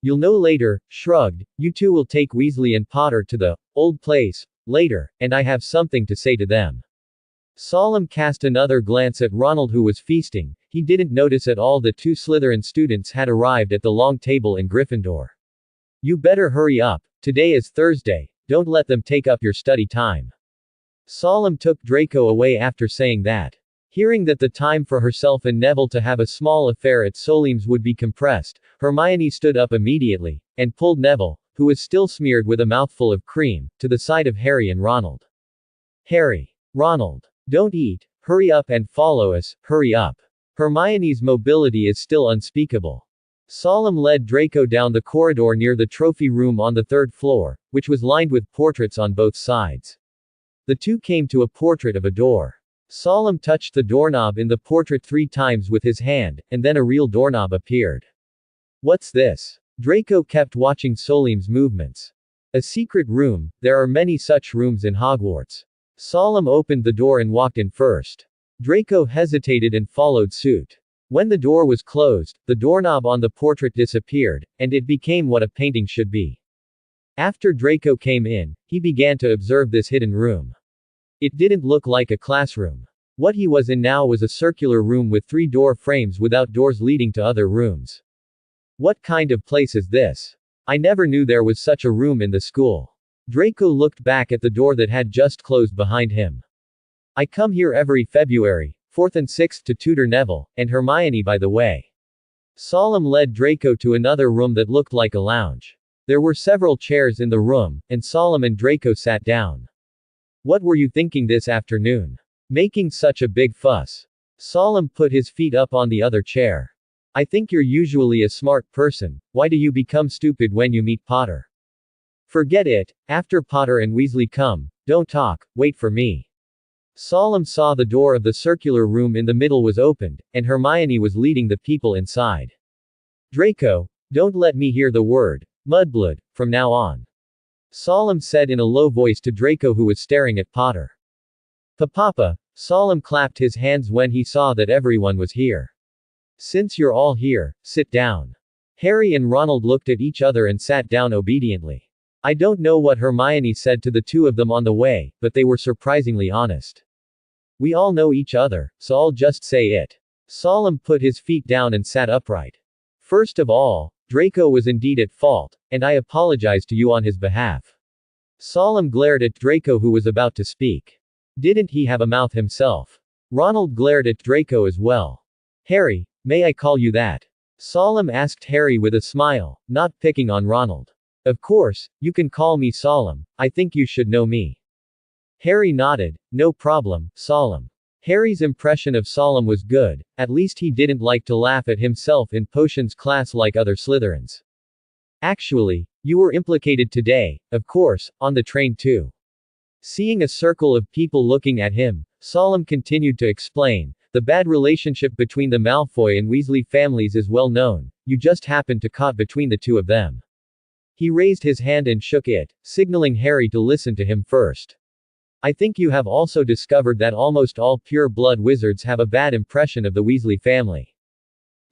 You'll know later, shrugged, you two will take Weasley and Potter to the old place later, and I have something to say to them. Solemn cast another glance at Ronald, who was feasting. He didn't notice at all that 2 Slytherin students had arrived at the long table in Gryffindor. You better hurry up, today is Thursday, don't let them take up your study time. Solemn took Draco away after saying that. Hearing that the time for herself and Neville to have a small affair at Solemn's would be compressed, Hermione stood up immediately, and pulled Neville, who was still smeared with a mouthful of cream, to the side of Harry and Ronald. Harry. Ronald. Don't eat, hurry up and follow us, hurry up. Hermione's mobility is still unspeakable. Solemn led Draco down the corridor near the trophy room on the 3rd floor, which was lined with portraits on both sides. The two came to a portrait of a door. Solemn touched the doorknob in the portrait 3 times with his hand, and then a real doorknob appeared. What's this? Draco kept watching Solemn's movements. A secret room, there are many such rooms in Hogwarts. Solemn opened the door and walked in first. Draco hesitated and followed suit. When the door was closed, the doorknob on the portrait disappeared, and it became what a painting should be. After Draco came in, he began to observe this hidden room. It didn't look like a classroom. What he was in now was a circular room with 3 door frames without doors leading to other rooms. What kind of place is this? I never knew there was such a room in the school. Draco looked back at the door that had just closed behind him. I come here every February, 4th and 6th to tutor Neville, and Hermione by the way. Solemn led Draco to another room that looked like a lounge. There were several chairs in the room, and Solemn and Draco sat down. What were you thinking this afternoon? Making such a big fuss. Solemn put his feet up on the other chair. I think you're usually a smart person, why do you become stupid when you meet Potter? Forget it, after Potter and Weasley come, don't talk, wait for me. Solemn saw the door of the circular room in the middle was opened, and Hermione was leading the people inside. Draco, don't let me hear the word mudblood from now on. Solemn said in a low voice to Draco, who was staring at Potter. Papa, Solemn clapped his hands when he saw that everyone was here. Since you're all here, sit down. Harry and Ronald looked at each other and sat down obediently. I don't know what Hermione said to the two of them on the way, but they were surprisingly honest. We all know each other, so I'll just say it. Solemn put his feet down and sat upright. First of all, Draco was indeed at fault, and I apologize to you on his behalf. Solemn glared at Draco, who was about to speak. Didn't he have a mouth himself? Ronald glared at Draco as well. Harry, may I call you that? Solemn asked Harry with a smile, not picking on Ronald. Of course, you can call me Solemn, I think you should know me. Harry nodded, no problem, Solemn. Harry's impression of Solemn was good, at least he didn't like to laugh at himself in potions class like other Slytherins. Actually, you were implicated today, of course, on the train too. Seeing a circle of people looking at him, Solemn continued to explain, the bad relationship between the Malfoy and Weasley families is well known, you just happened to caught between the two of them. He raised his hand and shook it, signaling Harry to listen to him first. I think you have also discovered that almost all pure-blood wizards have a bad impression of the Weasley family.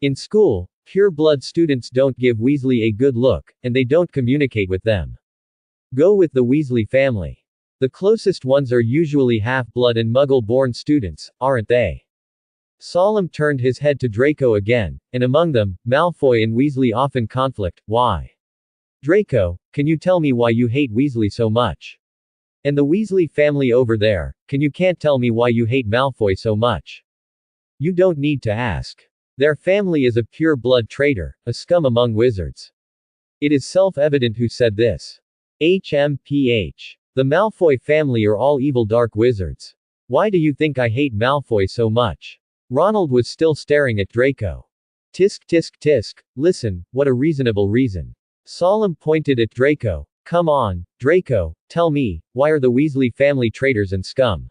In school, pure-blood students don't give Weasley a good look, and they don't communicate with them. Go with the Weasley family. The closest ones are usually half-blood and Muggle-born students, aren't they? Solemn turned his head to Draco again, and among them, Malfoy and Weasley often conflict. Why? Draco, can you tell me why you hate Weasley so much? And the Weasley family over there, you can't tell me why you hate Malfoy so much? You don't need to ask. Their family is a pure-blood traitor, a scum among wizards. It is self-evident who said this. HMPH. The Malfoy family are all evil dark wizards. Why do you think I hate Malfoy so much? Ronald was still staring at Draco. Tisk tisk tisk, listen, what a reasonable reason. Solemn pointed at Draco. Come on, Draco, tell me, why are the Weasley family traitors and scum?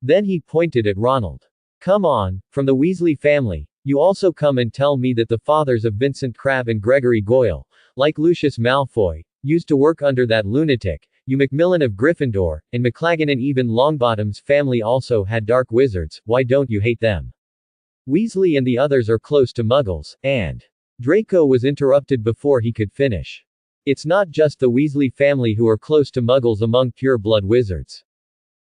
Then he pointed at Ronald. Come on, from the Weasley family, you also come and tell me that the fathers of Vincent Crabbe and Gregory Goyle, like Lucius Malfoy, used to work under that lunatic, Hugh Macmillan of Gryffindor, and McLaggen and even Longbottom's family also had dark wizards, why don't you hate them? Weasley and the others are close to Muggles, and Draco was interrupted before he could finish. It's not just the Weasley family who are close to Muggles among pure-blood wizards.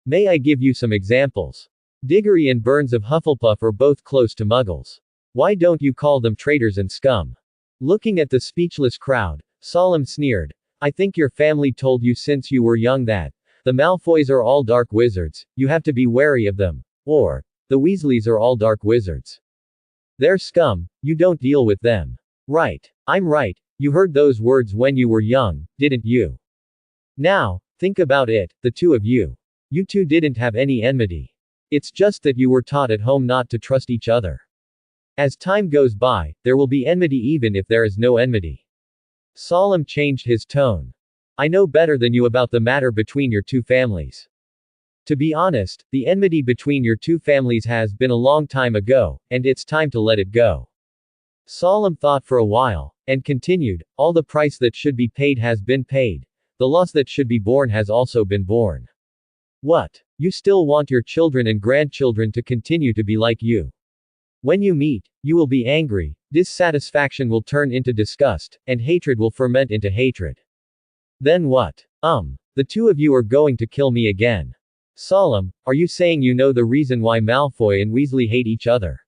May I give you some examples? Diggory and Burns of Hufflepuff are both close to Muggles. Why don't you call them traitors and scum? Looking at the speechless crowd, Solemn sneered. I think your family told you since you were young that the Malfoys are all dark wizards, you have to be wary of them. Or, the Weasleys are all dark wizards. They're scum, you don't deal with them. Right. I'm right. You heard those words when you were young, didn't you? Now, think about it, the two of you. You two didn't have any enmity. It's just that you were taught at home not to trust each other. As time goes by, there will be enmity even if there is no enmity. Solemn changed his tone. I know better than you about the matter between your two families. To be honest, the enmity between your two families has been a long time ago, and it's time to let it go. Solemn thought for a while, and continued, all the price that should be paid has been paid. The loss that should be borne has also been borne. What? You still want your children and grandchildren to continue to be like you. When you meet, you will be angry, dissatisfaction will turn into disgust, and hatred will ferment into hatred. Then what? The two of you are going to kill me again. Solemn, are you saying you know the reason why Malfoy and Weasley hate each other?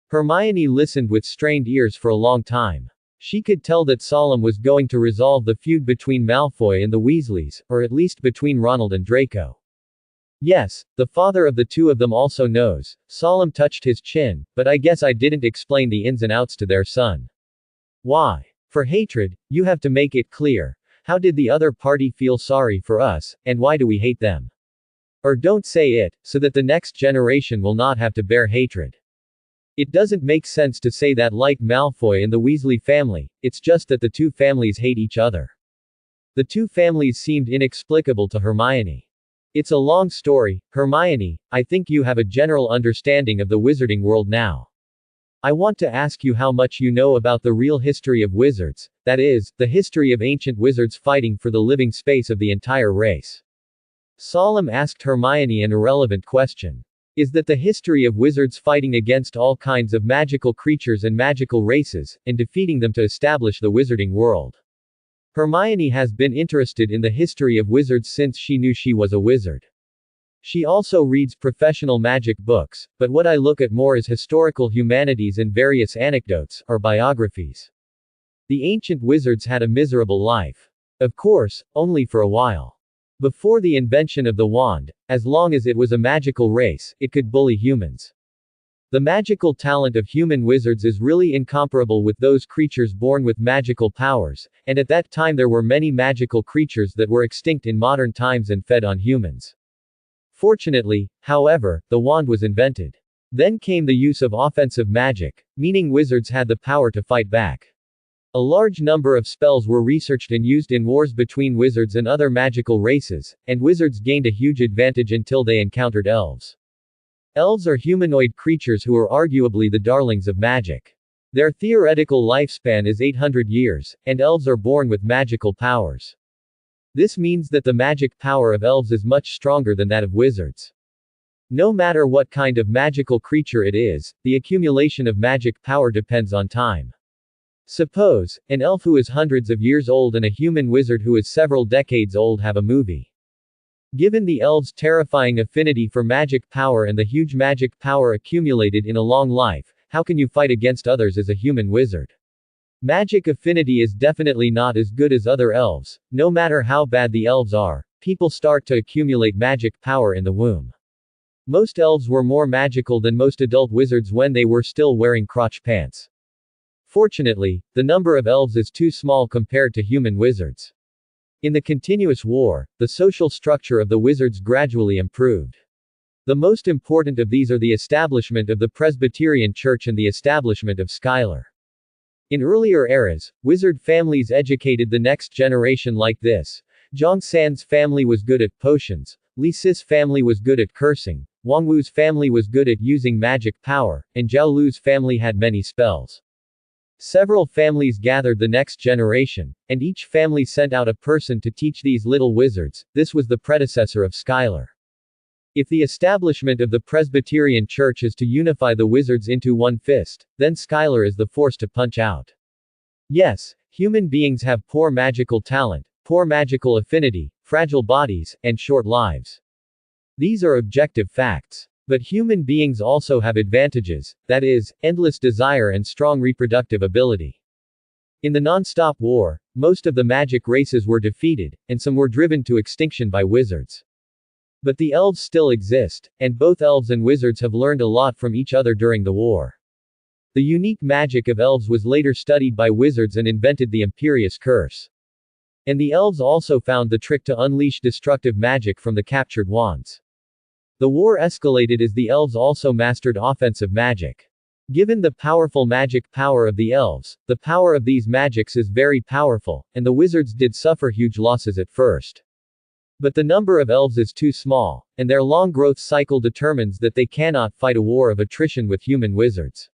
Hermione listened with strained ears for a long time. She could tell that Solemn was going to resolve the feud between Malfoy and the Weasleys, or at least between Ronald and Draco. Yes, the father of the two of them also knows. Solemn touched his chin, but I guess I didn't explain the ins and outs to their son. Why? For hatred, you have to make it clear. How did the other party feel sorry for us, and why do we hate them? Or don't say it, so that the next generation will not have to bear hatred. It doesn't make sense to say that like Malfoy and the Weasley family, it's just that the two families hate each other. The two families seemed inexplicable to Hermione. It's a long story, Hermione, I think you have a general understanding of the wizarding world now. I want to ask you how much you know about the real history of wizards, that is, the history of ancient wizards fighting for the living space of the entire race. Solemn asked Hermione an irrelevant question. Is that the history of wizards fighting against all kinds of magical creatures and magical races, and defeating them to establish the wizarding world. Hermione has been interested in the history of wizards since she knew she was a wizard. She also reads professional magic books, but what I look at more is historical humanities and various anecdotes, or biographies. The ancient wizards had a miserable life. Of course, only for a while. Before the invention of the wand, as long as it was a magical race, it could bully humans. The magical talent of human wizards is really incomparable with those creatures born with magical powers, and at that time there were many magical creatures that were extinct in modern times and fed on humans. Fortunately, however, the wand was invented. Then came the use of offensive magic, meaning wizards had the power to fight back. A large number of spells were researched and used in wars between wizards and other magical races, and wizards gained a huge advantage until they encountered elves. Elves are humanoid creatures who are arguably the darlings of magic. Their theoretical lifespan is 800 years, and elves are born with magical powers. This means that the magic power of elves is much stronger than that of wizards. No matter what kind of magical creature it is, the accumulation of magic power depends on time. Suppose, an elf who is hundreds of years old and a human wizard who is several decades old have a movie. Given the elves' terrifying affinity for magic power and the huge magic power accumulated in a long life, how can you fight against others as a human wizard? Magic affinity is definitely not as good as other elves. No matter how bad the elves are, people start to accumulate magic power in the womb. Most elves were more magical than most adult wizards when they were still wearing crotch pants. Fortunately, the number of elves is too small compared to human wizards. In the continuous war, the social structure of the wizards gradually improved. The most important of these are the establishment of the Presbyterian Church and the establishment of Schuyler. In earlier eras, wizard families educated the next generation like this. Zhang San's family was good at potions, Li Si's family was good at cursing, Wang Wu's family was good at using magic power, and Zhao Lu's family had many spells. Several families gathered the next generation, and each family sent out a person to teach these little wizards. This was the predecessor of Schuyler. If the establishment of the Presbyterian Church is to unify the wizards into one fist, then Schuyler is the force to punch out. Yes, human beings have poor magical talent, poor magical affinity, fragile bodies, and short lives. These are objective facts. But human beings also have advantages, that is, endless desire and strong reproductive ability. In the non-stop war, most of the magic races were defeated, and some were driven to extinction by wizards. But the elves still exist, and both elves and wizards have learned a lot from each other during the war. The unique magic of elves was later studied by wizards and invented the Imperious Curse. And the elves also found the trick to unleash destructive magic from the captured wands. The war escalated as the elves also mastered offensive magic. Given the powerful magic power of the elves, the power of these magics is very powerful, and the wizards did suffer huge losses at first. But the number of elves is too small, and their long growth cycle determines that they cannot fight a war of attrition with human wizards.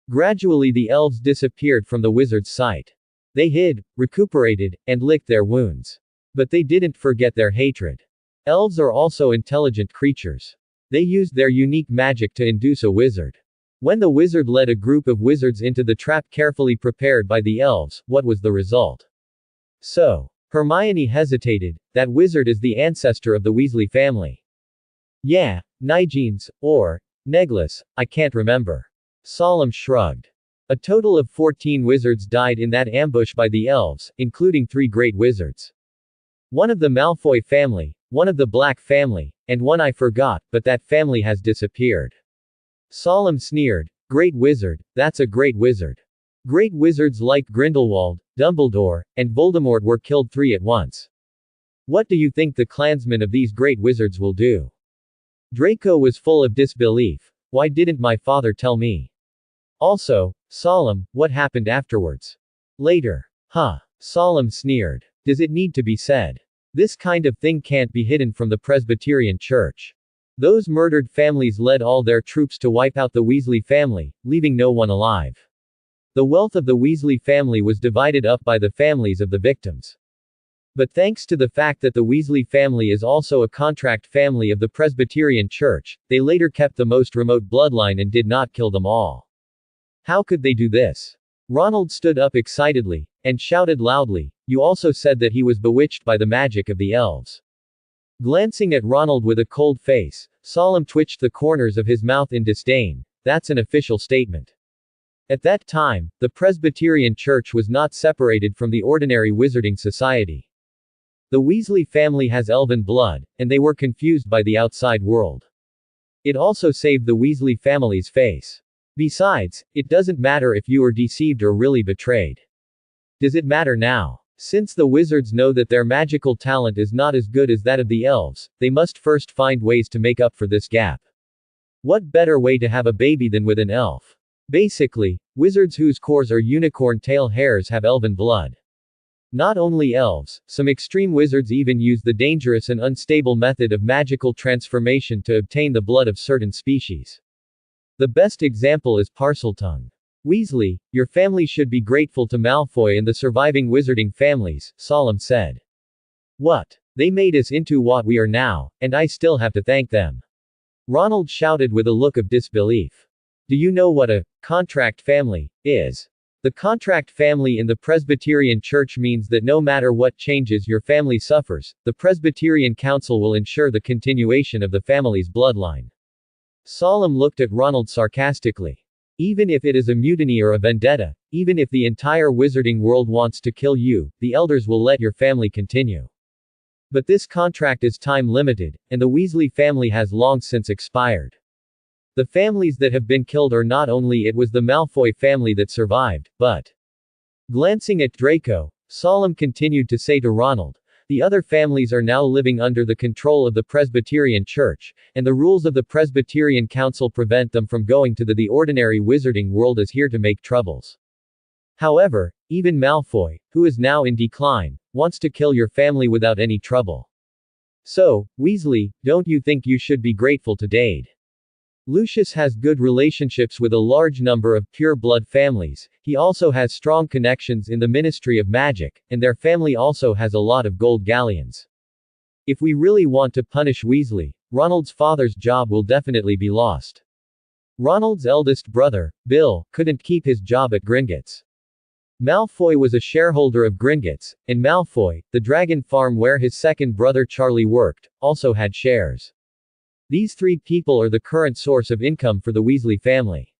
Gradually the elves disappeared from the wizards' sight. They hid, recuperated, and licked their wounds. But they didn't forget their hatred. Elves are also intelligent creatures. They used their unique magic to induce a wizard. When the wizard led a group of wizards into the trap carefully prepared by the elves, what was the result? So, Hermione hesitated, that wizard is the ancestor of the Weasley family. Yeah, Nigel, or Neglis, I can't remember. Solemn shrugged. A total of 14 wizards died in that ambush by the elves, including 3 great wizards. One of the Malfoy family, one of the Black family, and one I forgot, but that family has disappeared. Solemn sneered, Great wizard, that's a great wizard. Great wizards like Grindelwald, Dumbledore, and Voldemort were killed 3 at once. What do you think the clansmen of these great wizards will do? Draco was full of disbelief. Why didn't my father tell me? Also, Solemn, what happened afterwards? Later. Huh. Solemn sneered. Does it need to be said? This kind of thing can't be hidden from the Presbyterian Church. Those murdered families led all their troops to wipe out the Weasley family, leaving no one alive. The wealth of the Weasley family was divided up by the families of the victims. But thanks to the fact that the Weasley family is also a contract family of the Presbyterian Church, they later kept the most remote bloodline and did not kill them all. How could they do this? Ronald stood up excitedly, and shouted loudly, You also said that he was bewitched by the magic of the elves. Glancing at Ronald with a cold face, Solemn twitched the corners of his mouth in disdain. That's an official statement. At that time, the Presbyterian Church was not separated from the ordinary wizarding society. The Weasley family has elven blood, and they were confused by the outside world. It also saved the Weasley family's face. Besides, it doesn't matter if you were deceived or really betrayed. Does it matter now? Since the wizards know that their magical talent is not as good as that of the elves, they must first find ways to make up for this gap. What better way to have a baby than with an elf? Basically, wizards whose cores are unicorn tail hairs have elven blood. Not only elves, some extreme wizards even use the dangerous and unstable method of magical transformation to obtain the blood of certain species. The best example is Parseltongue. Weasley, your family should be grateful to Malfoy and the surviving wizarding families, Solemn said. What? They made us into what we are now, and I still have to thank them. Ronald shouted with a look of disbelief. Do you know what a contract family is? The contract family in the Presbyterian Church means that no matter what changes your family suffers, the Presbyterian Council will ensure the continuation of the family's bloodline. Solemn looked at Ronald sarcastically. Even if it is a mutiny or a vendetta, even if the entire wizarding world wants to kill you, the elders will let your family continue. But this contract is time limited, and the Weasley family has long since expired. The families that have been killed are not only it was the Malfoy family that survived, but. Glancing at Draco, Solemn continued to say to Ronald, the other families are now living under the control of the Presbyterian Church, and the rules of the Presbyterian Council prevent them from going to the ordinary wizarding world as here to make troubles. However, even Malfoy, who is now in decline, wants to kill your family without any trouble. So, Weasley, don't you think you should be grateful to Dade? Lucius has good relationships with a large number of pure-blood families, he also has strong connections in the Ministry of Magic, and their family also has a lot of gold galleons. If we really want to punish Weasley, Ronald's father's job will definitely be lost. Ronald's eldest brother, Bill, couldn't keep his job at Gringotts. Malfoy was a shareholder of Gringotts, and Malfoy, the dragon farm where his second brother Charlie worked, also had shares. These three people are the current source of income for the Weasley family.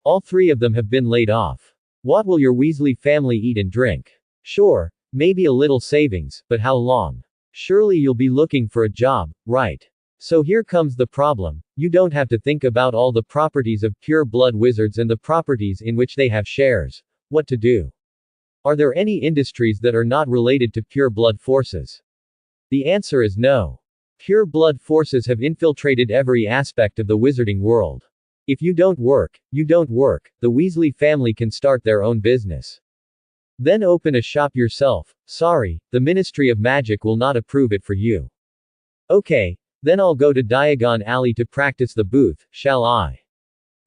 All three of them have been laid off. What will your Weasley family eat and drink? Sure, maybe a little savings, but how long? Surely you'll be looking for a job, right? So here comes the problem, you don't have to think about all the properties of pure-blood wizards and the properties in which they have shares. What to do? Are there any industries that are not related to pure-blood forces? The answer is no. Pure-blood forces have infiltrated every aspect of the wizarding world. If you don't work, you don't work, the Weasley family can start their own business. Then open a shop yourself. Sorry, the Ministry of Magic will not approve it for you. Okay, then I'll go to Diagon Alley to practice the booth, shall I?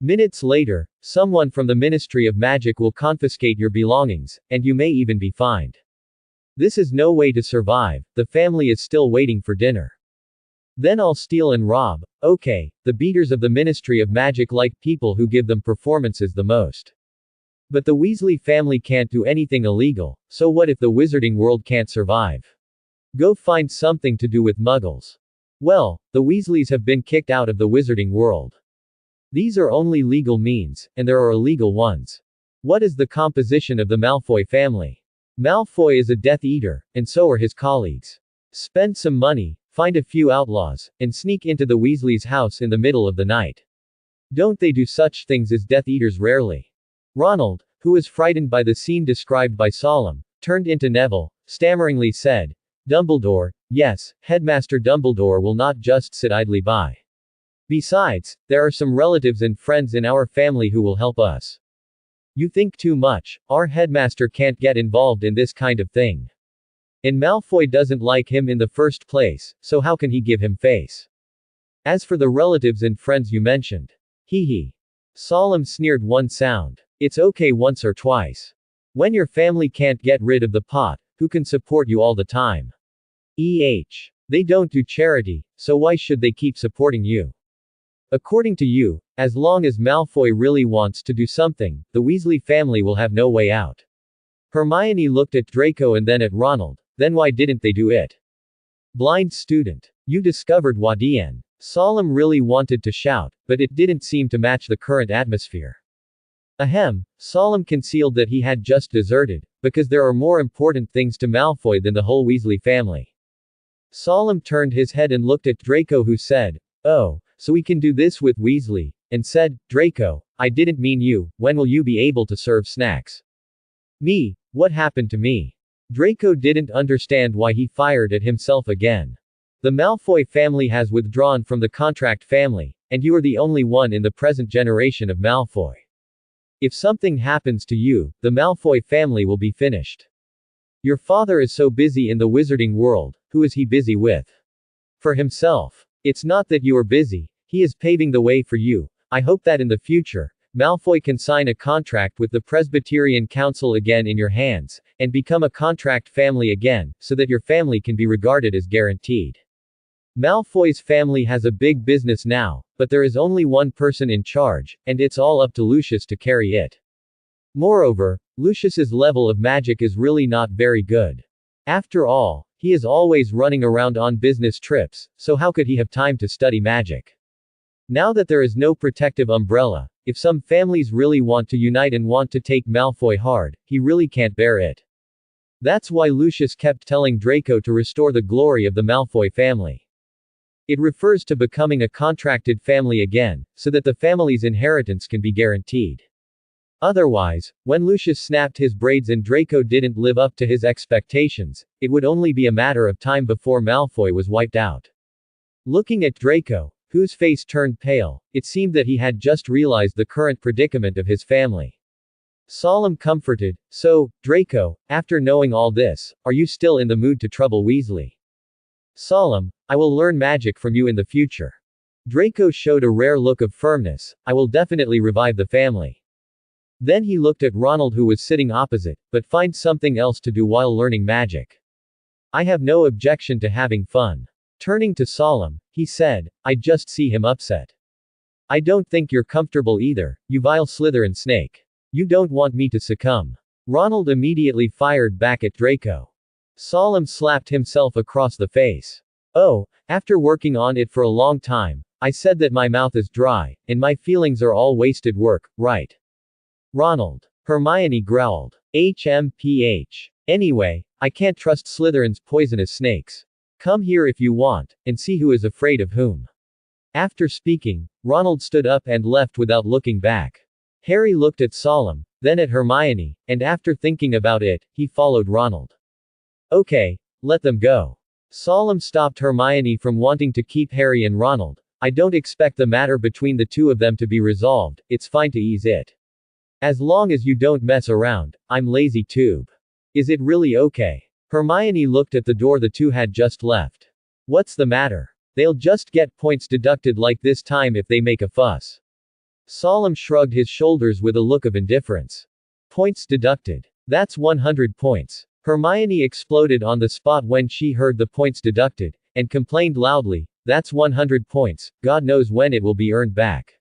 Minutes later, someone from the Ministry of Magic will confiscate your belongings, and you may even be fined. This is no way to survive, the family is still waiting for dinner. Then I'll steal and rob. Okay, the beaters of the Ministry of Magic like people who give them performances the most. But the Weasley family can't do anything illegal, so what if the wizarding world can't survive? Go find something to do with muggles. Well, the Weasleys have been kicked out of the wizarding world. These are only legal means, and there are illegal ones. What is the composition of the Malfoy family? Malfoy is a Death Eater, and so are his colleagues. Spend some money, find a few outlaws, and sneak into the Weasleys' house in the middle of the night. Don't they do such things as Death Eaters rarely? Ronald, who was frightened by the scene described by Solemn, turned into Neville, stammeringly said, Dumbledore, yes, Headmaster Dumbledore will not just sit idly by. Besides, there are some relatives and friends in our family who will help us. You think too much, our headmaster can't get involved in this kind of thing. And Malfoy doesn't like him in the first place, so how can he give him face? As for the relatives and friends you mentioned. Hee hee. Solemn sneered one sound. It's okay once or twice. When your family can't get rid of the pot, who can support you all the time? They don't do charity, so why should they keep supporting you? According to you, as long as Malfoy really wants to do something, the Weasley family will have no way out. Hermione looked at Draco and then at Ronald. Then why didn't they do it? Blind student. You discovered Wadien. Solemn really wanted to shout, but it didn't seem to match the current atmosphere. Ahem, Solemn concealed that he had just deserted, because there are more important things to Malfoy than the whole Weasley family. Solemn turned his head and looked at Draco who said, oh, so we can do this with Weasley, and said, Draco, I didn't mean you, when will you be able to serve snacks? Me, what happened to me? Draco didn't understand why he fired at himself again. The Malfoy family has withdrawn from the contract family, and you are the only one in the present generation of Malfoy. If something happens to you, the Malfoy family will be finished. Your father is so busy in the wizarding world, who is he busy with? For himself. It's not that you are busy, he is paving the way for you. I hope that in the future, Malfoy can sign a contract with the Presbyterian Council again in your hands, and become a contract family again, so that your family can be regarded as guaranteed. Malfoy's family has a big business now, but there is only one person in charge, and it's all up to Lucius to carry it. Moreover, Lucius's level of magic is really not very good. After all, he is always running around on business trips, so how could he have time to study magic? Now that there is no protective umbrella, if some families really want to unite and want to take Malfoy hard, he really can't bear it. That's why Lucius kept telling Draco to restore the glory of the Malfoy family. It refers to becoming a contracted family again, so that the family's inheritance can be guaranteed. Otherwise, when Lucius snapped his braids and Draco didn't live up to his expectations, it would only be a matter of time before Malfoy was wiped out. Looking at Draco, whose face turned pale, it seemed that he had just realized the current predicament of his family. Solemn comforted, "So, Draco, after knowing all this, are you still in the mood to trouble Weasley?" "Solemn, I will learn magic from you in the future." Draco showed a rare look of firmness. "I will definitely revive the family." Then he looked at Ronald, who was sitting opposite, "But find something else to do while learning magic. I have no objection to having fun." Turning to Solemn, he said, "I just see him upset. I don't think you're comfortable either, you vile Slytherin snake. You don't want me to succumb." Ronald immediately fired back at Draco. Solemn slapped himself across the face. "Oh, after working on it for a long time, I said that my mouth is dry, and my feelings are all wasted work, right? Ronald." Hermione growled. HMPH. "Anyway, I can't trust Slytherin's poisonous snakes. Come here if you want, and see who is afraid of whom." After speaking, Ronald stood up and left without looking back. Harry looked at Solemn, then at Hermione, and after thinking about it, he followed Ronald. "Okay, let them go." Solemn stopped Hermione from wanting to keep Harry and Ronald. "I don't expect the matter between the two of them to be resolved, it's fine to ease it. As long as you don't mess around, I'm lazy tube. Is it really okay?" Hermione looked at the door the two had just left. "What's the matter? They'll just get points deducted like this time if they make a fuss." Solemn shrugged his shoulders with a look of indifference. "Points deducted. That's 100 points. Hermione exploded on the spot when she heard the points deducted, and complained loudly, "That's 100 points, God knows when it will be earned back.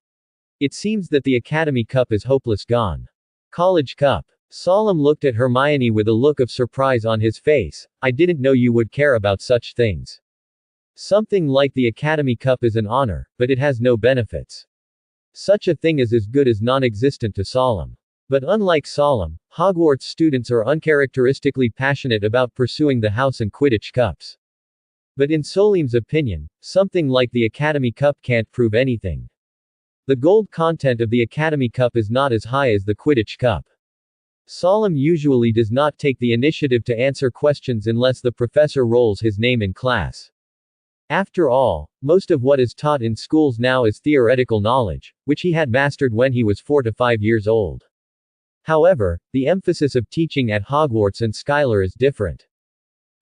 It seems that the Academy Cup is hopeless gone." "College Cup." Solemn looked at Hermione with a look of surprise on his face. "I didn't know you would care about such things. Something like the Academy Cup is an honor, but it has no benefits. Such a thing is as good as non-existent to Solemn. But unlike Solemn, Hogwarts students are uncharacteristically passionate about pursuing the House and Quidditch Cups. But in Solemn's opinion, something like the Academy Cup can't prove anything. The gold content of the Academy Cup is not as high as the Quidditch Cup. Solemn usually does not take the initiative to answer questions unless the professor rolls his name in class. After all, most of what is taught in schools now is theoretical knowledge, which he had mastered when he was 4 to 5 years old. However, the emphasis of teaching at Hogwarts and Schuyler is different.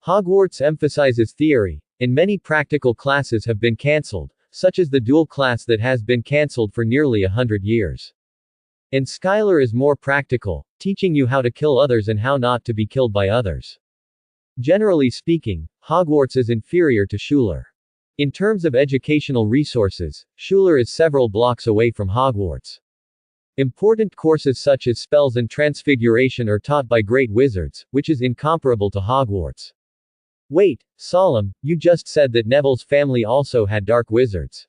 Hogwarts emphasizes theory, and many practical classes have been cancelled, such as the duel class that has been cancelled for nearly 100 years. And Schuyler is more practical, teaching you how to kill others and how not to be killed by others. Generally speaking, Hogwarts is inferior to Schuyler. In terms of educational resources, Schuyler is several blocks away from Hogwarts. Important courses such as spells and transfiguration are taught by great wizards, which is incomparable to Hogwarts. Wait, Solemn, you just said that Neville's family also had dark wizards.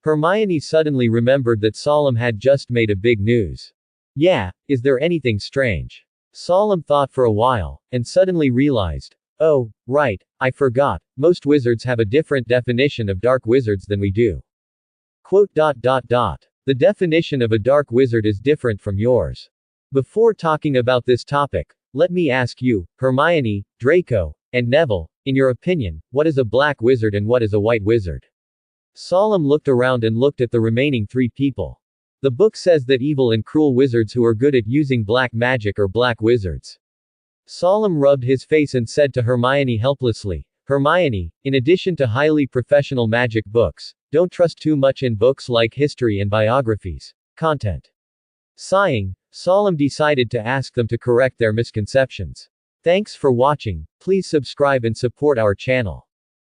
Hermione suddenly remembered that Solemn had just made a big news. Yeah, is there anything strange? Solemn thought for a while, and suddenly realized, oh, right, I forgot, most wizards have a different definition of dark wizards than we do. The definition of a dark wizard is different from yours. Before talking about this topic, Let me ask you, Hermione, Draco, and Neville, in your opinion, what is a black wizard and what is a white wizard? Solemn looked around and looked at the remaining three people. The book says that evil and cruel wizards who are good at using black magic are black wizards. Solemn rubbed his face and said to Hermione helplessly, Hermione, in addition to highly professional magic books, don't trust too much in books like history and biographies. Content. Sighing, Solemn decided to ask them to correct their misconceptions. Thanks for watching. Please subscribe and support our channel.